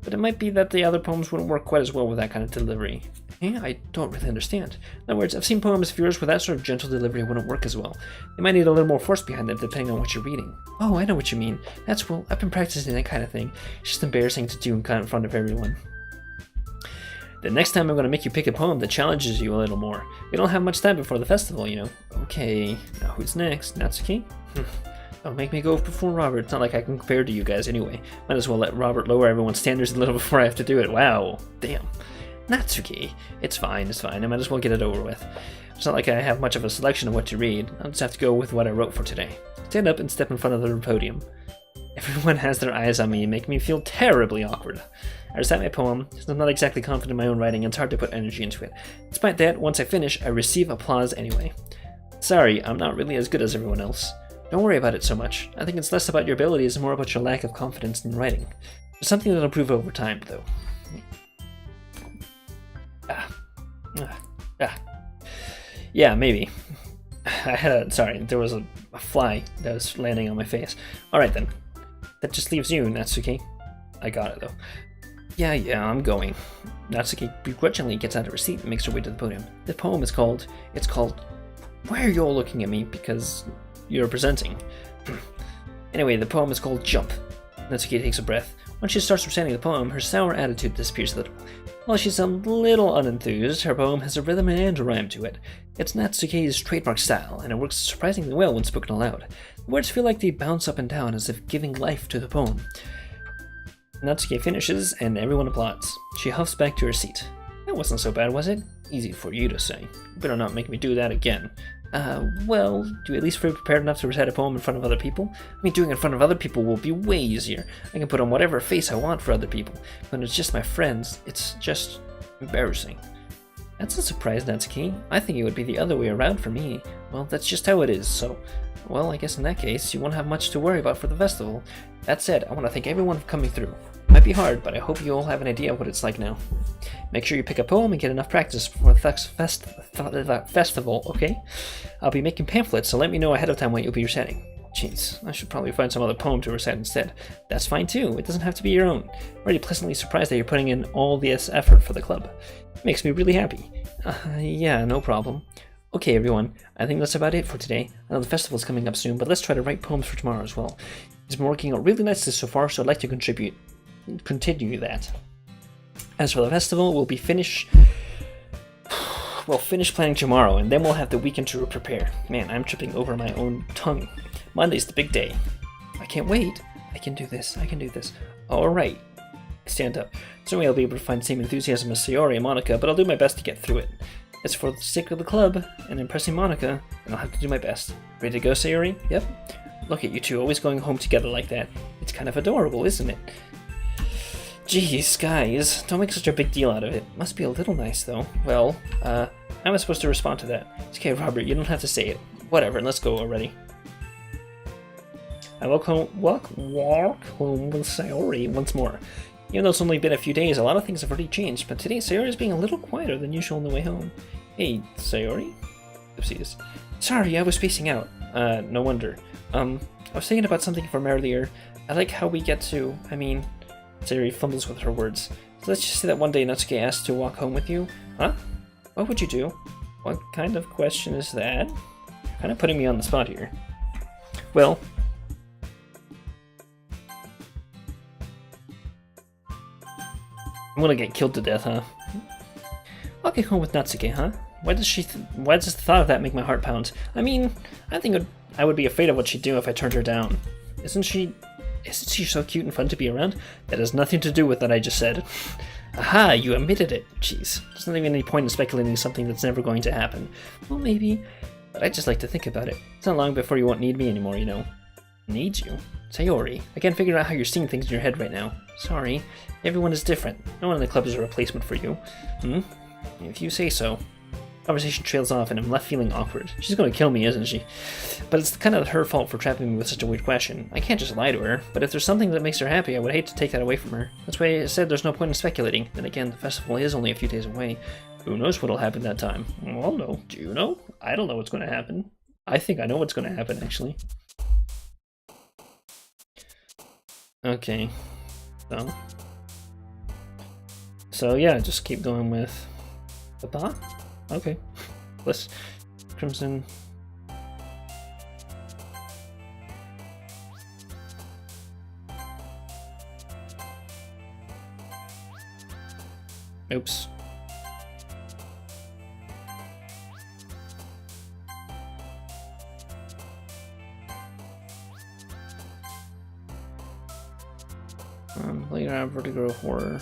But it might be that the other poems wouldn't work quite as well with that kind of delivery. Yeah, I don't really understand. In other words, I've seen poems of yours where that sort of gentle delivery wouldn't work as well. They might need a little more force behind them depending on what you're reading. Oh, I know what you mean. That's well, I've been practicing that kind of thing. It's just embarrassing to do in front of everyone. The next time I'm going to make you pick a poem that challenges you a little more. We don't have much time before the festival, you know. Okay, now who's next? Natsuki? Don't make me go before Robert. It's not like I can compare to you guys anyway. Might as well let Robert lower everyone's standards a little before I have to do it. Wow. Damn. Natsuki. It's fine, it's fine. I might as well get it over with. It's not like I have much of a selection of what to read. I'll just have to go with what I wrote for today. Stand up and step in front of the podium. Everyone has their eyes on me and make me feel terribly awkward. I recite my poem, since I'm not exactly confident in my own writing and it's hard to put energy into it. Despite that, once I finish, I receive applause anyway. Sorry, I'm not really as good as everyone else. Don't worry about it so much. I think it's less about your abilities and more about your lack of confidence in writing. It's something that'll improve over time, though. Yeah, maybe. Sorry, there was a fly that was landing on my face. Alright then. That just leaves you, Natsuki. I got it, though. Yeah, I'm going. Natsuki begrudgingly gets out of her seat and makes her way to the podium. The poem is called... Why are you all looking at me? Because you're presenting. Anyway, the poem is called Jump. Natsuki takes a breath. When she starts reciting the poem, her sour attitude disappears a little. While she's a little unenthused, her poem has a rhythm and a rhyme to it. It's Natsuki's trademark style, and it works surprisingly well when spoken aloud. The words feel like they bounce up and down as if giving life to the poem. Natsuki finishes, and everyone applauds. She huffs back to her seat. That wasn't so bad, was it? Easy for you to say. You better not make me do that again. Well, do you at least feel prepared enough to recite a poem in front of other people? I mean, doing it in front of other people will be way easier. I can put on whatever face I want for other people. When it's just my friends, it's just embarrassing. That's a surprise, Natsuki. I think it would be the other way around for me. Well, that's just how it is, so... Well, I guess in that case, you won't have much to worry about for the festival. That said, I want to thank everyone for coming through. Might be hard, but I hope you all have an idea of what it's like now. Make sure you pick a poem and get enough practice before the festival, okay? I'll be making pamphlets, so let me know ahead of time what you'll be reciting. Jeez, I should probably find some other poem to recite instead. That's fine too, it doesn't have to be your own. I'm already pleasantly surprised that you're putting in all this effort for the club. It makes me really happy. Yeah, no problem. Okay everyone, I think that's about it for today. I know the festival's coming up soon, but let's try to write poems for tomorrow as well. It's been working out really nicely so far, so I'd like to continue that. As for the festival, we'll finish planning tomorrow, and then we'll have the weekend to prepare. Man, I'm tripping over my own tongue. Monday's the big day. I can't wait. I can do this. Alright. Stand up. Certainly I'll be able to find the same enthusiasm as Sayori and Monica, but I'll do my best to get through it. It's for the sake of the club and impressing Monica, and I'll have to do my best. Ready to go, Sayori? Yep. Look at you two always going home together like that. It's kind of adorable, isn't it? Jeez, guys, don't make such a big deal out of it. Must be a little nice, though. Well, how am I supposed to respond to that? It's okay, Robert, you don't have to say it. Whatever, let's go already. I walk home with Sayori once more. Even though it's only been a few days, a lot of things have already changed, but today Sayori is being a little quieter than usual on the way home. Hey, Sayori? Oopsies. Sorry, I was spacing out. No wonder. I was thinking about something from earlier. I like how we get to, Sayori fumbles with her words. So let's just say that one day Natsuki asked to walk home with you. Huh? What would you do? What kind of question is that? You're kind of putting me on the spot here. Well... I'm gonna get killed to death, huh? Walking home with Natsuki, huh? Why does the thought of that make my heart pound? I think I would be afraid of what she'd do if I turned her down. Isn't she so cute and fun to be around? That has nothing to do with what I just said. Aha, you admitted it. Jeez, there's not even any point in speculating something that's never going to happen. Well, maybe, but I just like to think about it. It's not long before you won't need me anymore, you know. Need you? Sayori, I can't figure out how you're seeing things in your head right now. Sorry, everyone is different. No one in the club is a replacement for you. If you say so. Conversation trails off and I'm left feeling awkward. She's gonna kill me, isn't she? But it's kind of her fault for trapping me with such a weird question. I can't just lie to her, but if there's something that makes her happy, I would hate to take that away from her. That's why I said there's no point in speculating. Then again, the festival is only a few days away. Who knows what'll happen that time? Well, no. Do you know? I don't know what's gonna happen. I think I know what's gonna happen, actually. Okay. So yeah, just keep going with Papa? Okay. Plus Crimson. Oops. Playground, vertigo, horror.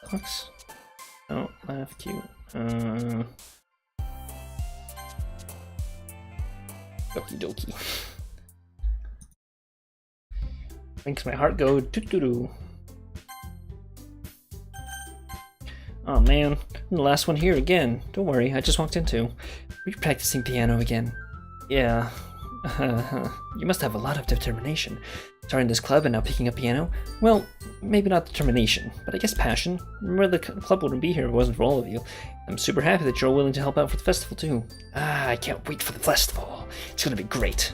Clocks. Oh, laugh cute. Doki. Makes my heart go doo-doo-doo. Oh man, I'm the last one here again. Don't worry, I just walked into. Were you practicing piano again? Yeah. You must have a lot of determination. Starting this club and now picking up piano? Well, maybe not determination, but I guess passion. Remember, the club wouldn't be here if it wasn't for all of you. I'm super happy that you're willing to help out for the festival too. I can't wait for the festival. It's gonna be great.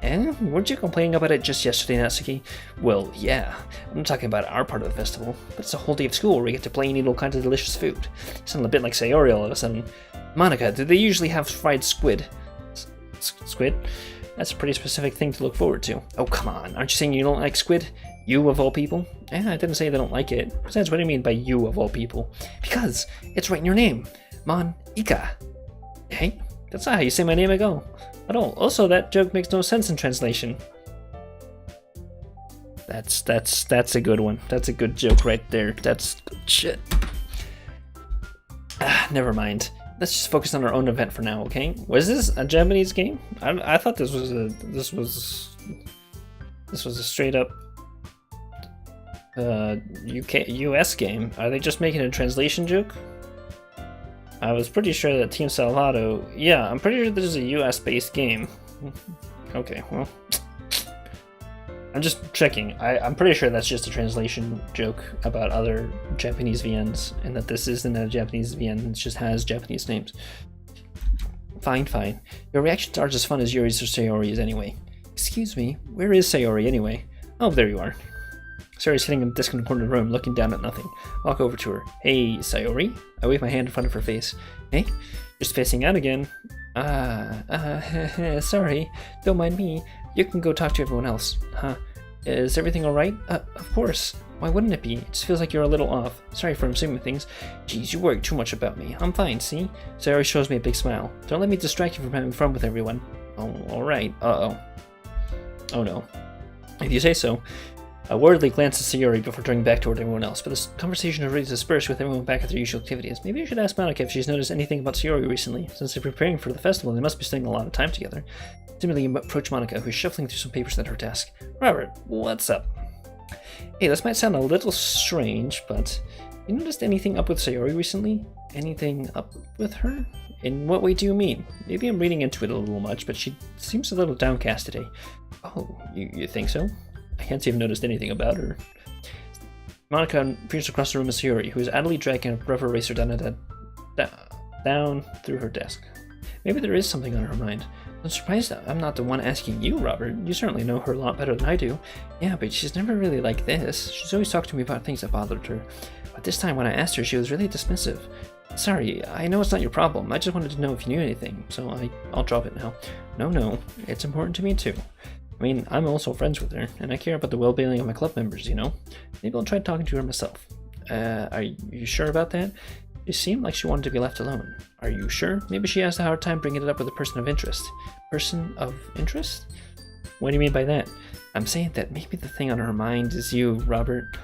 Weren't you complaining about it just yesterday, Natsuki? Well, yeah. I'm talking about our part of the festival, but it's a whole day of school where we get to play and eat all kinds of delicious food. You sound a bit like Sayori all of a sudden. Monica, do they usually have fried squid? Squid? That's a pretty specific thing to look forward to. Oh, come on. Aren't you saying you don't like squid? You of all people? I didn't say they don't like it. Besides, what do you mean by you of all people? Because it's right in your name. Mon-ika. Hey, that's not how you say my name at all. Also, that joke makes no sense in translation. That's a good one. That's a good joke right there. That's good shit. Never mind. Let's just focus on our own event for now, okay? Was this a Japanese game? I thought this was a straight up US game. Are they just making a translation joke? I was pretty sure that Team Salvato. Yeah, I'm pretty sure this is a US based game. Okay, well, I'm just checking. I'm pretty sure that's just a translation joke about other Japanese VNs, and that this isn't a Japanese VN, it just has Japanese names. Fine. Your reactions aren't as fun as Yuri's or Sayori's anyway. Excuse me, where is Sayori anyway? Oh, there you are. Sayori's sitting in the desk in the corner of the room, looking down at nothing. Walk over to her. Hey, Sayori? I wave my hand in front of her face. Hey? Just facing out again. Sorry. Don't mind me. You can go talk to everyone else. Huh? Is everything alright? Of course. Why wouldn't it be? It just feels like you're a little off. Sorry for assuming things. Geez, you worry too much about me. I'm fine, see? Sayori shows me a big smile. Don't let me distract you from having fun with everyone. Oh, alright. Uh-oh. Oh no. If you say so. I worriedly glanced at Sayori before turning back toward everyone else, but this conversation had already dispersed with everyone back at their usual activities. Maybe I should ask Monica if she's noticed anything about Sayori recently. Since they're preparing for the festival, they must be spending a lot of time together. Timidly approach Monica, who's shuffling through some papers at her desk. Robert, what's up? Hey, this might sound a little strange, but you noticed anything up with Sayori recently? Anything up with her? In what way do you mean? Maybe I'm reading into it a little much, but she seems a little downcast today. Oh, you think so? I can't say I've noticed anything about her. Monica appears across the room as Sayori, who is idly dragging a rubber eraser down through her desk. Maybe there is something on her mind. I'm surprised that I'm not the one asking you, Robert. You certainly know her a lot better than I do. Yeah, but she's never really like this. She's always talked to me about things that bothered her. But this time when I asked her, she was really dismissive. Sorry, I know it's not your problem. I just wanted to know if you knew anything, so I'll drop it now. No, it's important to me too. I mean, I'm also friends with her, and I care about the well-being of my club members, you know? Maybe I'll try talking to her myself. Are you sure about that? It seemed like she wanted to be left alone. Are you sure? Maybe she has a hard time bringing it up with a person of interest. Person of interest? What do you mean by that? I'm saying that maybe the thing on her mind is you, Robert.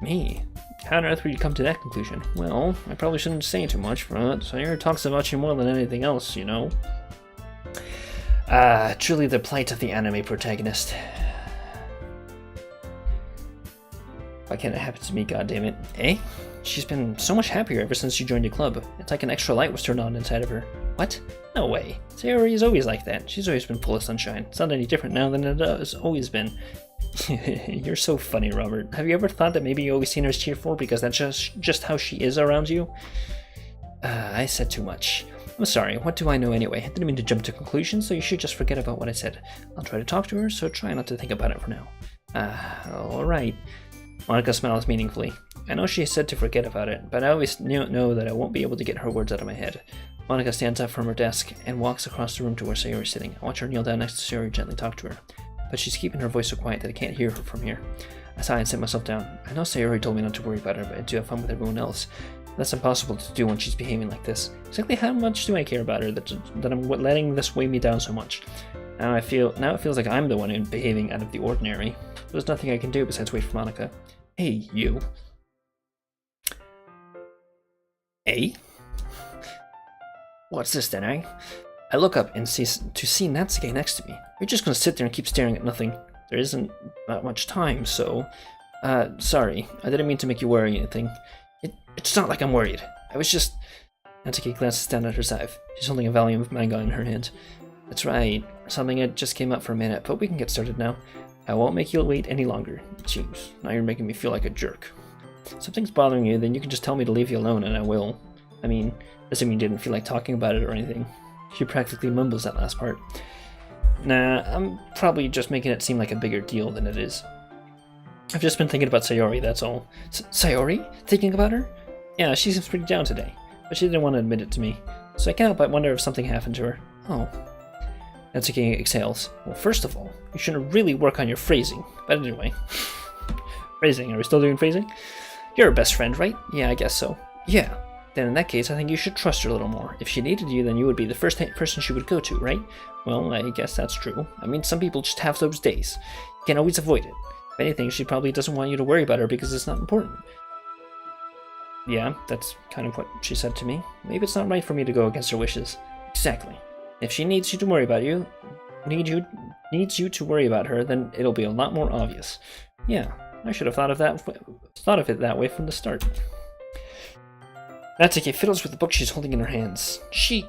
Me? How on earth would you come to that conclusion? Well, I probably shouldn't say too much, but Sayori talks about you more than anything else, you know? Truly the plight of the anime protagonist. Why can't it happen to me, goddammit? Eh? She's been so much happier ever since she joined your club. It's like an extra light was turned on inside of her. What? No way. Sayori is always like that. She's always been full of sunshine. It's not any different now than it has always been. You're so funny, Robert. Have you ever thought that maybe you always seen her as cheerful because that's just how she is around you? I said too much. I'm sorry, what do I know anyway? I didn't mean to jump to conclusions, so you should just forget about what I said. I'll try to talk to her, so try not to think about it for now. Alright. Monica smiles meaningfully. I know she said to forget about it, but I always know that I won't be able to get her words out of my head. Monica stands up from her desk and walks across the room to where Sayori's sitting. I watch her kneel down next to Sayori and gently talk to her. but she's keeping her voice so quiet that I can't hear her from here. I sigh and sit myself down. I know Sayori told me not to worry about her, but to have fun with everyone else. That's impossible to do when she's behaving like this. Exactly how much do I care about her that I'm letting this weigh me down so much? Now it feels like I'm the one behaving out of the ordinary. There's nothing I can do besides wait for Monica. Hey, you. Hey? What's this then, eh? I look up and see Natsuki next to me. You're just gonna sit there and keep staring at nothing. There isn't that much time, so... sorry. I didn't mean to make you worry or anything. It's not like I'm worried. I was just... Natsuki glances down at her side. She's holding a volume of manga in her hand. That's right. Something that just came up for a minute, but we can get started now. I won't make you wait any longer. Jeez, now you're making me feel like a jerk. If something's bothering you, then you can just tell me to leave you alone and I will. I mean, doesn't mean you didn't feel like talking about it or anything. She practically mumbles that last part. Nah, I'm probably just making it seem like a bigger deal than it is. I've just been thinking about Sayori, that's all. Sayori? Thinking about her? Yeah, she seems pretty down today, but she didn't want to admit it to me, so I can't help but wonder if something happened to her. Oh. Natsuki exhales. Well, first of all, you shouldn't really work on your phrasing, but anyway. Phrasing, are we still doing phrasing? You're her best friend, right? Yeah, I guess so. Yeah. Then in that case, I think you should trust her a little more. If she needed you, then you would be the first person she would go to, right? Well, I guess that's true. I mean, some people just have those days. You can't always avoid it. If anything, she probably doesn't want you to worry about her because it's not important. Yeah, that's kind of what she said to me. Maybe it's not right for me to go against her wishes. Exactly. If she needs you to worry about you, needs you to worry about her, then it'll be a lot more obvious. Yeah, I should have thought of it that way from the start. Natsuki fiddles with the book she's holding in her hands. She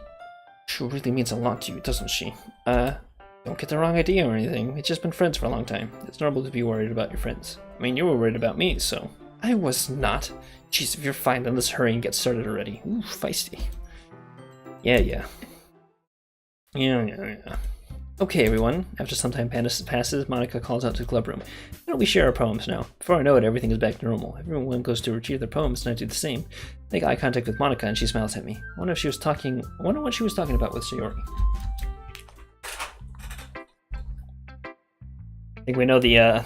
really means a lot to you, doesn't she? Don't get the wrong idea or anything. We've just been friends for a long time. It's normal to be worried about your friends. I mean, you were worried about me, so... I was not. Jeez, if you're fine, then let's hurry and get started already. Ooh, feisty. Yeah. Okay, everyone. After some time passes, Monica calls out to the club room. Why don't we share our poems now? Before I know it, everything is back to normal. Everyone goes to retrieve their poems, and I do the same. I make eye contact with Monica, and she smiles at me. I wonder what she was talking about with Sayori. I think we know the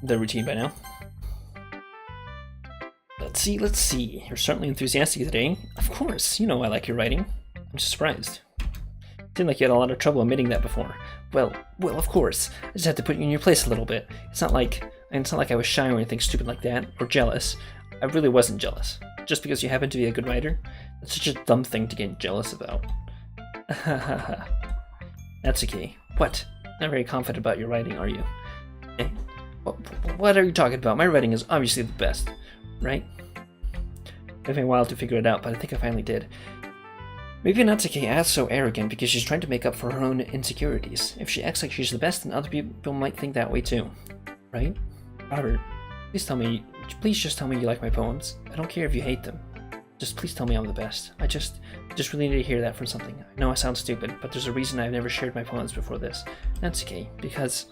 routine by now. Let's see. You're certainly enthusiastic today. Of course, you know I like your writing. I'm just surprised. It seemed like you had a lot of trouble admitting that before. Well, of course. I just had to put you in your place a little bit. It's not like I was shy or anything stupid like that, or jealous. I really wasn't jealous. Just because you happen to be a good writer? That's such a dumb thing to get jealous about. Natsuki, what? Not very confident about your writing, are you? Eh? What are you talking about? My writing is obviously the best, right? It took me a while to figure it out, but I think I finally did. Maybe Natsuki acts so arrogant because she's trying to make up for her own insecurities. If she acts like she's the best, then other people might think that way too. Right? Robert, please just tell me you like my poems. I don't care if you hate them. Just please tell me I'm the best. I just really need to hear that from something. I know I sound stupid, but there's a reason I've never shared my poems before this. Natsuki, because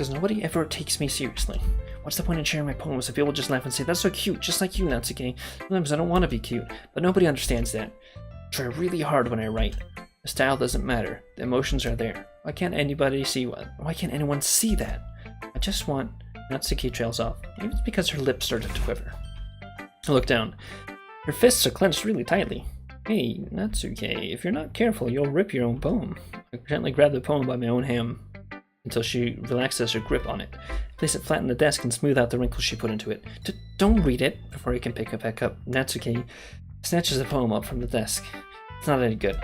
nobody ever takes me seriously. What's the point in sharing my poems if people just laugh and say, that's so cute, just like you, Natsuki. Sometimes I don't want to be cute, but nobody understands that. I try really hard when I write. The style doesn't matter. The emotions are there. Why can't anyone see that? I just want... Natsuki trails off. Maybe it's because her lips started to quiver. I look down. Her fists are clenched really tightly. Hey, Natsuki, if you're not careful, you'll rip your own poem. I gently grab the poem by my own hand until she relaxes her grip on it. Place it flat on the desk and smooth out the wrinkles she put into it. Don't read it! Before he can pick it back up, Natsuki snatches the poem up from the desk. It's not any good,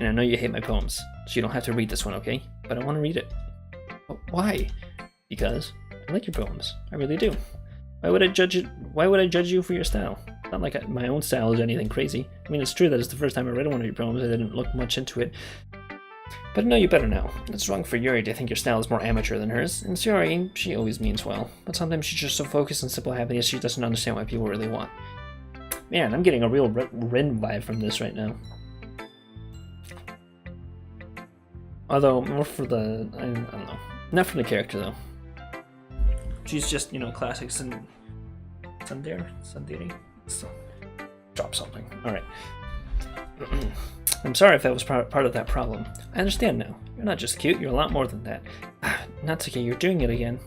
and I know you hate my poems, so you don't have to read this one, okay? But I want to read it. Why? Because I like your poems. I really do. Why would I judge you for your style? Not like my own style is anything crazy. I mean, it's true that it's the first time I read one of your poems. I didn't look much into it. But I know you better now. It's wrong for Yuri to think your style is more amateur than hers. And Yuri, she always means well. But sometimes she's just so focused on simple happiness she doesn't understand what people really want. Man, I'm getting a real Rin vibe from this right now. Although, more for the... I don't know. Not for the character, though. She's just, classic Tsundere? So, drop something. Alright. I'm sorry if that was part of that problem. I understand now. You're not just cute, you're a lot more than that. Natsuki, you're doing it again.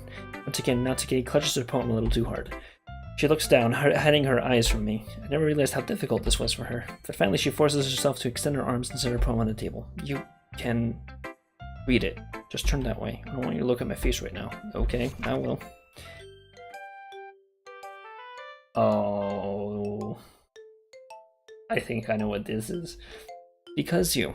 Once again, Natsuki clutches her poem a little too hard. She looks down, hiding her eyes from me. I never realized how difficult this was for her. But finally she forces herself to extend her arms and set her poem on the table. You can read it. Just turn that way. I don't want you to look at my face right now. Okay, I will. Oh... I think I know what this is. Because you.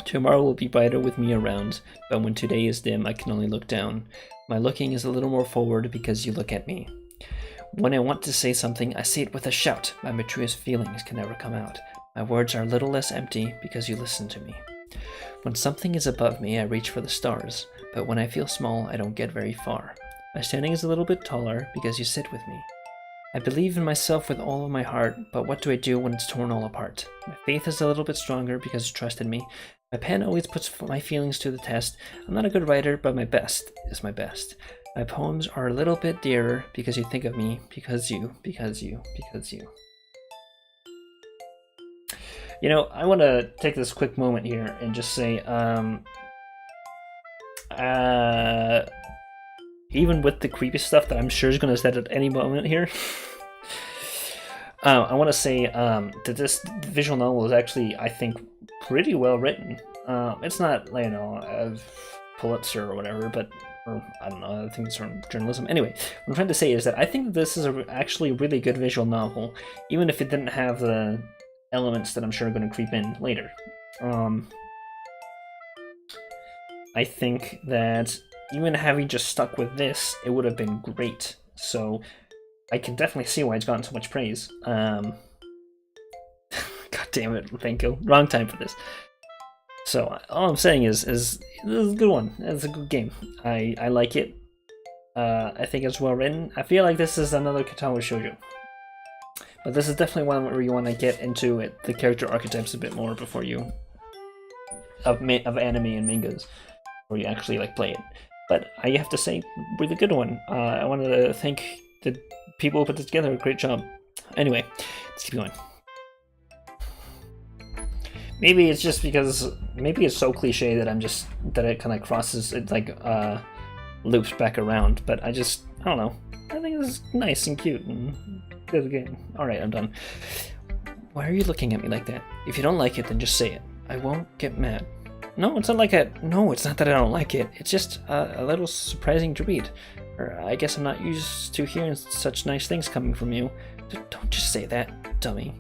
Tomorrow will be brighter with me around, but when today is dim, I can only look down. My looking is a little more forward because you look at me. When I want to say something, I say it with a shout. My truest feelings can never come out. My words are a little less empty because you listen to me. When something is above me, I reach for the stars, but when I feel small, I don't get very far. My standing is a little bit taller because you sit with me. I believe in myself with all of my heart, but what do I do when it's torn all apart? My faith is a little bit stronger because you trusted me. My pen always puts my feelings to the test. I'm not a good writer, but my best is my best. My poems are a little bit dearer because you think of me, because you. You know, I want to take this quick moment here and just say, even with the creepy stuff that I'm sure is going to set at any moment here, I want to say that this visual novel is actually, I think, pretty well written. It's not, you know, a Pulitzer or whatever, but, or I don't know, I think it's from journalism. Anyway, what I'm trying to say is that I think this is actually a really good visual novel, even if it didn't have the elements that I'm sure are going to creep in later. I think that even having just stuck with this, it would have been great. So I can definitely see why it's gotten so much praise. God damn it, Vanko. Wrong time for this. So all I'm saying is this is a good one. It's a good game. I like it. I think it's well written. I feel like this is another Katawa Shoujo. But this is definitely one where you want to get into it, the character archetypes a bit more before you... of anime and mangas, where you actually like play it. But I have to say, really good one. I wanted to thank the people who put this together. Great job. Anyway, let's keep going. Maybe it's just because, maybe it's so cliche that that it kind of crosses, it like loops back around. But I don't know. I think this is nice and cute and good game. Alright, I'm done. Why are you looking at me like that? If you don't like it, then just say it. I won't get mad. No, it's not like no, it's not that I don't like it. It's just a little surprising to read. Or I guess I'm not used to hearing such nice things coming from you. Don't just say that, dummy.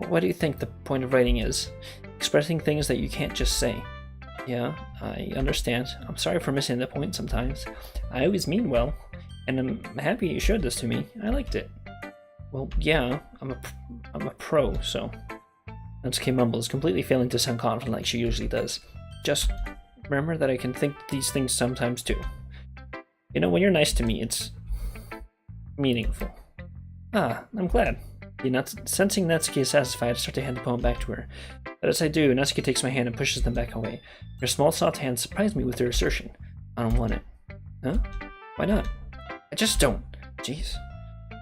What do you think the point of writing is? Expressing things that you can't just say. Yeah, I understand. I'm sorry for missing the point sometimes. I always mean well, and I'm happy you showed this to me. I liked it. Well, yeah, I'm a pro, so... Natsuki mumbles, completely failing to sound confident like she usually does. Just remember that I can think these things sometimes too. You know, when you're nice to me, it's meaningful. Ah, I'm glad. Sensing Natsuki is satisfied, I start to hand the poem back to her. But as I do, Natsuki takes my hand and pushes them back away. Her small, soft hands surprise me with her assertion. I don't want it. Huh? Why not? I just don't. Jeez.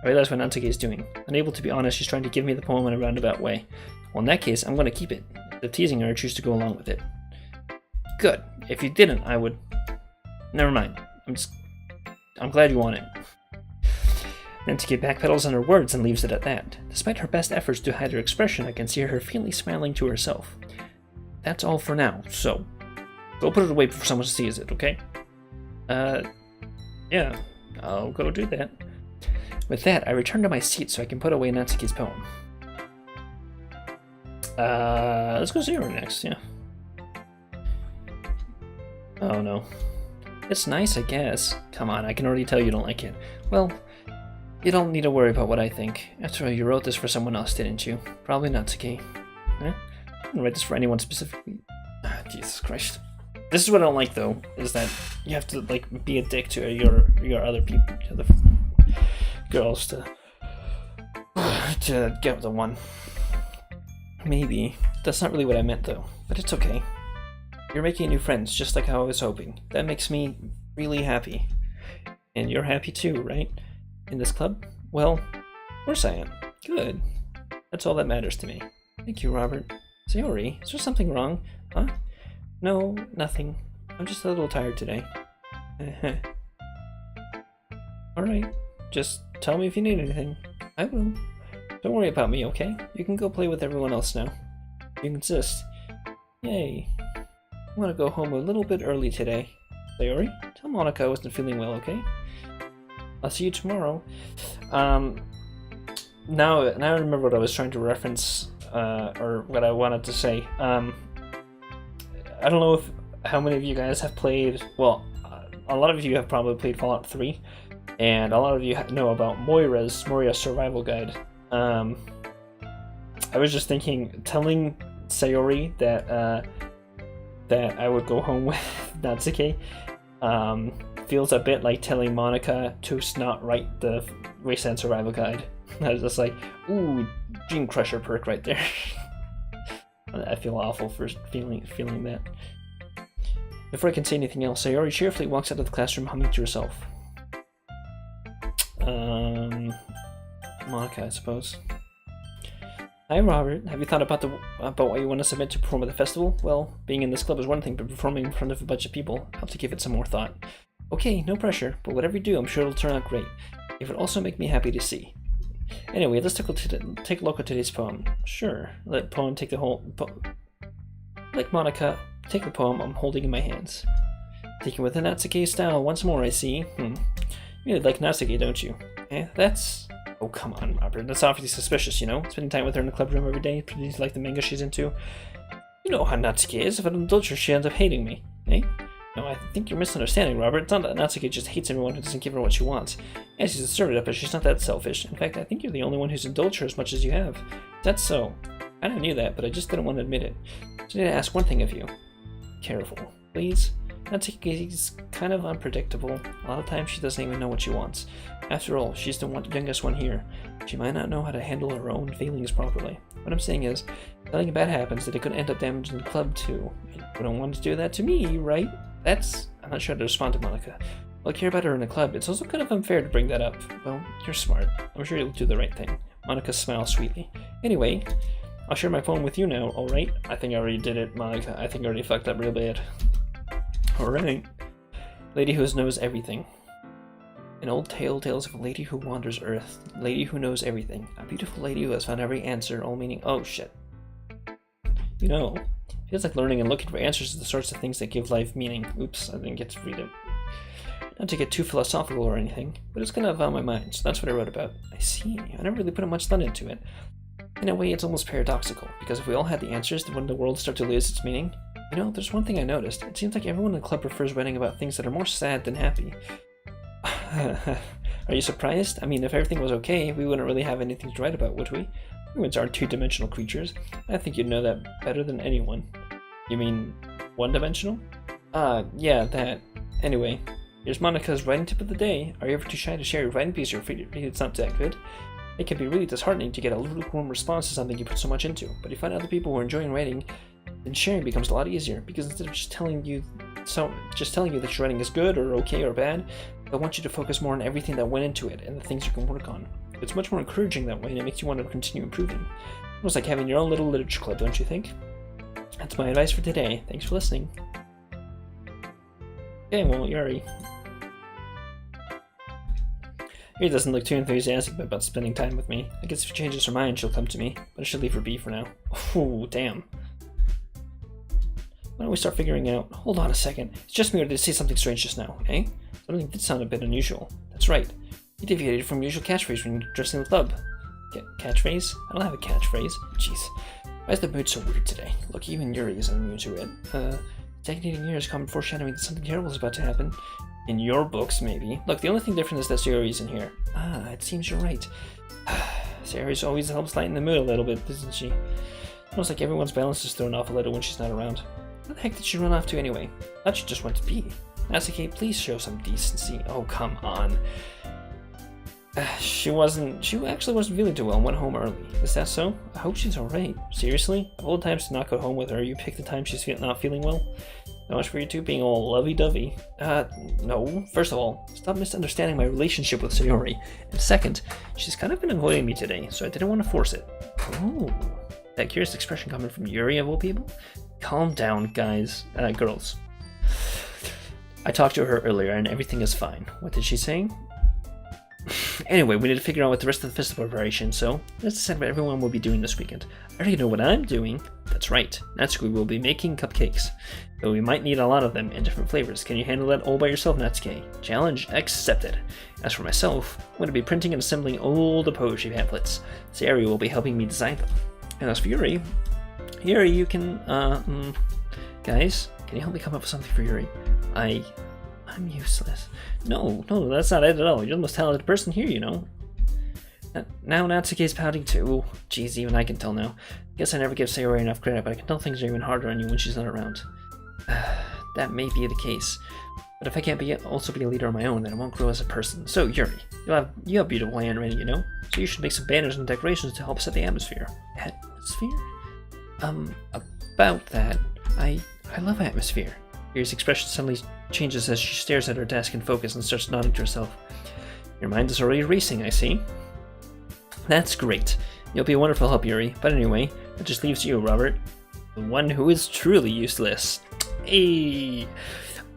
I realize what Natsuki is doing. Unable to be honest, she's trying to give me the poem in a roundabout way. Well, in that case, I'm going to keep it. Instead of teasing her, I choose to go along with it. Good. If you didn't, I would... Never mind. I'm glad you want it. Natsuki backpedals on her words and leaves it at that. Despite her best efforts to hide her expression, I can see her faintly smiling to herself. That's all for now, so... Go put it away before someone sees it, okay? Yeah. I'll go do that. With that, I return to my seat so I can put away Natsuki's poem. Let's go see her next, yeah. Oh no. It's nice, I guess. Come on, I can already tell you don't like it. Well, you don't need to worry about what I think. After all, you wrote this for someone else, didn't you? Probably Natsuki. Eh? I didn't write this for anyone specifically. Ah, Jesus Christ. This is what I don't like, though, is that you have to, like, be a dick to your other people, to the girls to get the one. Maybe. That's not really what I meant, though. But it's okay. You're making new friends, just like how I was hoping. That makes me really happy. And you're happy too, right? In this club? Well, of course I am. Good. That's all that matters to me. Thank you, Robert. Sayori, is there something wrong? Huh? No, nothing. I'm just a little tired today. Alright, just tell me if you need anything. I will. Don't worry about me, okay? You can go play with everyone else now. You insist. Yay. I want to go home a little bit early today. Sayori, tell Monica I wasn't feeling well, okay? I'll see you tomorrow. Now I remember what I was trying to reference, or what I wanted to say. I don't know how many of you guys have played, well, a lot of you have probably played Fallout 3, and a lot of you know about Moira's Survival Guide. I was just thinking, telling Sayori that I would go home with Natsuki feels a bit like telling Monica to not write the Wasteland Survival Guide. I was just like, ooh, Dream Crusher perk right there. I feel awful for feeling that. Before I can say anything else, Sayori cheerfully walks out of the classroom humming to herself. Monica, I suppose. Hi, Robert. Have you thought about what you want to submit to perform at the festival? Well, being in this club is one thing, but performing in front of a bunch of people, I'll have to give it some more thought. Okay, no pressure, but whatever you do, I'm sure it'll turn out great. It would also make me happy to see. Anyway, let's take a look at today's poem. Sure, let poem take the whole... Like Monica, take the poem I'm holding in my hands. Taken with the Natsuki style once more, I see. You really like Natsuki, don't you? Eh, that's... Oh, come on, Robert. That's obviously suspicious, you know? Spending time with her in the club room every day, pretty like the manga she's into. You know how Natsuki is. If I don't indulge her, she ends up hating me. Eh? No, I think you're misunderstanding, Robert. It's not that Natsuki just hates everyone who doesn't give her what she wants. Yeah, she's assertive, but she's not that selfish. In fact, I think you're the only one who's indulged her as much as you have. That's so. I knew that, but I just didn't want to admit it. So I need to ask one thing of you. Careful, please. Natsuki's kind of unpredictable. A lot of times she doesn't even know what she wants. After all, she's the youngest one here. She might not know how to handle her own feelings properly. What I'm saying is, if something bad happens, that it could end up damaging the club too. You don't want to do that to me, right? I'm not sure how to respond to Monica. Well, I care about her in the club. It's also kind of unfair to bring that up. Well, you're smart. I'm sure you'll do the right thing. Monica smiles sweetly. Anyway, I'll share my phone with you now, alright? I think I already did it, Monica. I think I already fucked up real bad. Alright. Lady who knows everything. An old tale tells of a lady who wanders Earth. A lady who knows everything. A beautiful lady who has found every answer, all meaning, oh shit. You know, feels like learning and looking for answers to the sorts of things that give life meaning. Oops, I didn't get to read it. Not to get too philosophical or anything, but it's kind of on my mind, so that's what I wrote about. I see. I never really put much thought into it. In a way, it's almost paradoxical, because if we all had the answers, then wouldn't the world start to lose its meaning? You know, there's one thing I noticed. It seems like everyone in the club prefers writing about things that are more sad than happy. Are you surprised? I mean, if everything was okay, we wouldn't really have anything to write about, would we? Humans aren't two-dimensional creatures. I think you'd know that better than anyone. You mean one-dimensional? Yeah, that. Anyway, here's Monica's writing tip of the day. Are you ever too shy to share your writing piece or feel it's not that good? It can be really disheartening to get a lukewarm response to something you put so much into, but if you find other people who are enjoying writing, then sharing becomes a lot easier, because instead of just telling you that your writing is good or okay or bad, I want you to focus more on everything that went into it and the things you can work on. It's much more encouraging that way, and it makes you want to continue improving. Almost like having your own little literature club, don't you think? That's my advice for today. Thanks for listening. Okay, well, Yuri. Yuri doesn't look too enthusiastic about spending time with me. I guess if she changes her mind, she'll come to me, but I should leave her be for now. Ooh, damn. Why don't we start figuring out? Hold on a second. It's just me, or did I say something strange just now, eh? Something did sound a bit unusual. That's right. You deviated from your usual catchphrase when you're dressing the club. Catchphrase? I don't have a catchphrase. Jeez. Why is the mood so weird today? Look, even Yuri isn't immune to it. Stagnating years common foreshadowing that something terrible is about to happen. In your books, maybe. Look, the only thing different is that Sayori's in here. Ah, it seems you're right. Sayori's always helps lighten the mood a little bit, doesn't she? Almost like everyone's balance is thrown off a little when she's not around. Where the heck did she run off to anyway? I thought she just went to pee. Natsuki, please show some decency. Oh, come on. She actually wasn't feeling too well and went home early. Is that so? I hope she's alright. Seriously? Of all the times to not go home with her, you pick the time she's not feeling well? Not much for you two being all lovey-dovey. No. First of all, stop misunderstanding my relationship with Sayori. And second, she's kind of been avoiding me today, so I didn't want to force it. Oh. That curious expression coming from Yuri of all people? Calm down, guys. Girls. I talked to her earlier and everything is fine. What did she say? Anyway, we need to figure out what the rest of the festival preparation, so let's decide what everyone will be doing this weekend. I already know what I'm doing. That's right. Natsuki will be making cupcakes, though we might need a lot of them in different flavors. Can you handle that all by yourself, Natsuki? Challenge accepted. As for myself, I'm going to be printing and assembling old poetry pamphlets. Sayori will be helping me design them. And as for Yuri, you can, guys, can you help me come up with something for Yuri? I'm useless. No, that's not it at all. You're the most talented person here, you know. Now Natsuki's pouting too. Geez, even I can tell now. Guess I never give Sayori enough credit, but I can tell things are even harder on you when she's not around. That may be the case. But if I can't also be a leader on my own, then I won't grow as a person. So, Yuri, you have beautiful handwriting, you know? So you should make some banners and decorations to help set the atmosphere. Atmosphere? About that, I love atmosphere. Yuri's expression suddenly changes as she stares at her desk in focus and starts nodding to herself. Your mind is already racing, I see. That's great. You'll be a wonderful help, Yuri. But anyway, it just leaves you, Robert. The one who is truly useless. Hey!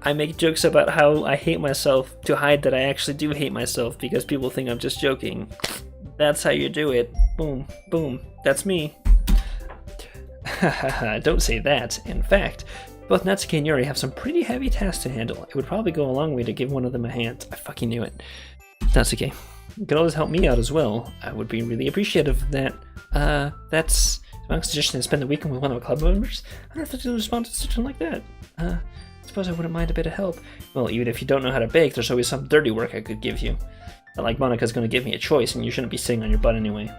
I make jokes about how I hate myself to hide that I actually do hate myself because people think I'm just joking. That's how you do it. Boom, boom. That's me. Haha, don't say that. In fact, both Natsuki and Yuri have some pretty heavy tasks to handle. It would probably go a long way to give one of them a hand. I fucking knew it. Natsuki, you could always help me out as well. I would be really appreciative of that. That's my suggestion to spend the weekend with one of our club members. I don't know if they'll respond to something like that. I suppose I wouldn't mind a bit of help. Well, even if you don't know how to bake, there's always some dirty work I could give you. Not like Monika's going to give me a choice, and you shouldn't be sitting on your butt anyway.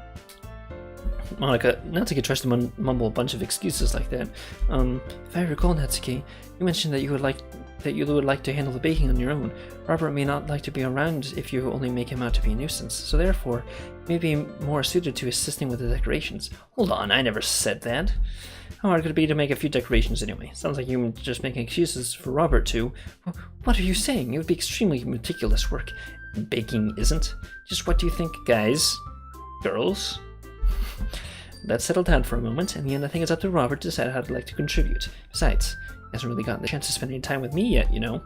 Natsuki tries to mumble a bunch of excuses like that. If I recall, Natsuki, you mentioned that you would like to handle the baking on your own. Robert may not like to be around if you only make him out to be a nuisance, so therefore, he may be more suited to assisting with the decorations. Hold on, I never said that. How hard could it be to make a few decorations anyway? Sounds like you're just making excuses for Robert to... What are you saying? It would be extremely meticulous work. Baking isn't. Just what do you think, guys? Girls? Let's settle down for a moment. In the end, I think it's up to Robert to decide how he'd like to contribute. Besides, he hasn't really gotten the chance to spend any time with me yet, you know.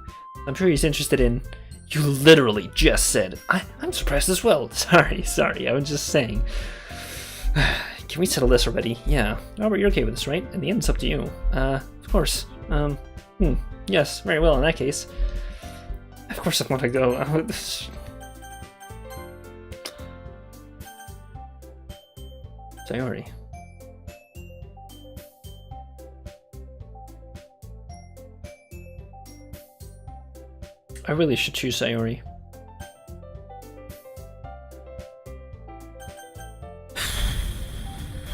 I'm sure he's interested in... You literally just said... I'm surprised as well. Sorry, I was just saying. Can we settle this already? Yeah. Robert, you're okay with this, right? In the end, it's up to you. Of course. Yes, very well in that case. Of course I want to go. Sayori. I really should choose Sayori.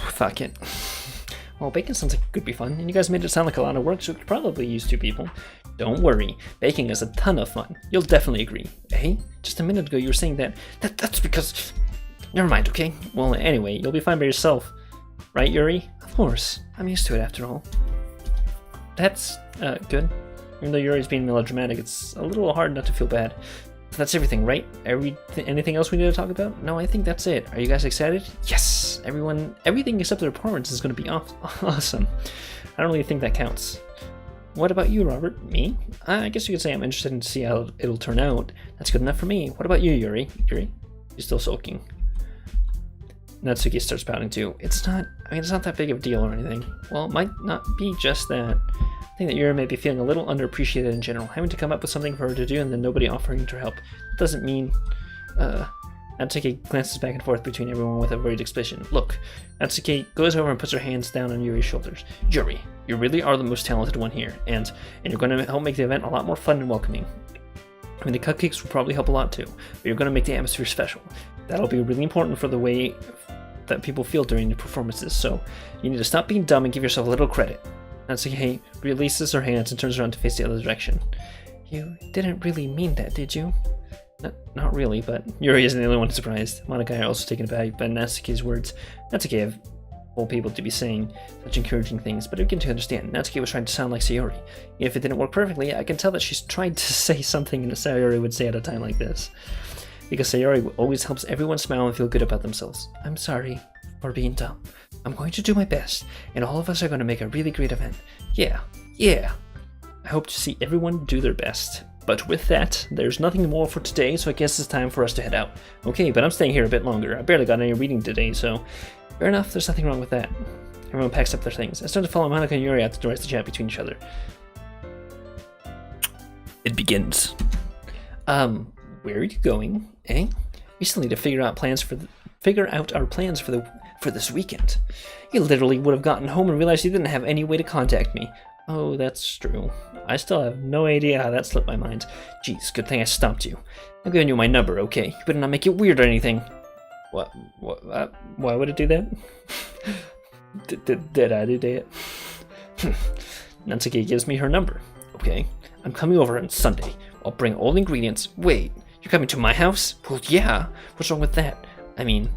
Fuck it. Well, baking sounds like it could be fun, and you guys made it sound like a lot of work, so we could probably use 2 people. Don't worry, baking is a ton of fun. You'll definitely agree. Eh? Just a minute ago you were saying that's because... Never mind, okay? Well, anyway, you'll be fine by yourself. Right, Yuri? Of course. I'm used to it after all. That's, good. Even though Yuri's being melodramatic, it's a little hard not to feel bad. That's everything, right? Anything else we need to talk about? No, I think that's it. Are you guys excited? Yes! Everything except the performance is going to be awesome. I don't really think that counts. What about you, Robert? Me? I guess you could say I'm interested in to see how it'll turn out. That's good enough for me. What about you, Yuri? Yuri? You're still sulking. Natsuki starts pouting too. It's not that big of a deal or anything. Well, it might not be just that. I think that Yuri may be feeling a little underappreciated in general, having to come up with something for her to do and then nobody offering her help. Doesn't mean... Natsuki glances back and forth between everyone with a worried expression. Look, Natsuki goes over and puts her hands down on Yuri's shoulders. Yuri, you really are the most talented one here, and you're going to help make the event a lot more fun and welcoming. I mean, the cupcakes will probably help a lot too, but you're going to make the atmosphere special. That'll be really important for the way that people feel during the performances, so you need to stop being dumb and give yourself a little credit. Natsuki releases her hands and turns around to face the other direction. You didn't really mean that, did you? Not really, but Yuri isn't the only one surprised. Monica are also taken aback by Natsuki's words. Natsuki have all people to be saying such encouraging things, but I begin to understand. Natsuki was trying to sound like Sayori. If it didn't work perfectly, I can tell that she's tried to say something that Sayori would say at a time like this. Because Sayori always helps everyone smile and feel good about themselves. I'm sorry for being dumb. I'm going to do my best, and all of us are going to make a really great event. Yeah, yeah. I hope to see everyone do their best. But with that, there's nothing more for today, so I guess it's time for us to head out. Okay, but I'm staying here a bit longer. I barely got any reading today, so fair enough, there's nothing wrong with that. Everyone packs up their things. It's time to follow Monica and Yuri out the doors to chat between each other. It begins. Where are you going, eh? We still need to figure out our plans for this weekend. You literally would have gotten home and realized you didn't have any way to contact me. Oh, that's true. I still have no idea how that slipped my mind. Jeez, good thing I stopped you. I'm giving you my number, okay? You better not make it weird or anything. What? Why would it do that? Did I do that? Natsuki gives me her number. Okay, I'm coming over on Sunday. I'll bring all the ingredients. Wait, you're coming to my house? Well, yeah. What's wrong with that? I mean,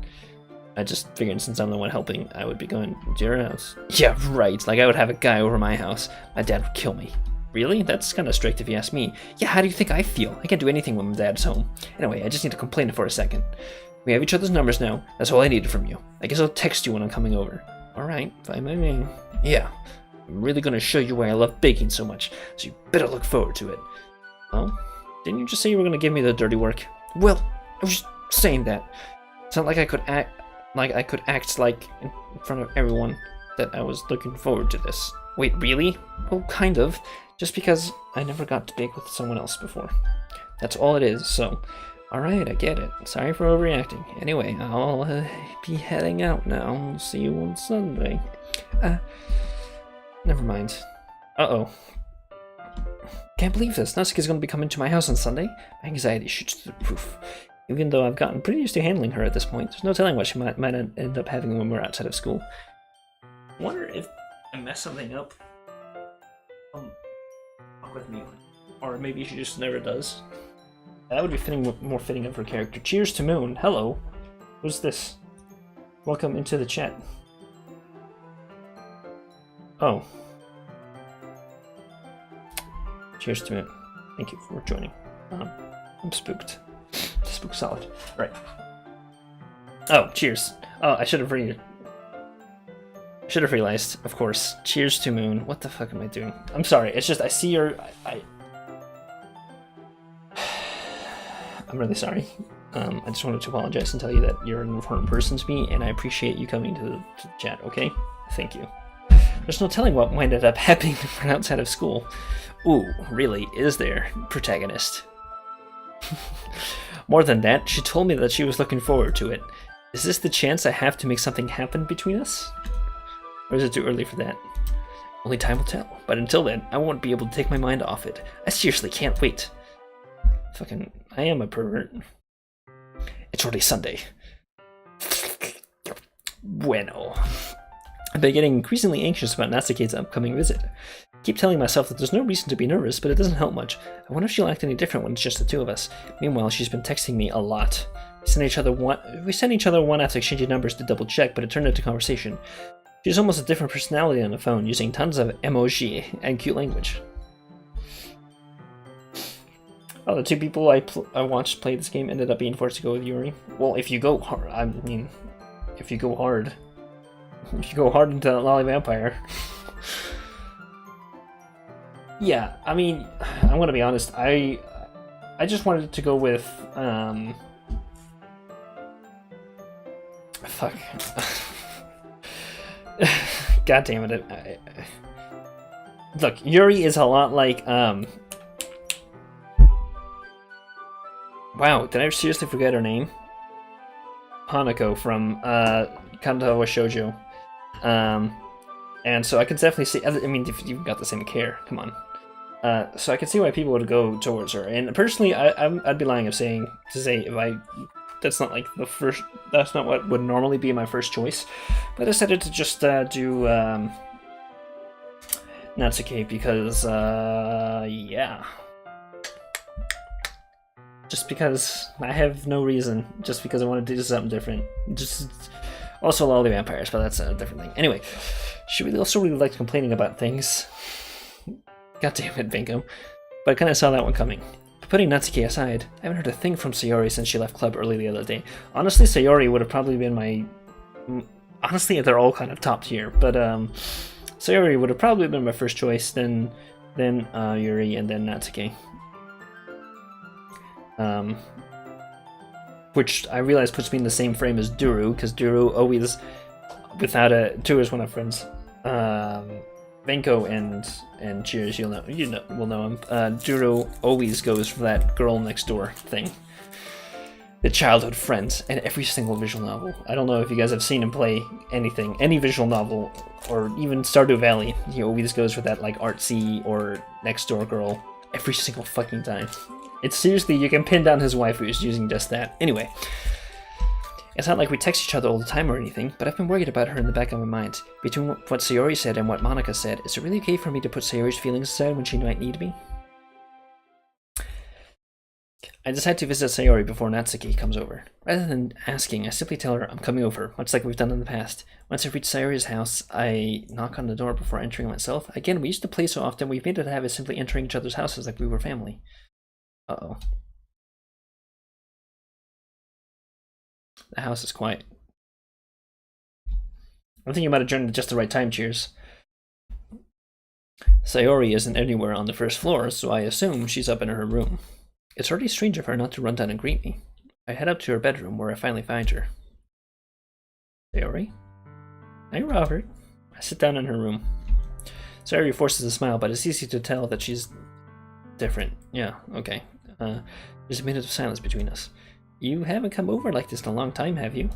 I just figured since I'm the one helping, I would be going to your house. Yeah, right. Like I would have a guy over my house. My dad would kill me. Really? That's kind of strict if you ask me. Yeah, how do you think I feel? I can't do anything when my dad's home. Anyway, I just need to complain for a second. We have each other's numbers now. That's all I needed from you. I guess I'll text you when I'm coming over. Alright, fine by me. Yeah, I'm really gonna show you why I love baking so much, so you better look forward to it. Oh? Didn't you just say you were gonna give me the dirty work? Well, I was just saying that. It's not like I could act like in front of everyone that I was looking forward to this. Wait, really? Well, kind of. Just because I never got to bake with someone else before. That's all it is, so... Alright, I get it. Sorry for overreacting. Anyway, I'll be heading out now. See you on Sunday. Never mind. Uh-oh. Can't believe this. Natsuki's gonna be coming to my house on Sunday. My anxiety shoots through the roof. Even though I've gotten pretty used to handling her at this point, there's no telling what she might end up having when we're outside of school. I wonder if I mess something up. Fuck with me. Or maybe she just never does. That would be more fitting of her character. Cheers to Moon. Hello. Who's this? Welcome into the chat. Oh. Cheers to Moon. Thank you for joining. I'm spooked. Spook solid. Right. Oh, cheers. Oh, I should have realized, of course. Cheers to Moon. What the fuck am I doing? I'm sorry. It's just I see your... I'm really sorry. I just wanted to apologize and tell you that you're an important person to me, and I appreciate you coming to the chat, okay? Thank you. There's no telling what might end up happening from outside of school. Ooh, really, is there, protagonist? More than that, she told me that she was looking forward to it. Is this the chance I have to make something happen between us? Or is it too early for that? Only time will tell, but until then, I won't be able to take my mind off it. I seriously can't wait. Fucking, I am a pervert. It's already Sunday. Bueno. I've been getting increasingly anxious about Natsuki's upcoming visit. I keep telling myself that there's no reason to be nervous, but it doesn't help much. I wonder if she'll act any different when it's just the two of us. Meanwhile, she's been texting me a lot. We sent each other one after exchanging numbers to double check, but it turned into conversation. She's almost a different personality on the phone, using tons of emoji and cute language. Oh, the two people I watched play this game ended up being forced to go with Yuri. Well, if you go hard, I mean, if you go hard into that lolly vampire. Yeah, I mean, I'm gonna be honest. I just wanted to go with fuck. God damn it! Look, Yuri is a lot like Wow, did I seriously forget her name? Hanako from Kanto wa Shoujo. And so I can definitely see, I mean, if you've got the same care, come on. So I can see why people would go towards her. And personally, I'd be lying to say if that's not like that's not what would normally be my first choice. But I decided to just do Natsuki because, yeah. Just because I have no reason, just because I wanted to do something different. Just also lolly vampires, but that's a different thing. Anyway, she also really liked complaining about things. God damn it, Bingo. But I kind of saw that one coming. But putting Natsuki aside, I haven't heard a thing from Sayori since she left club early the other day. Honestly, Sayori would have probably been my... honestly, they're all kind of top tier, but Sayori would have probably been my first choice, then Yuri, and then Natsuki. Which I realize puts me in the same frame as Duru, because Duru always, Duru is one of my friends. Venko and Cheers, will know him. Duru always goes for that girl next door thing. The childhood friends, and every single visual novel. I don't know if you guys have seen him play anything, any visual novel, or even Stardew Valley. He always goes for that like artsy or next door girl every single fucking time. It's seriously, you can pin down his waifus using just that. Anyway, it's not like we text each other all the time or anything, but I've been worried about her in the back of my mind. Between what Sayori said and what Monika said, is it really okay for me to put Sayori's feelings aside when she might need me? I decide to visit Sayori before Natsuki comes over. Rather than asking, I simply tell her I'm coming over, much like we've done in the past. Once I reach Sayori's house, I knock on the door before entering myself. Again, we used to play so often, we've made it a habit of simply entering each other's houses like we were family. Uh-oh. The house is quiet. I think you might have joined at just the right time, Cheers. Sayori isn't anywhere on the first floor, so I assume she's up in her room. It's already strange of her not to run down and greet me. I head up to her bedroom, where I finally find her. Sayori? Hey, Robert. I sit down in her room. Sayori forces a smile, but it's easy to tell that she's different. Yeah, okay. There's a minute of silence between us. You haven't come over like this in a long time, have you?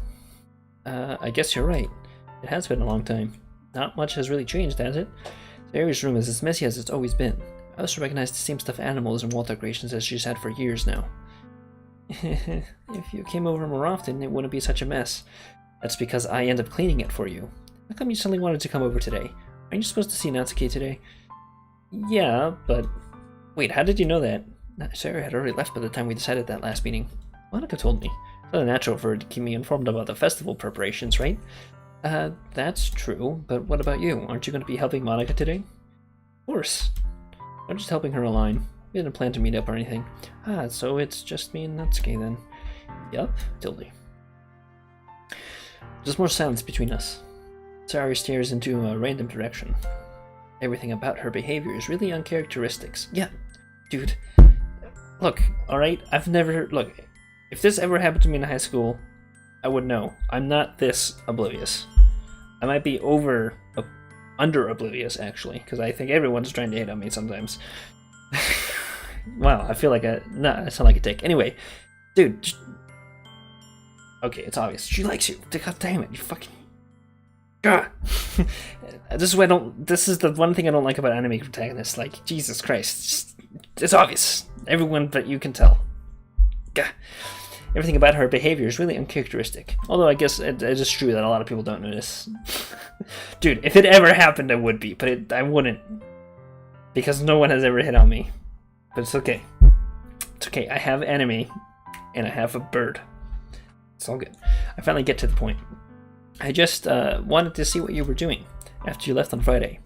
I guess you're right. It has been a long time. Not much has really changed, has it? Sayori's room is as messy as it's always been. I also recognize the same stuffed animals and wall decorations as she's had for years now. If you came over more often, it wouldn't be such a mess. That's because I end up cleaning it for you. How come you suddenly wanted to come over today? Aren't you supposed to see Natsuki today? Yeah, but... Wait, how did you know that? Sarah had already left by the time we decided that last meeting. Monika told me. It's not natural for her to keep me informed about the festival preparations, right? That's true, but what about you? Aren't you going to be helping Monika today? Of course. I'm just helping her align. We didn't plan to meet up or anything. Ah, so it's just me and Natsuki then. Yup, tilde. There's more silence between us. Sayori stares into a random direction. Everything about her behavior is really uncharacteristic. Yeah, dude. Look, alright? Look, if this ever happened to me in high school, I would know. I'm not this oblivious. I might be under oblivious, actually, because I think everyone's trying to hit on me sometimes. Wow, I feel like I sound like a dick. Anyway, dude, okay, it's obvious. She likes you. God damn it, you fucking... God. This is the one thing I don't like about anime protagonists. Like, Jesus Christ. It's obvious. Everyone but you can tell. God. Everything about her behavior is really uncharacteristic. Although I guess it is true that a lot of people don't notice. Dude, if it ever happened, I would be. But I wouldn't. Because no one has ever hit on me. But it's okay. It's okay. I have anime. And I have a bird. It's all good. I finally get to the point. I just wanted to see what you were doing after you left on Friday.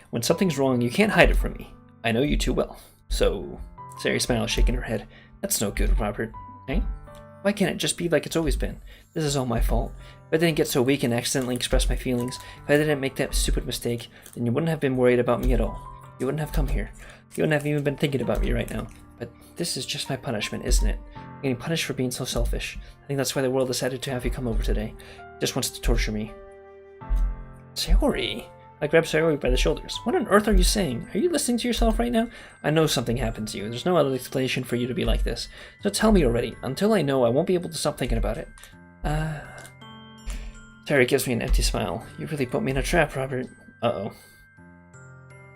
When something's wrong, you can't hide it from me. I know you too well. So, Sayori smiles, shaking her head. That's no good, Robert. Eh? Why can't it just be like it's always been? This is all my fault. If I didn't get so weak and accidentally express my feelings, if I didn't make that stupid mistake, then you wouldn't have been worried about me at all. You wouldn't have come here. You wouldn't have even been thinking about me right now. But this is just my punishment, isn't it? I'm getting punished for being so selfish. I think that's why the world decided to have you come over today. It just wants to torture me. Sayori! I grab Sayori by the shoulders. What on earth are you saying? Are you listening to yourself right now? I know something happened to you. There's no other explanation for you to be like this. So tell me already. Until I know, I won't be able to stop thinking about it. Sayori gives me an empty smile. You really put me in a trap, Robert. Uh-oh.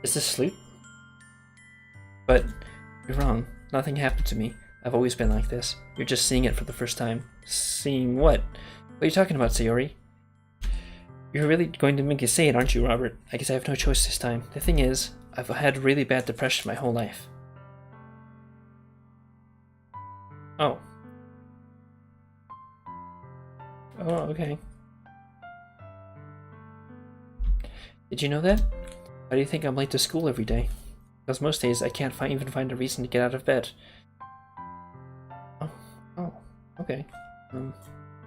Is this sleep? But you're wrong. Nothing happened to me. I've always been like this. You're just seeing it for the first time. Seeing what? What are you talking about, Sayori? You're really going to make me say it, aren't you, Robert? I guess I have no choice this time. The thing is, I've had really bad depression my whole life. Oh. Oh, okay. Did you know that? Why do you think I'm late to school every day? Because most days I can't even find a reason to get out of bed. Oh, okay.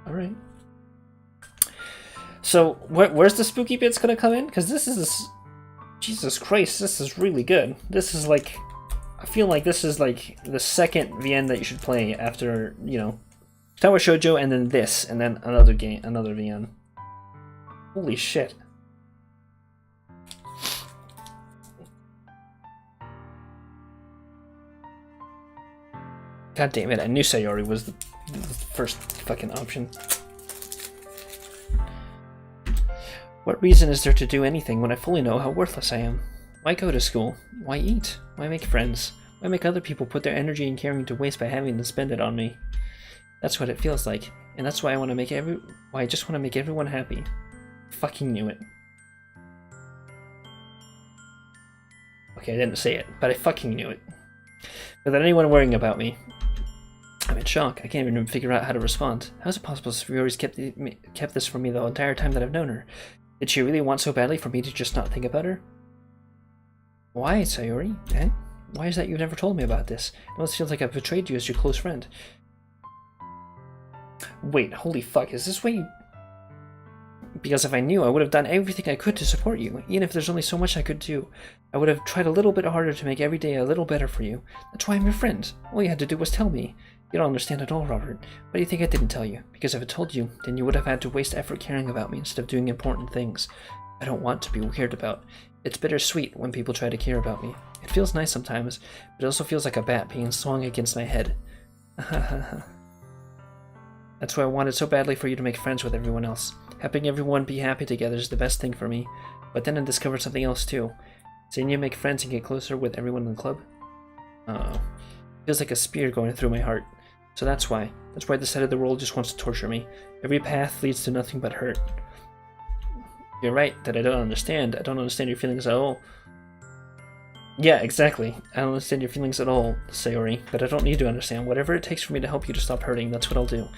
Alright. So, where's the spooky bits gonna come in? Because this is... Jesus Christ, this is really good. This is like... I feel like this is like the second VN that you should play after, you know, Tower Shoujo and then this, and then another game, another VN. Holy shit. God damn it, I knew Sayori was the first fucking option. What reason is there to do anything when I fully know how worthless I am? Why go to school? Why eat? Why make friends? Why make other people put their energy and caring to waste by having them spend it on me? That's what it feels like, and that's why I just want to make everyone happy. Fucking knew it. Okay, I didn't say it, but I fucking knew it. Without anyone worrying about me. I'm in shock. I can't even figure out how to respond. How is it possible Sayori's kept this from me the entire time that I've known her? Did she really want so badly for me to just not think about her? Why, Sayori? Eh? Why is that you've never told me about this? It almost feels like I've betrayed you as your close friend. Wait, holy fuck, is this what you... Because if I knew, I would have done everything I could to support you, even if there's only so much I could do. I would have tried a little bit harder to make every day a little better for you. That's why I'm your friend. All you had to do was tell me. You don't understand at all, Robert. Why do you think I didn't tell you? Because if I told you, then you would have had to waste effort caring about me instead of doing important things. I don't want to be cared about. It's bittersweet when people try to care about me. It feels nice sometimes, but it also feels like a bat being swung against my head. That's why I wanted so badly for you to make friends with everyone else. Helping everyone be happy together is the best thing for me. But then I discovered something else too. Seeing you make friends and get closer with everyone in the club. It feels like a spear going through my heart. So that's why. That's why this side of the world just wants to torture me. Every path leads to nothing but hurt. You're right that I don't understand. I don't understand your feelings at all. Yeah, exactly. I don't understand your feelings at all, Sayori, but I don't need to understand. Whatever it takes for me to help you to stop hurting, that's what I'll do.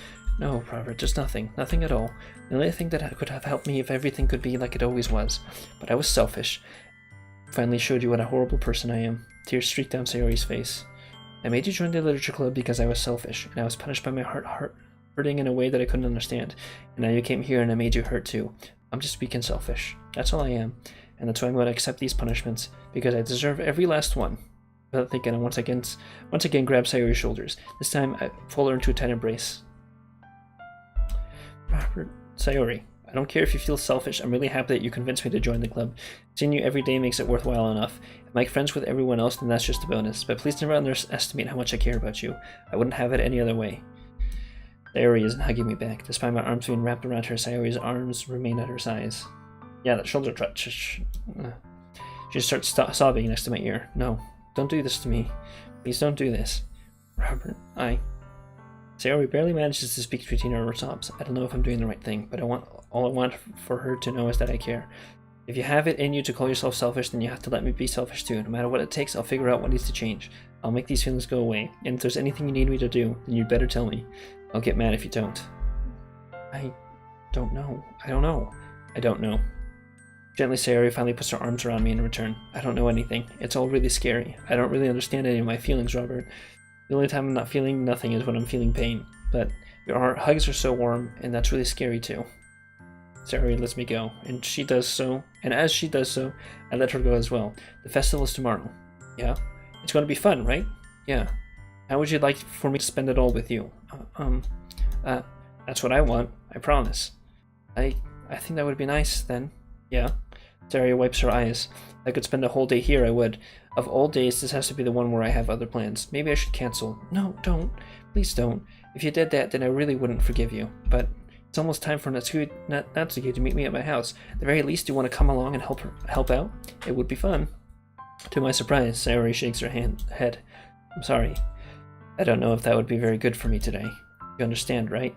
No, Robert, just nothing. Nothing at all. The only thing that could have helped me if everything could be like it always was. But I was selfish. Finally showed you what a horrible person I am. Tears streaked down Sayori's face. I made you join the literature club because I was selfish, and I was punished by my heart hurting in a way that I couldn't understand. And now you came here and I made you hurt too. I'm just weak and selfish. That's all I am. And that's why I'm going to accept these punishments, because I deserve every last one. Without thinking, I once again grab Sayori's shoulders. This time, I pull her into a tight embrace. Robert, Sayori, I don't care if you feel selfish. I'm really happy that you convinced me to join the club. Seeing you every day makes it worthwhile enough. If I make friends with everyone else, then that's just a bonus. But please never underestimate how much I care about you. I wouldn't have it any other way. Sayori isn't hugging me back. Despite my arms being wrapped around her, Sayori's arms remain at her sides. Yeah, that shoulder touch. She starts sobbing next to my ear. No, don't do this to me. Please don't do this. Robert, Sayori barely manages to speak between her sobs. I don't know if I'm doing the right thing, but all I want for her to know is that I care. If you have it in you to call yourself selfish, then you have to let me be selfish too. No matter what it takes, I'll figure out what needs to change. I'll make these feelings go away. And if there's anything you need me to do, then you'd better tell me. I'll get mad if you don't. I don't know. I don't know. I don't know. Gently, Sayori finally puts her arms around me in return. I don't know anything. It's all really scary. I don't really understand any of my feelings, Robert. The only time I'm not feeling nothing is when I'm feeling pain. But your hugs are so warm, and that's really scary too. Sayori lets me go, and she does so. And as she does so, I let her go as well. The festival's tomorrow. Yeah? It's going to be fun, right? Yeah. How would you like for me to spend it all with you? That's what I want. I promise. I think that would be nice, then. Yeah. Sayori wipes her eyes. If I could spend a whole day here, I would. Of all days, this has to be the one where I have other plans. Maybe I should cancel. No, don't. Please don't. If you did that, then I really wouldn't forgive you. But it's almost time for Natsuki to meet me at my house. At the very least, you want to come along and help out? It would be fun. To my surprise, Sayori shakes her head. I'm sorry. I don't know if that would be very good for me today. You understand, right?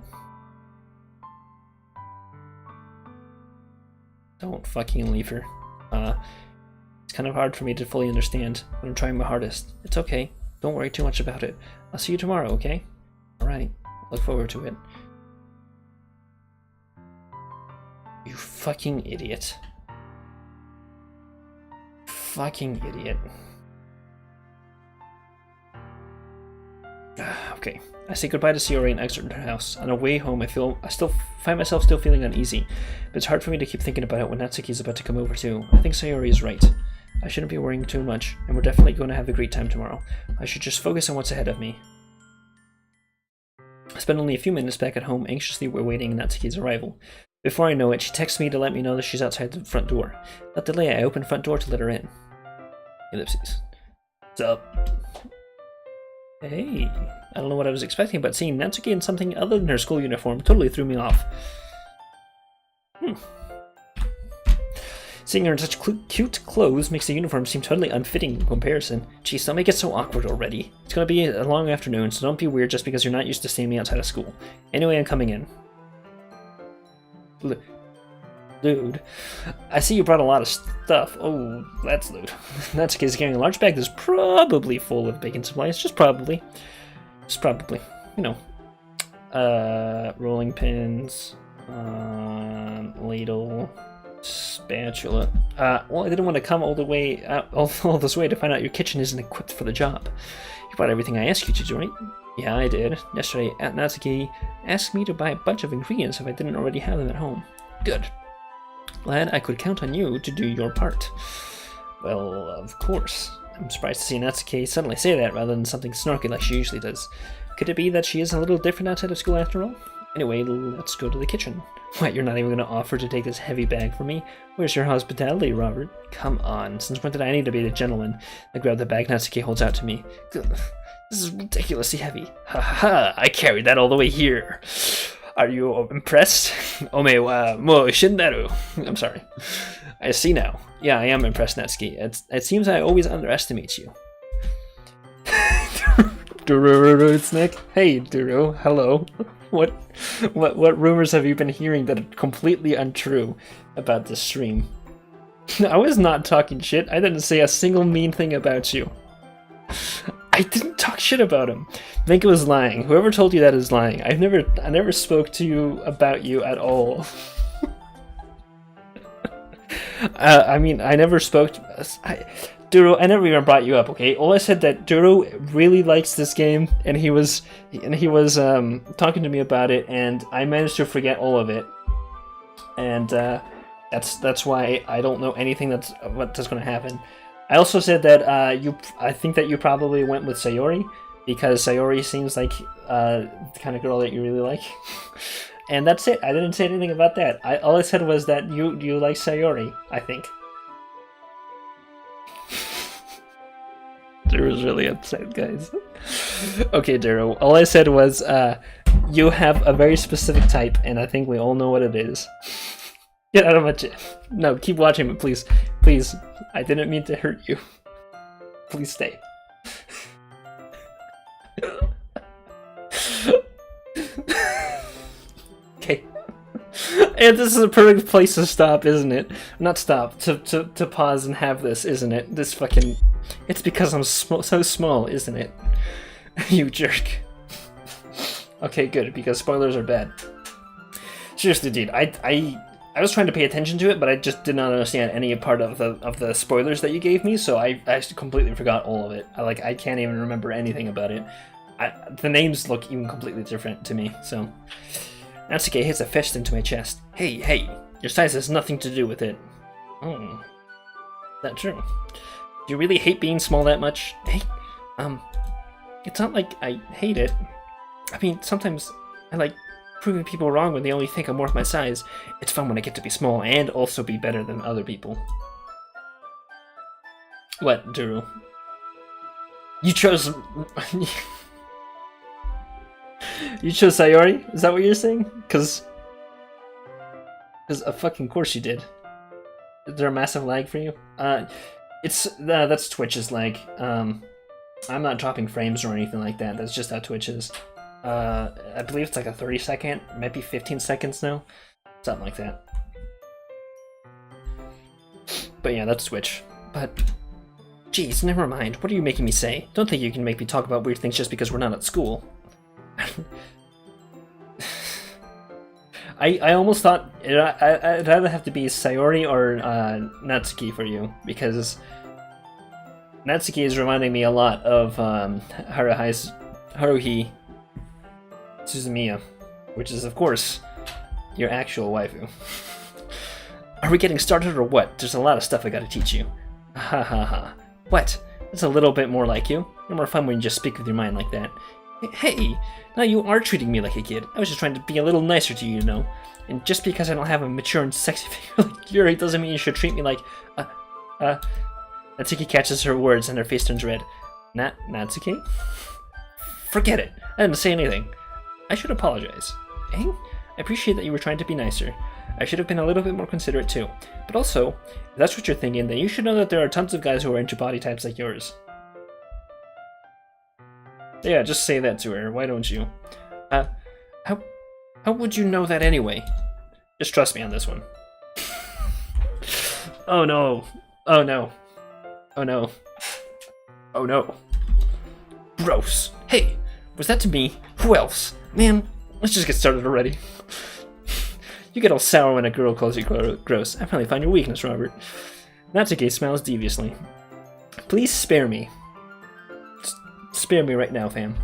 Don't fucking leave her. It's kind of hard for me to fully understand, but I'm trying my hardest. It's okay. Don't worry too much about it. I'll see you tomorrow, okay? Alright. Look forward to it. You fucking idiot. Fucking idiot. Okay. I say goodbye to Sayori and exit her house. On the way home, I still find myself still feeling uneasy, but it's hard for me to keep thinking about it when Natsuki's about to come over too. I think Sayori is right. I shouldn't be worrying too much, and we're definitely going to have a great time tomorrow. I should just focus on what's ahead of me. I spent only a few minutes back at home, anxiously awaiting Natsuki's arrival. Before I know it, she texts me to let me know that she's outside the front door. Without delay, I open the front door to let her in. Ellipses. What's up? Hey. I don't know what I was expecting, but seeing Natsuki in something other than her school uniform totally threw me off. Seeing her in such cute clothes makes the uniform seem totally unfitting in comparison. Geez, don't make it so awkward already. It's gonna be a long afternoon, so don't be weird just because you're not used to seeing me outside of school. Anyway, I'm coming in. Dude, I see you brought a lot of stuff. Oh, that's lewd. Natsuki's carrying a large bag that's probably full of baking supplies. Just probably. You know. Rolling pins. Ladle. Spatula. Well, I didn't want to come all the way all this way to find out your kitchen isn't equipped for the job. You brought everything I asked you to do, right? Yeah, I did. Yesterday, Natsuki asked me to buy a bunch of ingredients if I didn't already have them at home. Good. Glad I could count on you to do your part. Well, of course. I'm surprised to see Natsuki suddenly say that rather than something snarky like she usually does. Could it be that she is a little different outside of school after all? Anyway, let's go to the kitchen. What, you're not even going to offer to take this heavy bag for me? Where's your hospitality, Robert? Come on, since when did I need to be the gentleman? I grab the bag Natsuki holds out to me. This is ridiculously heavy. Ha ha ha, I carried that all the way here. Are you impressed? Ome wa mo shindaru. I'm sorry. I see now. Yeah, I am impressed, Natsuki. It seems I always underestimate you. Duru, it's Nick. Hey, Duru. Hello. What rumors have you been hearing that are completely untrue about this stream? I was not talking shit. I didn't say a single mean thing about you. I didn't talk shit about him. Minka was lying. Whoever told you that is lying. I never spoke to you about you at all. I mean, I never spoke to... Duro, I never even brought you up, okay? All I said that Duro really likes this game, and he was talking to me about it, and I managed to forget all of it. And that's why I don't know anything that's going to happen. I also said that I think that you probably went with Sayori, because Sayori seems like the kind of girl that you really like. And that's it. I didn't say anything about that. All I said was that you like Sayori, I think. Duro's really upset, guys. Okay, Duro. All I said was you have a very specific type, and I think we all know what it is. Get out of my chat. No, keep watching, but please. Please. I didn't mean to hurt you. Please stay. Okay. And this is a perfect place to stop, isn't it? Not stop, to pause and have this, isn't it? This fucking... It's because I'm so small, isn't it? You jerk. Okay, good, because spoilers are bad. Seriously, dude, I was trying to pay attention to it, but I just did not understand any part of the spoilers that you gave me, so I completely forgot all of it. I can't even remember anything about it. The names look even completely different to me, so... Natsuki hits a fist into my chest. Hey, your size has nothing to do with it. Oh, is that true? Do you really hate being small that much? Hey, it's not like I hate it. I mean, sometimes I like proving people wrong when they only think I'm worth my size. It's fun when I get to be small and also be better than other people. What, Duru? You chose... You chose Sayori? Is that what you're saying? Because of fucking course you did. Is there a massive lag for you? That's Twitch's lag. I'm not dropping frames or anything like that. That's just how Twitch is. I believe it's like a 30-second, maybe 15 seconds now. Something like that. But yeah, that's Twitch. But, geez, never mind. What are you making me say? Don't think you can make me talk about weird things just because we're not at school. I almost thought I'd either have to be Sayori or Natsuki for you, because Natsuki is reminding me a lot of Haruhi Suzumiya, which is, of course, your actual waifu. Are we getting started or what? There's a lot of stuff I gotta teach you. Ha ha ha. What? That's a little bit more like you. You're more fun when you just speak with your mind like that. Hey, now you are treating me like a kid. I was just trying to be a little nicer to you, you know. And just because I don't have a mature and sexy figure like Yuri doesn't mean you should treat me like, Natsuki catches her words and her face turns red. Natsuki? Forget it. I didn't say anything. I should apologize. Eh? I appreciate that you were trying to be nicer. I should have been a little bit more considerate too. But also, if that's what you're thinking, then you should know that there are tons of guys who are into body types like yours. Yeah, just say that to her, why don't you? How would you know that anyway? Just trust me on this one. Oh no. Oh no. Oh no. Oh no. Gross. Hey, was that to me? Who else? Man, let's just get started already. You get all sour when a girl calls you gross. I finally find your weakness, Robert. Natsuki smiles deviously. Please spare me. Spare me right now, fam.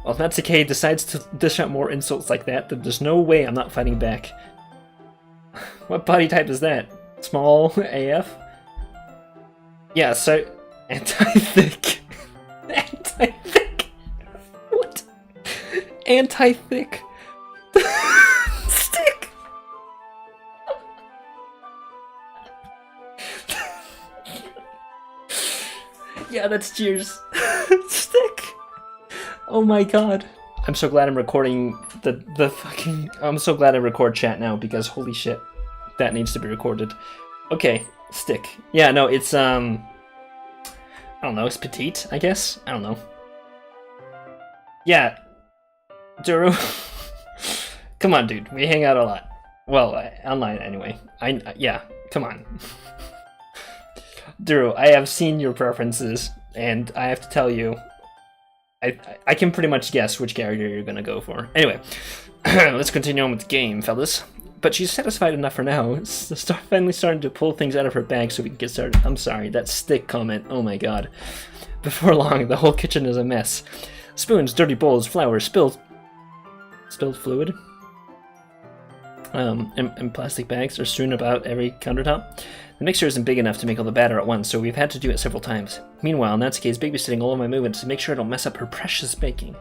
Well, if Natsuki decides to dish out more insults like that, then there's no way I'm not fighting back. What body type is that? Small AF? Yeah, so... Anti-thick. Anti-thick. What? Anti-thick. Stick. Yeah, that's cheers. Stick. Oh my god. I'm so glad I'm recording the fucking... I'm so glad I record chat now because holy shit. That needs to be recorded. Okay, stick. Yeah, no, it's, I don't know, it's petite, I guess? I don't know. Yeah. Duru. Come on, dude. We hang out a lot. Well, online anyway. Yeah, come on. Duru, I have seen your preferences, and I have to tell you, I can pretty much guess which character you're gonna go for. Anyway, let's continue on with the game, fellas. But she's satisfied enough for now. Finally starting to pull things out of her bag so we can get started. I'm sorry, that stick comment, oh my god. Before long, the whole kitchen is a mess. Spoons, dirty bowls, flour, spilled fluid. And plastic bags are strewn about every countertop. The mixer isn't big enough to make all the batter at once, so we've had to do it several times. Meanwhile, Natsuki is babysitting all of my movements to make sure I don't mess up her precious baking.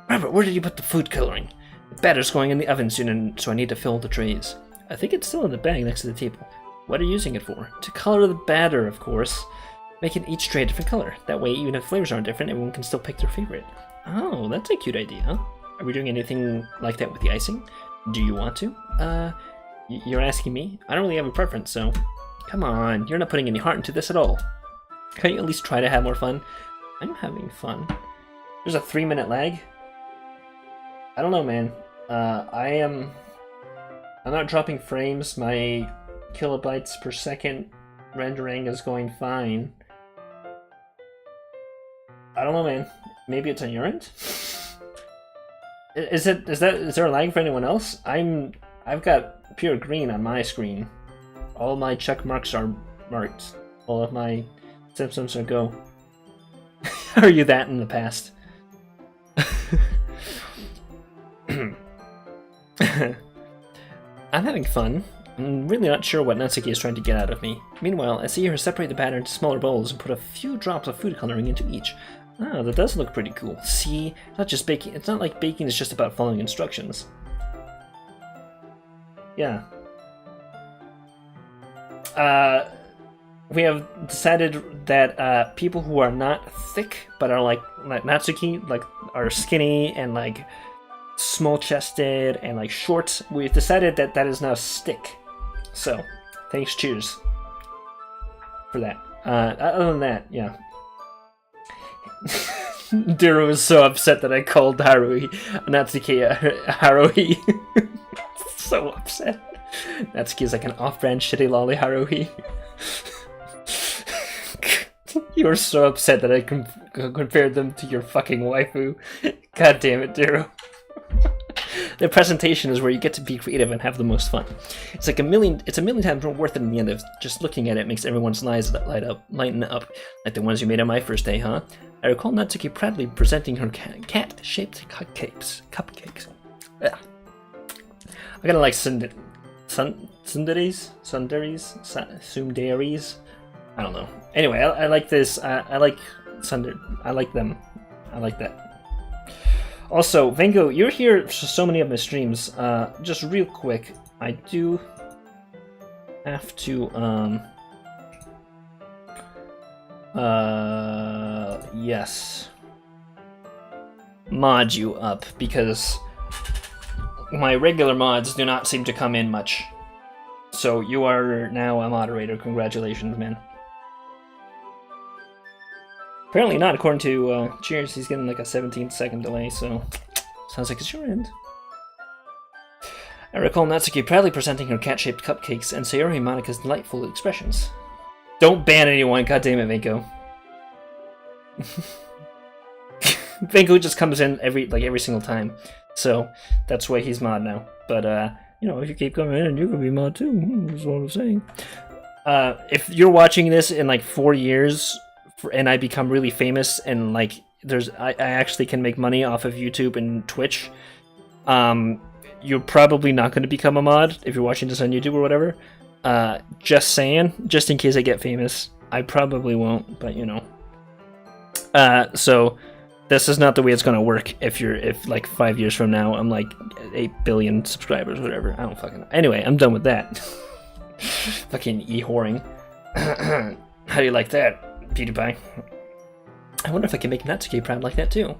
Robert, where did you put the food coloring? The batter's going in the oven soon, and so I need to fill the trays. I think it's still in the bag next to the table. What are you using it for? To color the batter, of course. Making each tray a different color. That way, even if flavors aren't different, everyone can still pick their favorite. Oh, that's a cute idea. Are we doing anything like that with the icing? Do you want to? You're asking me? I don't really have a preference, so... Come on, you're not putting any heart into this at all. Can't you at least try to have more fun? I'm having fun. There's a 3-minute lag? I don't know, man. I'm not dropping frames. My kilobytes per second rendering is going fine. I don't know, man. Maybe it's on your end? Is there a lag for anyone else? I've got pure green on my screen. All my check marks are marked. All of my symptoms are go. How are you that in the past? I'm having fun. I'm really not sure what Natsuki is trying to get out of me. Meanwhile, I see her separate the batter into smaller bowls and put a few drops of food coloring into each. Oh, that does look pretty cool. See, not just baking. It's not like baking is just about following instructions. Yeah. We have decided that people who are not thick but are like Natsuki, like are skinny and like small-chested and like short, we've decided that that is now stick. So, thanks, cheers for that. Other than that, yeah. Duro was so upset that I called Natsuki Haruhi. So upset. Natsuki is like an off-brand shitty lolly Haruhi. You were so upset that I compared them to your fucking waifu. God damn it, Duro. The presentation is where you get to be creative and have the most fun. It's like a million times more worth it in the end of just looking at it makes everyone's eyes lighten up, like the ones you made on my first day, huh? I recall Natsuki proudly presenting her cat-shaped cupcakes. Yeah. I kind of like sundaries. I don't know. Anyway, I like this. I like I like them. I like that. Also, Vengo, you're here for so many of my streams. Just real quick, I do have to yes, mod you up because my regular mods do not seem to come in much. So you are now a moderator. Congratulations, man. Apparently not, according to Cheers. He's getting like a 17-second delay, so sounds like it's your end. I recall Natsuki proudly presenting her cat-shaped cupcakes and Sayori Monika's delightful expressions. Don't ban anyone, goddammit, Venko. Venko just comes in every single time, so that's why he's mod now. But you know, if you keep coming in, you can be mod too. That's what I'm saying. If you're watching this in like 4 years, and I become really famous, and like I actually can make money off of YouTube and Twitch, you're probably not going to become a mod if you're watching this on YouTube or whatever. Just saying, just in case I get famous. I probably won't, but you know. So this is not the way it's going to work if like 5 years from now I'm like 8 billion subscribers or whatever. I don't fucking know. Anyway, I'm done with that. Fucking e-whoring. How do you like that, PewDiePie? I wonder if I can make Natsuki proud like that too.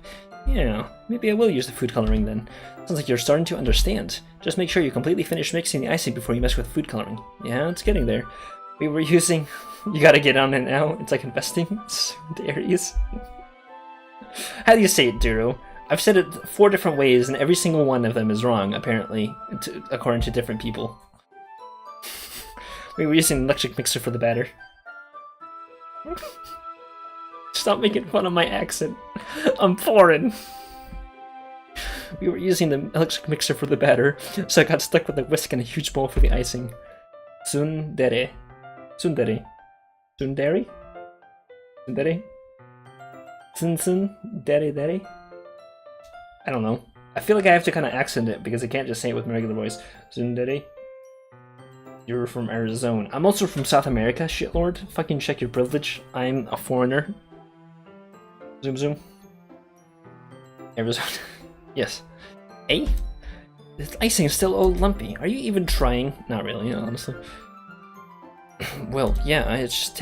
Yeah, maybe I will use the food coloring then. Sounds like you're starting to understand. Just make sure you completely finish mixing the icing before you mess with food coloring. Yeah, it's getting there. We were using... You gotta get on it now. It's like investing. Dairies. How do you say it, Duro? I've said it 4 different ways, and every single one of them is wrong, apparently, according to different people. We were using an electric mixer for the batter. Stop making fun of my accent. I'm foreign. We were using the electric mixer for the batter, so I got stuck with a whisk and a huge bowl for the icing. Tsundere. Tsundere. Tsundere? Tsundere? Tsundere? I don't know. I feel like I have to kind of accent it because I can't just say it with my regular voice. Tsundere? You're from Arizona. I'm also from South America, shitlord. Fucking check your privilege. I'm a foreigner. Zoom zoom. Arizona. Yes. Eh? This icing is still all lumpy. Are you even trying? Not really, honestly. Well, yeah, it's just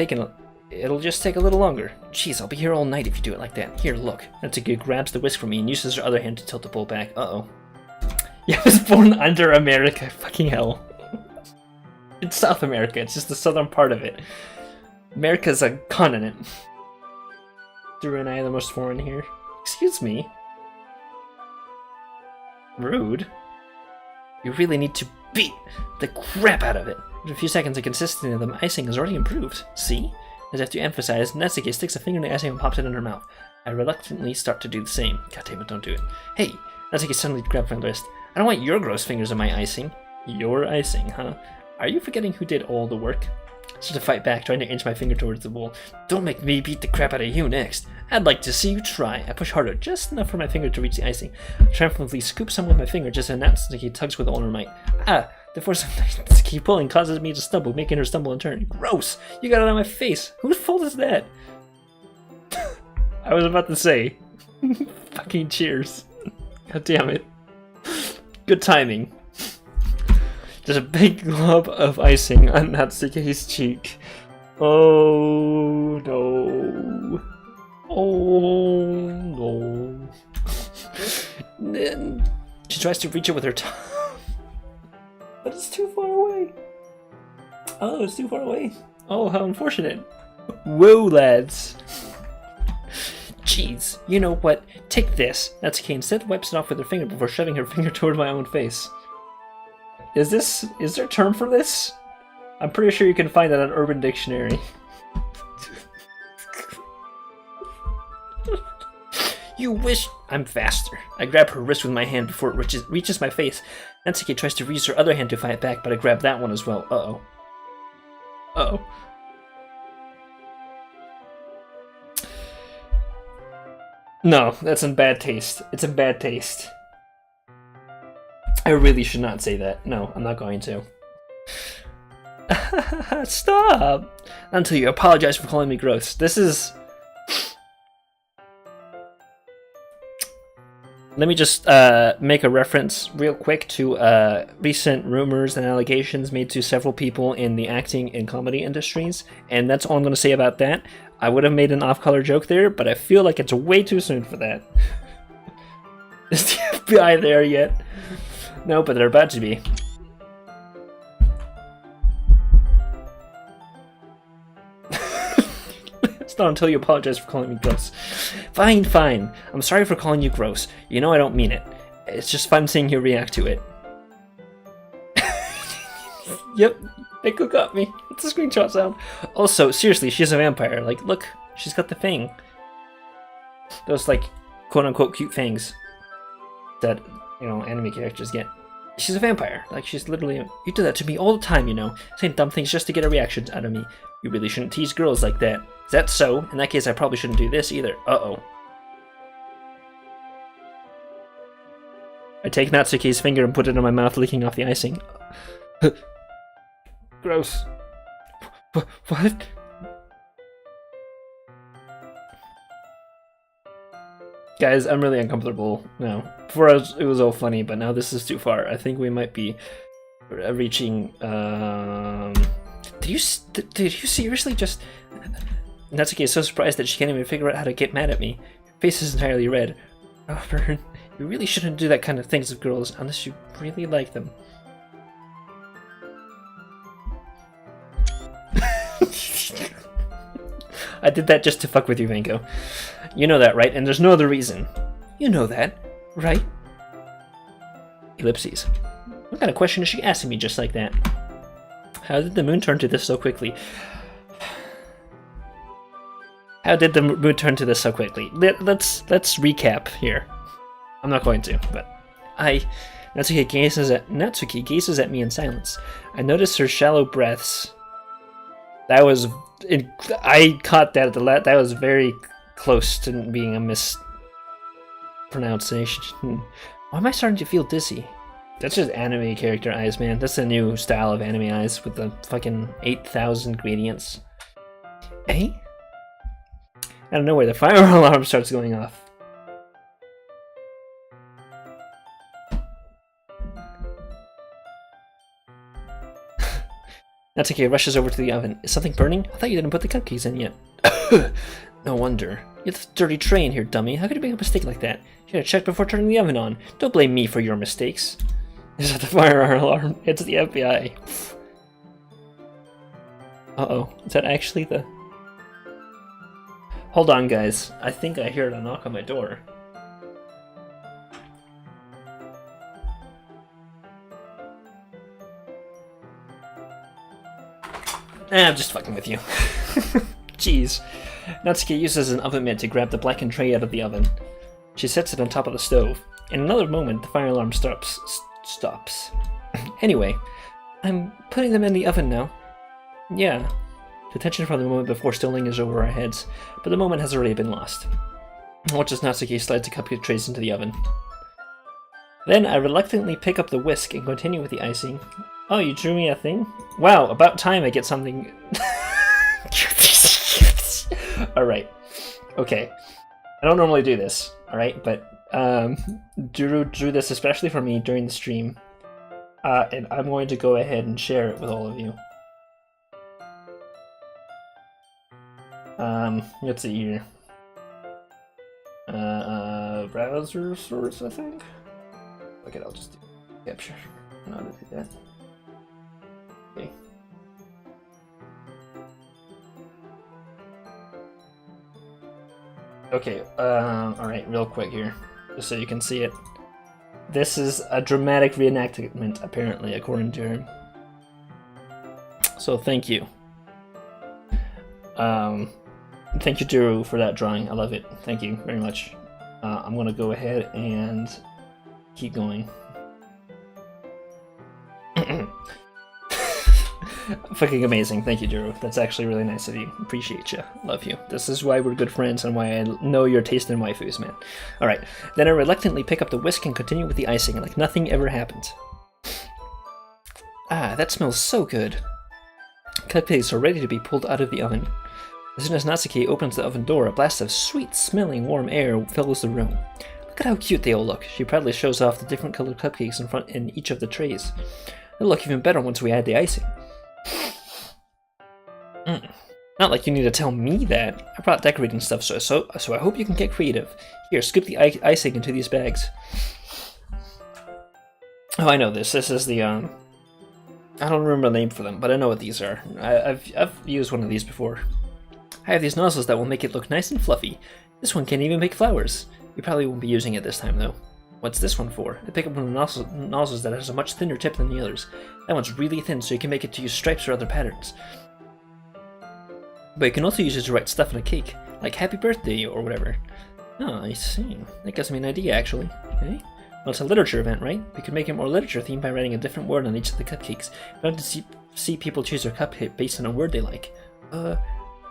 it'll just take a little longer. Jeez, I'll be here all night if you do it like that. Here, look. Natsuki grabs the whisk from me and uses her other hand to tilt the bowl back. Uh-oh. Yeah, I was born under America. Fucking hell. It's South America. It's just the southern part of it. America's a continent. Drew and I are the most foreign here. Excuse me. Rude. You really need to beat the crap out of it. In a few seconds, the consistency of the icing has already improved. See? As if to emphasize, Natsuki sticks a finger in the icing and pops it in her mouth. I reluctantly start to do the same. God damn it, don't do it. Hey! Natsuki suddenly grabs my wrist. I don't want your gross fingers in my icing. Your icing, huh? Are you forgetting who did all the work? So to fight back, trying to inch my finger towards the bowl. Don't make me beat the crap out of you next. I'd like to see you try. I push harder, just enough for my finger to reach the icing. I triumphantly scoop some with my finger just as Natsuki tugs with all her might. Ah! The force of Natsuki pulling causes me to stumble, making her stumble and turn. Gross! You got it on my face! Whose fault is that? I was about to say. Fucking cheers. God damn it. Good timing. There's a big glob of icing on Natsuki's cheek. Oh no. Oh no. Then she tries to reach it with her tongue. But it's too far away. Oh, it's too far away. Oh, how unfortunate. Whoa, lads. Jeez, you know what? Take this. Natsuki instead wipes it off with her finger before shoving her finger toward my own face. Is there a term for this? I'm pretty sure you can find that on Urban Dictionary. You wish... I'm faster. I grab her wrist with my hand before it reaches my face. Natsuki tries to use her other hand to fight back, but I grab that one as well. Uh-oh. Uh-oh. No, that's in bad taste. It's in bad taste. I really should not say that. No, I'm not going to. Stop! Not until you apologize for calling me gross. This is... Let me just make a reference real quick to recent rumors and allegations made to several people in the acting and comedy industries, and that's all I'm going to say about that. I would have made an off-color joke there, but I feel like it's way too soon for that. Is the FBI there yet? No, but they're about to be. It's not until you apologize for calling me gross. Fine, fine. I'm sorry for calling you gross. You know I don't mean it. It's just fun seeing you react to it. Yep, Pickle got me. It's a screenshot sound. Also, seriously, she's a vampire. Like, look, she's got the fang. Those, like, quote-unquote cute fangs that, you know, anime characters get. She's a vampire. Like, she's literally... You do that to me all the time, you know? Saying dumb things just to get a reaction out of me. You really shouldn't tease girls like that. Is that so? In that case, I probably shouldn't do this either. Uh-oh. I take Natsuki's finger and put it in my mouth, licking off the icing. Gross. What? Guys, I'm really uncomfortable now. Before it was all funny, but now this is too far. I think we might be reaching... Did you seriously just... Natsuki is so surprised that she can't even figure out how to get mad at me. Her face is entirely red. Oh, Vern, you really shouldn't do that kind of things with girls unless you really like them. I did that just to fuck with you, Vanko. You know that, right? And there's no other reason. You know that, right? Ellipses. What kind of question is she asking me just like that? How did the moon turn to this so quickly? How did the moon turn to this so quickly? Let's recap here. I'm not going to, but Natsuki gazes at me in silence. I notice her shallow breaths. That was... I caught that at the that was very close to being a mispronunciation. Why am I starting to feel dizzy? That's just anime character eyes, man. That's a new style of anime eyes with the fucking 8,000 gradients. Eh? Out of nowhere, the fire alarm starts going off. Natsuki rushes over to the oven. Is something burning? I thought you didn't put the cupcakes in yet. No wonder. You have a dirty tray in here, dummy. How could you make a mistake like that? You gotta check before turning the oven on. Don't blame me for your mistakes. Is that the fire alarm? It's the FBI. Uh-oh. Is that actually the... Hold on, guys. I think I heard a knock on my door. I'm just fucking with you. Jeez. Natsuki uses an oven mitt to grab the blackened tray out of the oven. She sets it on top of the stove. In another moment, the fire alarm stops. Anyway, I'm putting them in the oven now. Yeah. The tension from the moment before still lingers over our heads, but the moment has already been lost. Watch as Natsuki slides the cupcake trays into the oven. Then I reluctantly pick up the whisk and continue with the icing. Oh, you drew me a thing? Wow, about time I get something... Alright. Okay. I don't normally do this, alright? But Drew drew this especially for me during the stream. And I'm going to go ahead and share it with all of you. Let's see here. Browser source, I think? Okay, I'll just do capture. I know how to do that. Okay. Okay, alright, real quick here, just so you can see it. This is a dramatic reenactment, apparently, according to her. So thank you. Thank you, Drew, for that drawing. I love it. Thank you very much. I'm gonna go ahead and keep going. Fucking amazing. Thank you, Drew. That's actually really nice of you. Appreciate you. Love you. This is why we're good friends and why I know your taste in waifus, man. Alright. Then I reluctantly pick up the whisk and continue with the icing like nothing ever happened. Ah, that smells so good. Cupcakes are ready to be pulled out of the oven. As soon as Natsuki opens the oven door, a blast of sweet-smelling warm air fills the room. Look at how cute they all look. She proudly shows off the different colored cupcakes in each of the trays. They'll look even better once we add the icing. Not like you need to tell me that. I brought decorating stuff, so I hope you can get creative. Here, scoop the icing into these bags. Oh, I know this. This is the, I don't remember the name for them, but I know what these are. I've used one of these before. I have these nozzles that will make it look nice and fluffy. This one can't even make flowers. We probably won't be using it this time, though. What's this one for? I pick up one of the nozzles that has a much thinner tip than the others. That one's really thin, so you can make it to use stripes or other patterns. But you can also use it to write stuff on a cake, like happy birthday or whatever. Oh, I see. That gives me an idea, actually. Eh? Well, it's a literature event, right? We could make it more literature-themed by writing a different word on each of the cupcakes. We don't have to see people choose their cupcake based on a word they like. I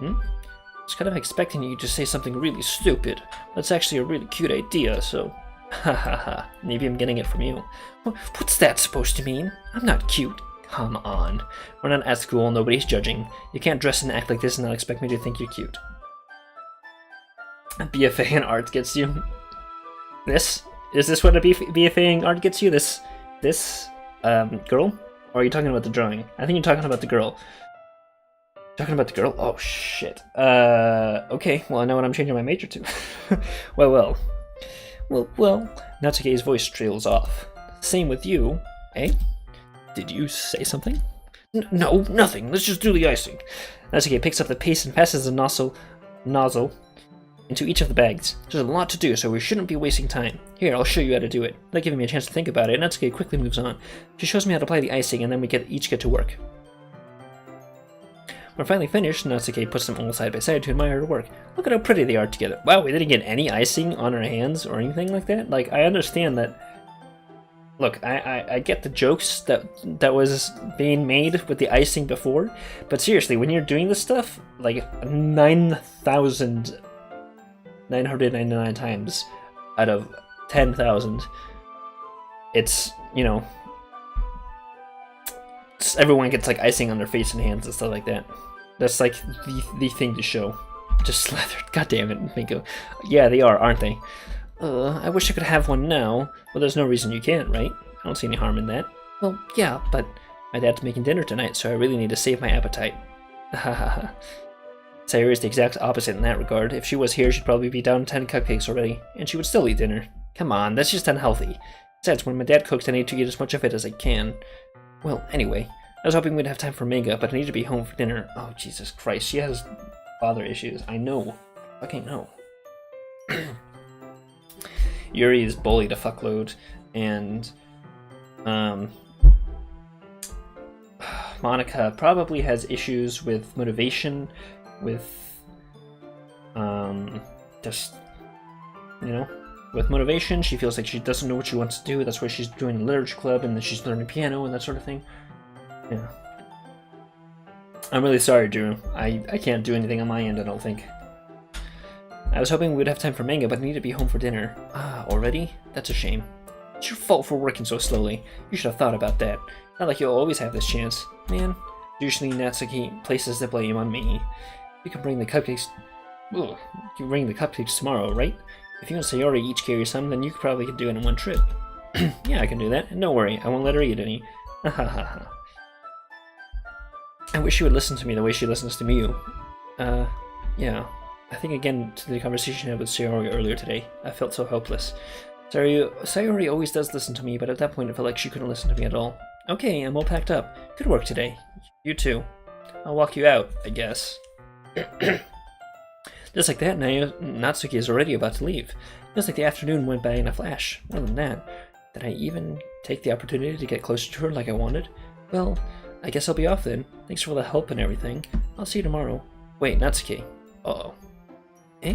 was kind of expecting you to say something really stupid. That's actually a really cute idea, so... Ha ha ha. Maybe I'm getting it from you. What's that supposed to mean? I'm not cute. Come on. We're not at school, nobody's judging. You can't dress and act like this and not expect me to think you're cute. BFA in art gets you? This? Is this what a BFA in art gets you? This girl? Or are you talking about the drawing? I think you're talking about the girl. Talking about the girl? Oh, shit. Okay, well, I know what I'm changing my major to. Well. Natsuki's voice trails off. Same with you, eh? Did you say something? No, nothing. Let's just do the icing. Natsuki picks up the paste and passes the nozzle into each of the bags. There's a lot to do, so we shouldn't be wasting time. Here, I'll show you how to do it. Without giving me a chance to think about it, Natsuki quickly moves on. She shows me how to apply the icing, and then we each get to work. When finally finished, Natsuki puts them all side by side to admire her work. Look at how pretty they are together. Wow, we didn't get any icing on our hands or anything like that? Like, I understand that... Look, I get the jokes that was being made with the icing before, but seriously, when you're doing this stuff, like 9,999 times out of 10,000, it's, you know, everyone gets like icing on their face and hands and stuff like that. That's like the thing to show. Just slathered. God damn it, Minko. Yeah, they are, aren't they? I wish I could have one now. Well, there's no reason you can't, right? I don't see any harm in that. Well, yeah, but my dad's making dinner tonight, so I really need to save my appetite. Hahaha. Sayori is the exact opposite in that regard. If she was here, she'd probably be down 10 cupcakes already, and she would still eat dinner. Come on, that's just unhealthy. Besides, when my dad cooks, I need to eat as much of it as I can. Well, anyway, I was hoping we'd have time for manga, but I need to be home for dinner. Oh, Jesus Christ, she has father issues. I know. Fucking know. Yuri is bullied a fuckload, and Monica probably has issues with motivation, with just, you know, with motivation. She feels like she doesn't know what she wants to do. That's why she's joining the literature club, and then she's learning piano and that sort of thing. Yeah. I'm really sorry, Drew. I can't do anything on my end, I don't think. I was hoping we'd have time for manga, but I need to be home for dinner. Ah, already? That's a shame. It's your fault for working so slowly. You should have thought about that. Not like you'll always have this chance. Man, usually Natsuki places the blame on me. You can bring the cupcakes... Ugh, you can bring the cupcakes tomorrow, right? If you and Sayori each carry some, then you probably can do it in one trip. Yeah, I can do that. And don't worry, I won't let her eat any. Ha ha ha ha. I wish she would listen to me the way she listens to me. Yeah. I think again to the conversation I had with Sayori earlier today. I felt so helpless. Sayori always does listen to me, but at that point it felt like she couldn't listen to me at all. Okay, I'm all packed up. Good work today. You too. I'll walk you out, I guess. Just like that, Natsuki is already about to leave. Feels like the afternoon went by in a flash. More than that, did I even take the opportunity to get closer to her like I wanted? Well, I guess I'll be off then. Thanks for all the help and everything. I'll see you tomorrow. Wait, Natsuki. Uh-oh. Eh?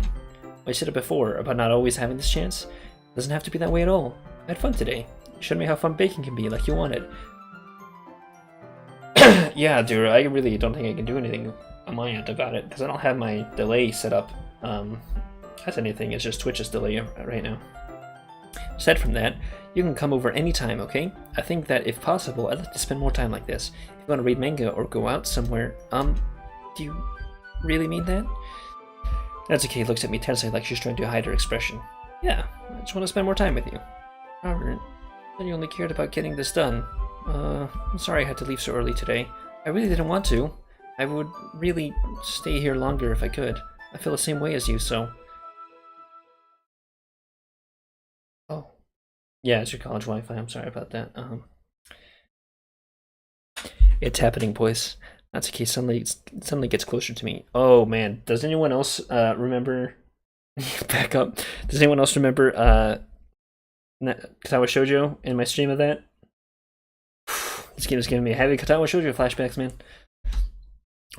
I said it before, about not always having this chance. It doesn't have to be that way at all. I had fun today. You showed me how fun baking can be, like you wanted. Yeah, dude, I really don't think I can do anything on my end about it, because I don't have my delay set up as anything. It's just Twitch's delay right now. Aside from that, you can come over anytime, okay? I think that if possible, I'd like to spend more time like this. If you want to read manga or go out somewhere, do you really mean that? Natsuki looks at me tensely like she's trying to hide her expression. Yeah, I just want to spend more time with you. Robert, then you only cared about getting this done. I'm sorry I had to leave so early today. I really didn't want to. I would really stay here longer if I could. I feel the same way as you, so... Oh. Yeah, it's your college Wi-Fi. I'm sorry about that. It's happening, boys. Natsuki suddenly gets closer to me. Oh, man. Does anyone else remember... Back up. Does anyone else remember Katawa Shoujo in my stream of that? This game is giving me heavy Katawa Shoujo flashbacks, man.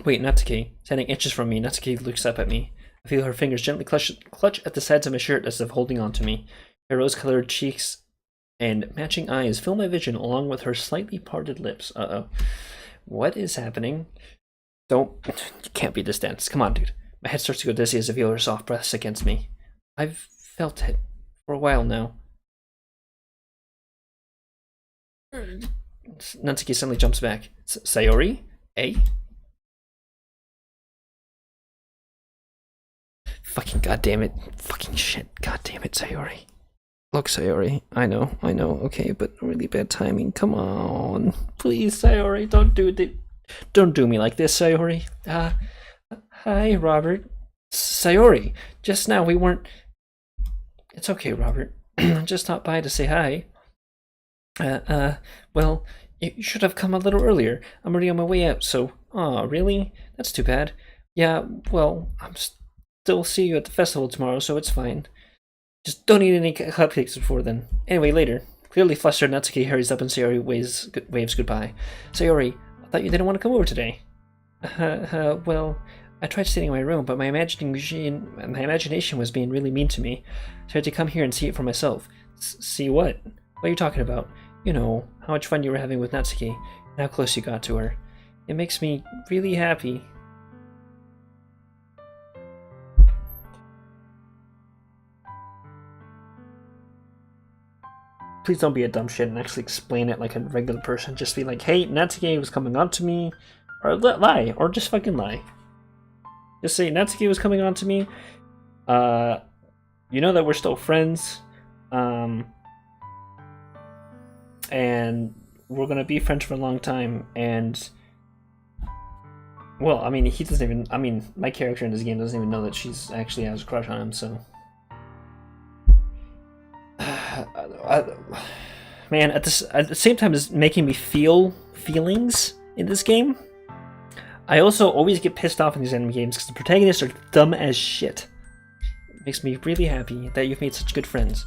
Wait, Natsuki. Standing inches from me, Natsuki looks up at me. I feel her fingers gently clutch at the sides of my shirt as if holding on to me. Her rose-colored cheeks and matching eyes fill my vision along with her slightly parted lips. Uh-oh. What is happening? You can't be this dense. Come on, dude. My head starts to go dizzy as I feel her soft breaths against me. I've felt it for a while now. Natsuki suddenly jumps back. Sayori? Eh? Fucking goddamn it. Fucking shit. Goddamn it, Sayori. Look, Sayori. I know, okay, but really bad timing. Come on. Please, Sayori, don't do me like this, Sayori. Hi, Robert. Sayori, just now we weren't... It's okay, Robert. I just stopped by to say hi. Well, you should have come a little earlier. I'm already on my way out, so... Aw, really? That's too bad. Yeah, well, I'm still see you at the festival tomorrow, so it's fine. Just don't eat any cupcakes before then. Anyway, later. Clearly flustered, Natsuki hurries up and Sayori waves goodbye. Sayori, I thought you didn't want to come over today. Well, I tried sitting in my room, but my imagination was being really mean to me. So I had to come here and see it for myself. See what? What are you talking about? You know, how much fun you were having with Natsuki, and how close you got to her. It makes me really happy. Please don't be a dumb shit and actually explain it like a regular person. Just be like, hey, Natsuki was coming on to me. Or lie. Or just fucking lie. Just say, Natsuki was coming on to me. You know that we're still friends. And we're gonna be friends for a long time. And... Well, I mean, he doesn't even... I mean, my character in this game doesn't even know that she's actually has a crush on him, so... Man, at the same time as making me feel feelings in this game, I also always get pissed off in these anime games because the protagonists are dumb as shit. It makes me really happy that you've made such good friends.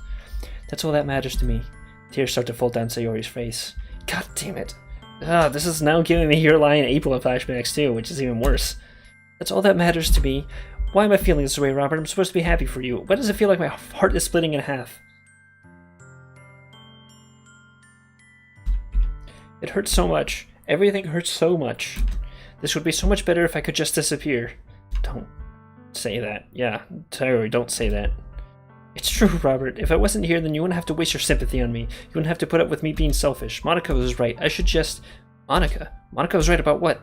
That's all that matters to me. Tears start to fall down Sayori's face. God damn it. This is now giving me Your Lie in April flashbacks too, which is even worse. That's all that matters to me. Why am I feeling this way, Robert? I'm supposed to be happy for you. Why does it feel like my heart is splitting in half? It hurts so much. Everything hurts so much. This would be so much better if I could just disappear. Don't say that. Yeah, Sayori, don't say that. It's true, Robert. If I wasn't here, then you wouldn't have to waste your sympathy on me. You wouldn't have to put up with me being selfish. Monica was right. I should just... Monica? Monica was right about what?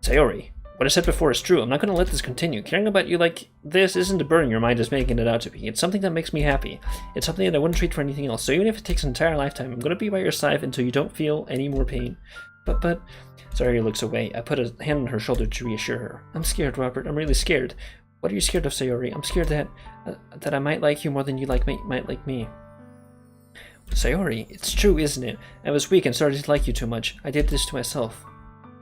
Sayori, what I said before is true. I'm not going to let this continue. Caring about you like this isn't a burden your mind is making it out to be. It's something that makes me happy. It's something that I wouldn't trade for anything else. So even if it takes an entire lifetime, I'm going to be by your side until you don't feel any more pain. But... Sayori looks away. I put a hand on her shoulder to reassure her. I'm scared, Robert. I'm really scared. What are you scared of, Sayori? I'm scared that I might like you more than you might like me. Sayori, it's true, isn't it? I was weak and started to like you too much. I did this to myself.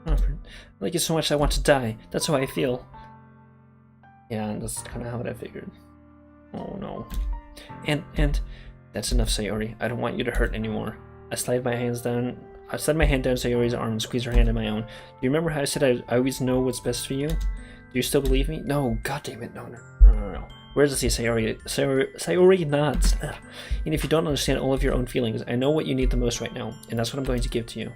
Robert, I like you so much I want to die. That's how I feel. Yeah, that's kind of how I figured. Oh no. And that's enough, Sayori. I don't want you to hurt anymore. I slide my hand down Sayori's arm and squeeze her hand in my own. Do you remember how I said I always know what's best for you? Do you still believe me? No, goddammit, no. Where does he, Sayori nods. Ugh. And if you don't understand all of your own feelings, I know what you need the most right now, and that's what I'm going to give to you.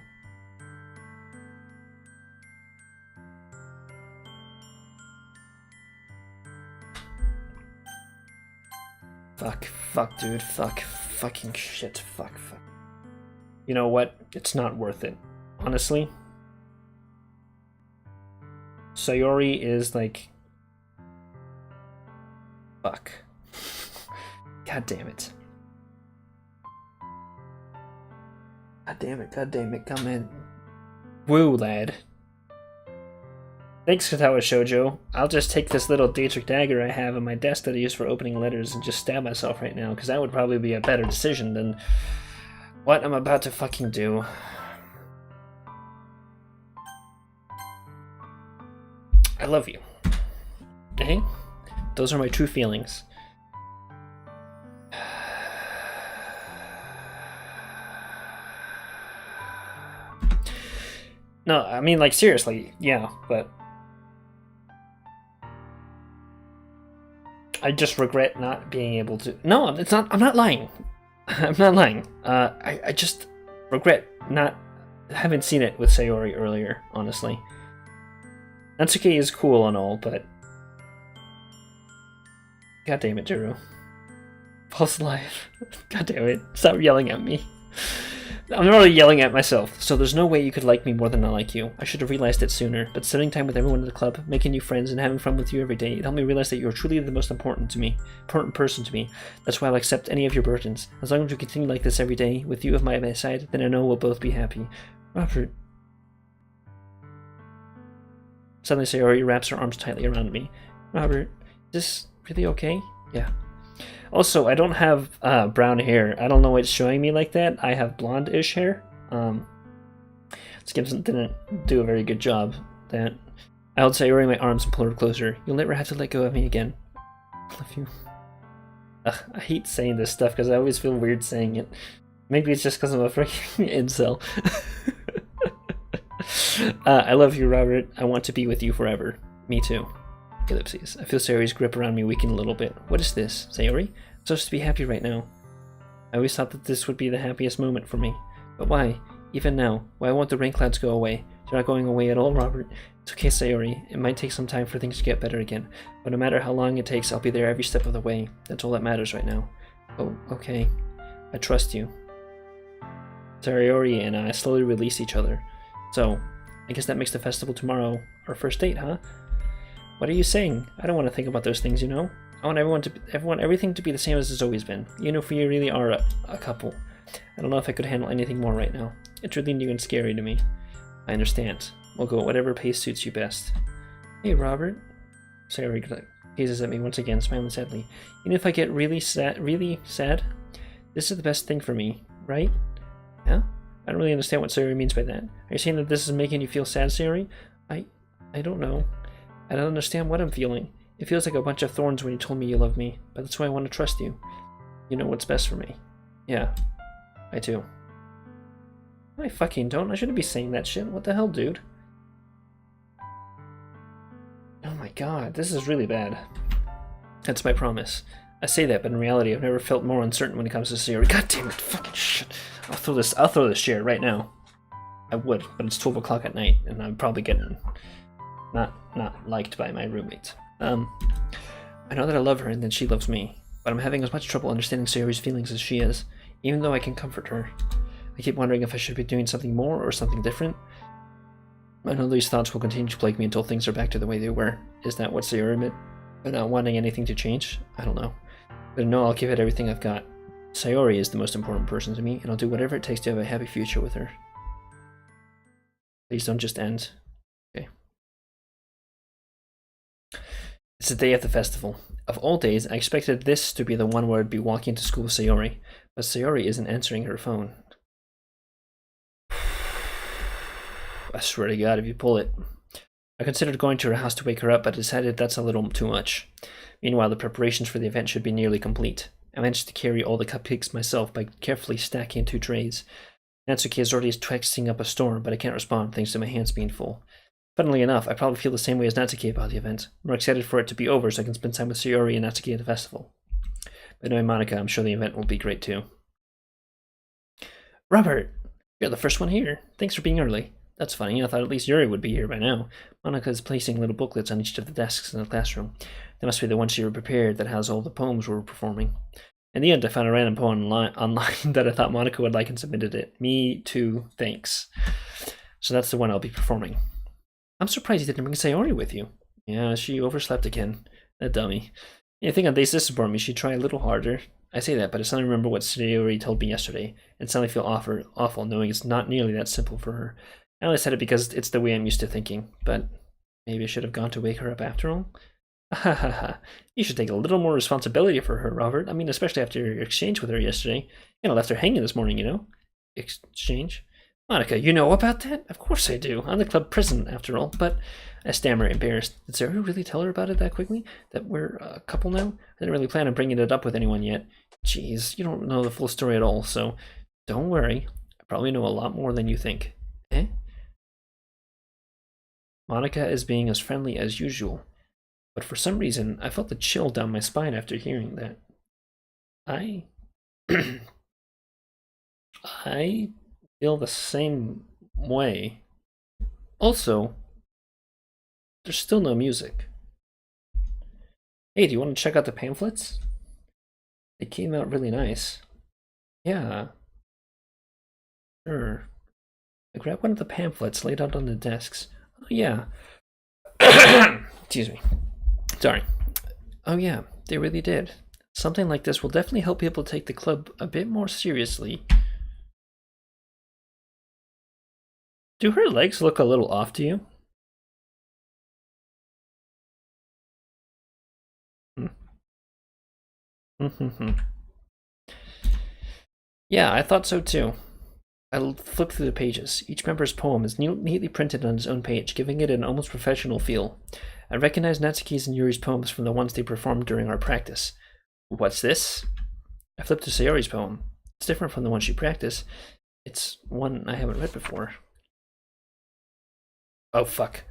Fuck, dude. Fucking shit. Fuck. You know what? It's not worth it. Honestly. Sayori is like... Fuck. God damn it. God damn it, come in. Woo, lad. Thanks, Katawa Shoujo. I'll just take this little Dietrich dagger I have on my desk that I use for opening letters and just stab myself right now, because that would probably be a better decision than what I'm about to fucking do. I love you. Okay? Those are my true feelings. No, I mean, like, seriously, yeah, but... I just regret not being able to... No, it's not. I'm not lying. I'm not lying. I just regret not having seen it with Sayori earlier, honestly. Natsuki is cool and all, but... God damn it, Jiro. False life. God damn it. Stop yelling at me. I'm already yelling at myself, so there's no way you could like me more than I like you. I should have realized it sooner, but spending time with everyone at the club, making new friends, and having fun with you every day, it helped me realize that you're truly the most important person to me. That's why I'll accept any of your burdens. As long as we continue like this every day, with you at my side, then I know we'll both be happy. Robert. Suddenly Sayori wraps her arms tightly around me. Robert, is this really okay? Yeah. Also, I don't have brown hair. I don't know why it's showing me like that. I have blonde-ish hair. Skimson didn't do a very good job. That I held Sayori in my arms and pulled her closer. You'll never have to let go of me again. I love you. I hate saying this stuff because I always feel weird saying it. Maybe it's just because I'm a freaking incel. I love you, Robert. I want to be with you forever. Me too. Ellipses. I feel Sayori's grip around me weaken a little bit. What is this, Sayori? I'm supposed to be happy right now. I always thought that this would be the happiest moment for me. But why? Even now? Why won't the rain clouds go away? They're not going away at all, Robert. It's okay, Sayori. It might take some time for things to get better again. But no matter how long it takes, I'll be there every step of the way. That's all that matters right now. Oh, okay. I trust you. Sayori and I slowly release each other. So, I guess that makes the festival tomorrow our first date, huh? What are you saying? I don't want to think about those things, you know? I want everything to be the same as it's always been. You know, for you really are a couple. I don't know if I could handle anything more right now. It's really new and scary to me. I understand. We'll go at whatever pace suits you best. Hey, Robert. Sayori gazes at me once again, smiling sadly. Even if I get really sad, this is the best thing for me, right? Yeah? I don't really understand what Sayori means by that. Are you saying that this is making you feel sad, Sayori? I don't know. I don't understand what I'm feeling. It feels like a bunch of thorns when you told me you love me, but that's why I want to trust you. You know what's best for me. Yeah, I do. I fucking don't. I shouldn't be saying that shit. What the hell, dude? Oh my god, this is really bad. That's my promise. I say that, but in reality, I've never felt more uncertain when it comes to Sayori. God damn it, fucking shit. I'll throw this chair right now. I would, but it's 12 o'clock at night, and I'm probably getting not liked by my roommate. I know that I love her and that she loves me, but I'm having as much trouble understanding Sayori's feelings as she is, even though I can comfort her. I keep wondering if I should be doing something more or something different. I know these thoughts will continue to plague me until things are back to the way they were. Is that what Sayori meant by not wanting anything to change? I don't know. But no, I'll give it everything I've got. Sayori is the most important person to me, and I'll do whatever it takes to have a happy future with her. Please don't just end. Okay. It's the day of the festival. Of all days, I expected this to be the one where I'd be walking to school with Sayori, but Sayori isn't answering her phone. I swear to God, if you pull it. I considered going to her house to wake her up, but decided that's a little too much. Meanwhile, the preparations for the event should be nearly complete. I managed to carry all the cupcakes myself by carefully stacking 2 trays. Natsuki is already texting up a storm, but I can't respond thanks to my hands being full. Funnily enough, I probably feel the same way as Natsuki about the event. I'm more excited for it to be over so I can spend time with Sayori and Natsuki at the festival. But knowing Monika, I'm sure the event will be great too. Robert! You're the first one here. Thanks for being early. That's funny, I thought at least Yuri would be here by now. Monika is placing little booklets on each of the desks in the classroom. It must be the one she prepared that has all the poems we were performing. In the end, I found a random poem online that I thought Monica would like and submitted it. Me too, thanks. So that's the one I'll be performing. I'm surprised you didn't bring Sayori with you. Yeah, she overslept again. That dummy. I think on days to support me, she'd try a little harder. I say that, but I suddenly remember what Sayori told me yesterday, and suddenly feel awful knowing it's not nearly that simple for her. I only said it because it's the way I'm used to thinking, but maybe I should have gone to wake her up after all. Ha ha ha. You should take a little more responsibility for her, Robert. I mean, especially after your exchange with her yesterday. You know, left her hanging this morning, you know? Exchange? Monica, you know about that? Of course I do. I'm the club president, after all. But I stammer, embarrassed. Did Sarah really tell her about it that quickly? That we're a couple now? I didn't really plan on bringing it up with anyone yet. Jeez, you don't know the full story at all, so don't worry. I probably know a lot more than you think. Eh? Monica is being as friendly as usual. But for some reason, I felt a chill down my spine after hearing that. I feel the same way. Also, there's still no music. Hey, do you want to check out the pamphlets? They came out really nice. Yeah. Sure. I grabbed one of the pamphlets laid out on the desks. Oh, yeah. Excuse me. Sorry. Oh, yeah, they really did. Something like this will definitely help people take the club a bit more seriously. Do her legs look a little off to you? Yeah, I thought so too. I flipped through the pages. Each member's poem is neatly printed on his own page, giving it an almost professional feel. I recognized Natsuki's and Yuri's poems from the ones they performed during our practice. What's this? I flipped to Sayori's poem. It's different from the one she practiced. It's one I haven't read before. Oh, fuck.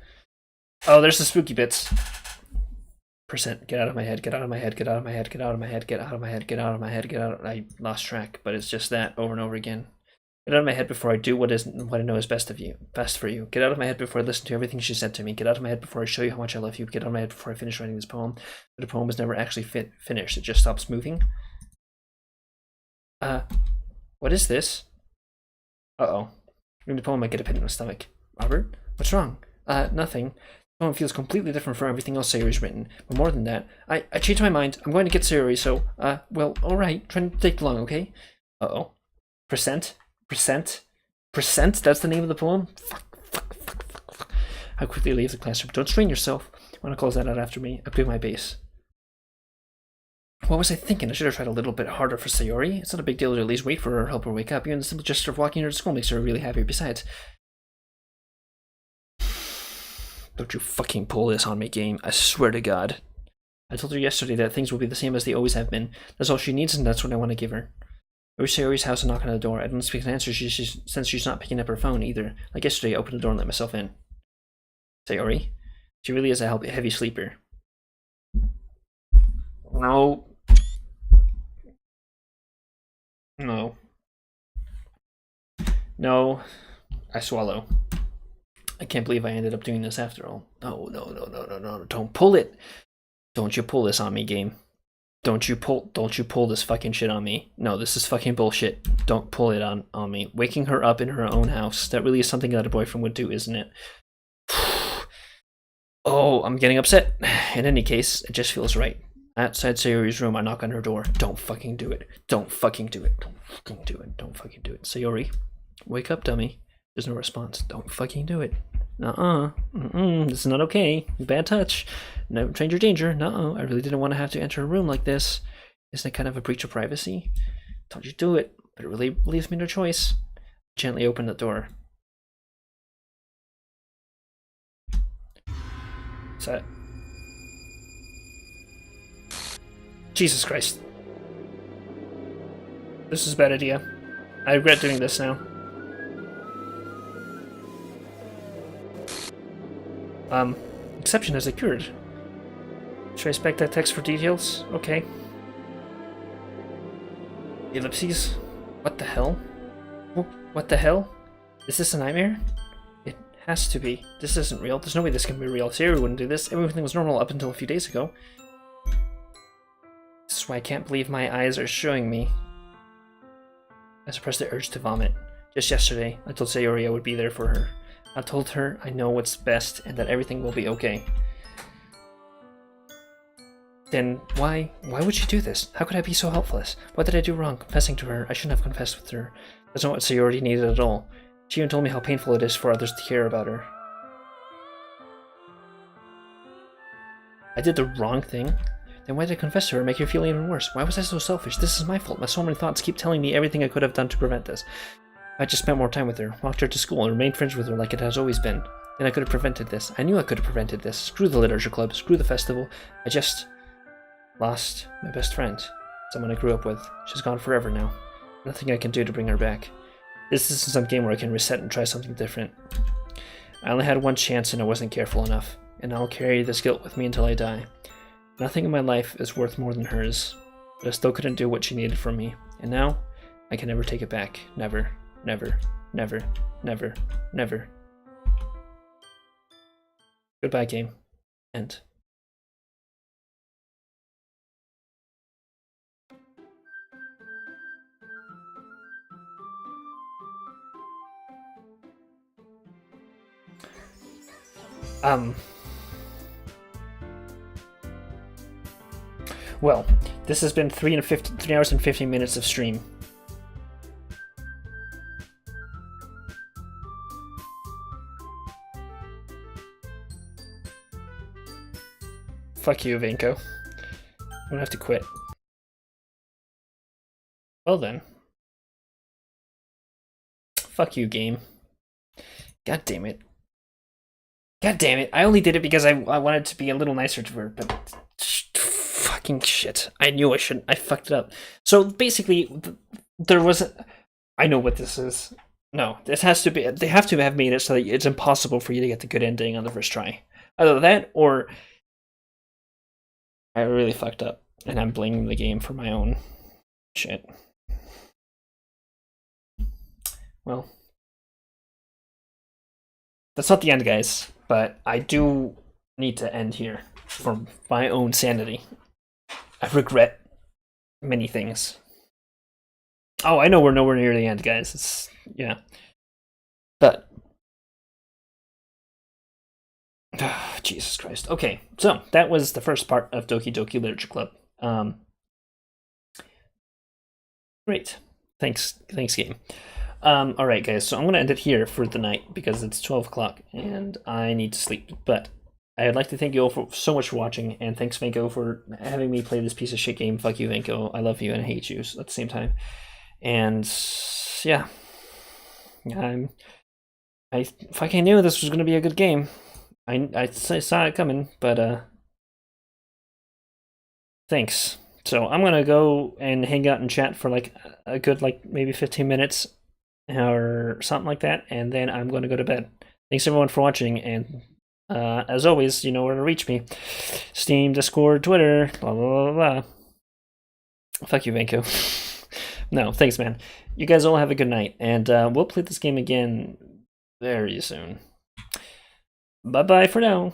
Oh, there's the spooky bits. Percent. Get out of my head, get out of my head, get out of my head, get out of my head, get out of my head, get out of my head, get out of... I lost track, but it's just that over and over again. Get out of my head before I do what I know is best for you. Get out of my head before I listen to everything she said to me. Get out of my head before I show you how much I love you. Get out of my head before I finish writing this poem. But the poem is never actually finished. It just stops moving. What is this? Uh-oh. Reading the poem might get a pit in my stomach. Robert? What's wrong? Nothing. The poem feels completely different from everything else Sayori's written. But more than that, I changed my mind. I'm going to get Sayori, so, well, alright. Try not to take long, okay? Uh-oh. Percent? That's the name of the poem? Fuck. I quickly leave the classroom. Don't strain yourself. Monica calls that out after me. I play my bass. What was I thinking? I should have tried a little bit harder for Sayori. It's not a big deal to at least wait for her, help her wake up. Even the simple gesture of walking her to school makes her really happy. Besides, don't you fucking pull this on me, game. I swear to God. I told her yesterday that things will be the same as they always have been. That's all she needs, and that's what I want to give her. I reached Sayori's house and knocked on the door. I didn't expect an answer since she's not picking up her phone either. Like yesterday, I opened the door and let myself in. Sayori? She really is a heavy sleeper. No. No. I swallow. I can't believe I ended up doing this after all. No. Don't pull it. Don't you pull this on me, game. Don't you pull this fucking shit on me. No, this is fucking bullshit. Don't pull it on me. Waking her up in her own house. That really is something that a boyfriend would do, isn't it? Oh, I'm getting upset. In any case, it just feels right. Outside Sayori's room, I knock on her door. Don't fucking do it. Don't fucking do it. Don't fucking do it. Don't fucking do it. Sayori, wake up, dummy. There's no response. Don't fucking do it. This is not okay. Bad touch. No stranger danger. I really didn't want to have to enter a room like this. Isn't it kind of a breach of privacy? Told you to do it, but it really leaves me no choice. Gently open the door. What's that? Jesus Christ. This is a bad idea. I regret doing this now. Exception has occurred. Should I expect that text for details? Okay. Ellipses? What the hell? What the hell? Is this a nightmare? It has to be. This isn't real. There's no way this can be real. Sayori wouldn't do this. Everything was normal up until a few days ago. That's why I can't believe my eyes are showing me. I suppressed the urge to vomit. Just yesterday, I told Sayori I would be there for her. I told her I know what's best and that everything will be okay. Then why would she do this? How could I be so helpless? What did I do wrong? Confessing to her, I shouldn't have confessed with her. That's not what Sayori needed at all. She even told me how painful it is for others to care about her. I did the wrong thing? Then why did I confess to her and make her feel even worse? Why was I so selfish? This is my fault. My so many thoughts keep telling me everything I could have done to prevent this. I just spent more time with her, walked her to school, and remained friends with her like it has always been. Then I could have prevented this. I knew I could have prevented this. Screw the literature club, screw the festival. I just lost my best friend. Someone I grew up with. She's gone forever now. Nothing I can do to bring her back. This isn't some game where I can reset and try something different. I only had one chance and I wasn't careful enough. And I'll carry this guilt with me until I die. Nothing in my life is worth more than hers. But I still couldn't do what she needed from me. And now, I can never take it back. Never. Never. Never. Never. Never. Goodbye, game. End. Well, this has been 3 hours and 15 minutes of stream. Fuck you, Vanko. I'm gonna have to quit. Well then. Fuck you, game. God damn it. God damn it. I only did it because I wanted to be a little nicer to her, but fucking shit. I knew I shouldn't. I fucked it up. So basically, there was... I know what this is. No, this has to be... They have to have made it so that it's impossible for you to get the good ending on the first try. Either that, or... I really fucked up, and I'm blaming the game for my own shit. Well... That's not the end, guys, but I do need to end here for my own sanity. I regret many things. Oh, I know we're nowhere near the end, guys. It's, yeah. But... Oh, Jesus Christ. Okay, so that was the first part of Doki Doki Literature Club. Great. Thanks, game. Alright guys, so I'm going to end it here for the night because it's 12 o'clock and I need to sleep. But I'd like to thank you all so much for watching, and thanks Vanko for having me play this piece of shit game. Fuck you, Vanko. I love you and I hate you at the same time. And yeah, I fucking knew this was going to be a good game. I saw it coming, but thanks. So I'm going to go and hang out and chat for like a good maybe 15 minutes. Or something like that, and then I'm going to go to bed. Thanks everyone for watching, and as always, you know where to reach me. Steam, Discord, Twitter, blah blah blah blah. Fuck you, Vanko. No, thanks man. You guys all have a good night, and we'll play this game again very soon. Bye bye for now.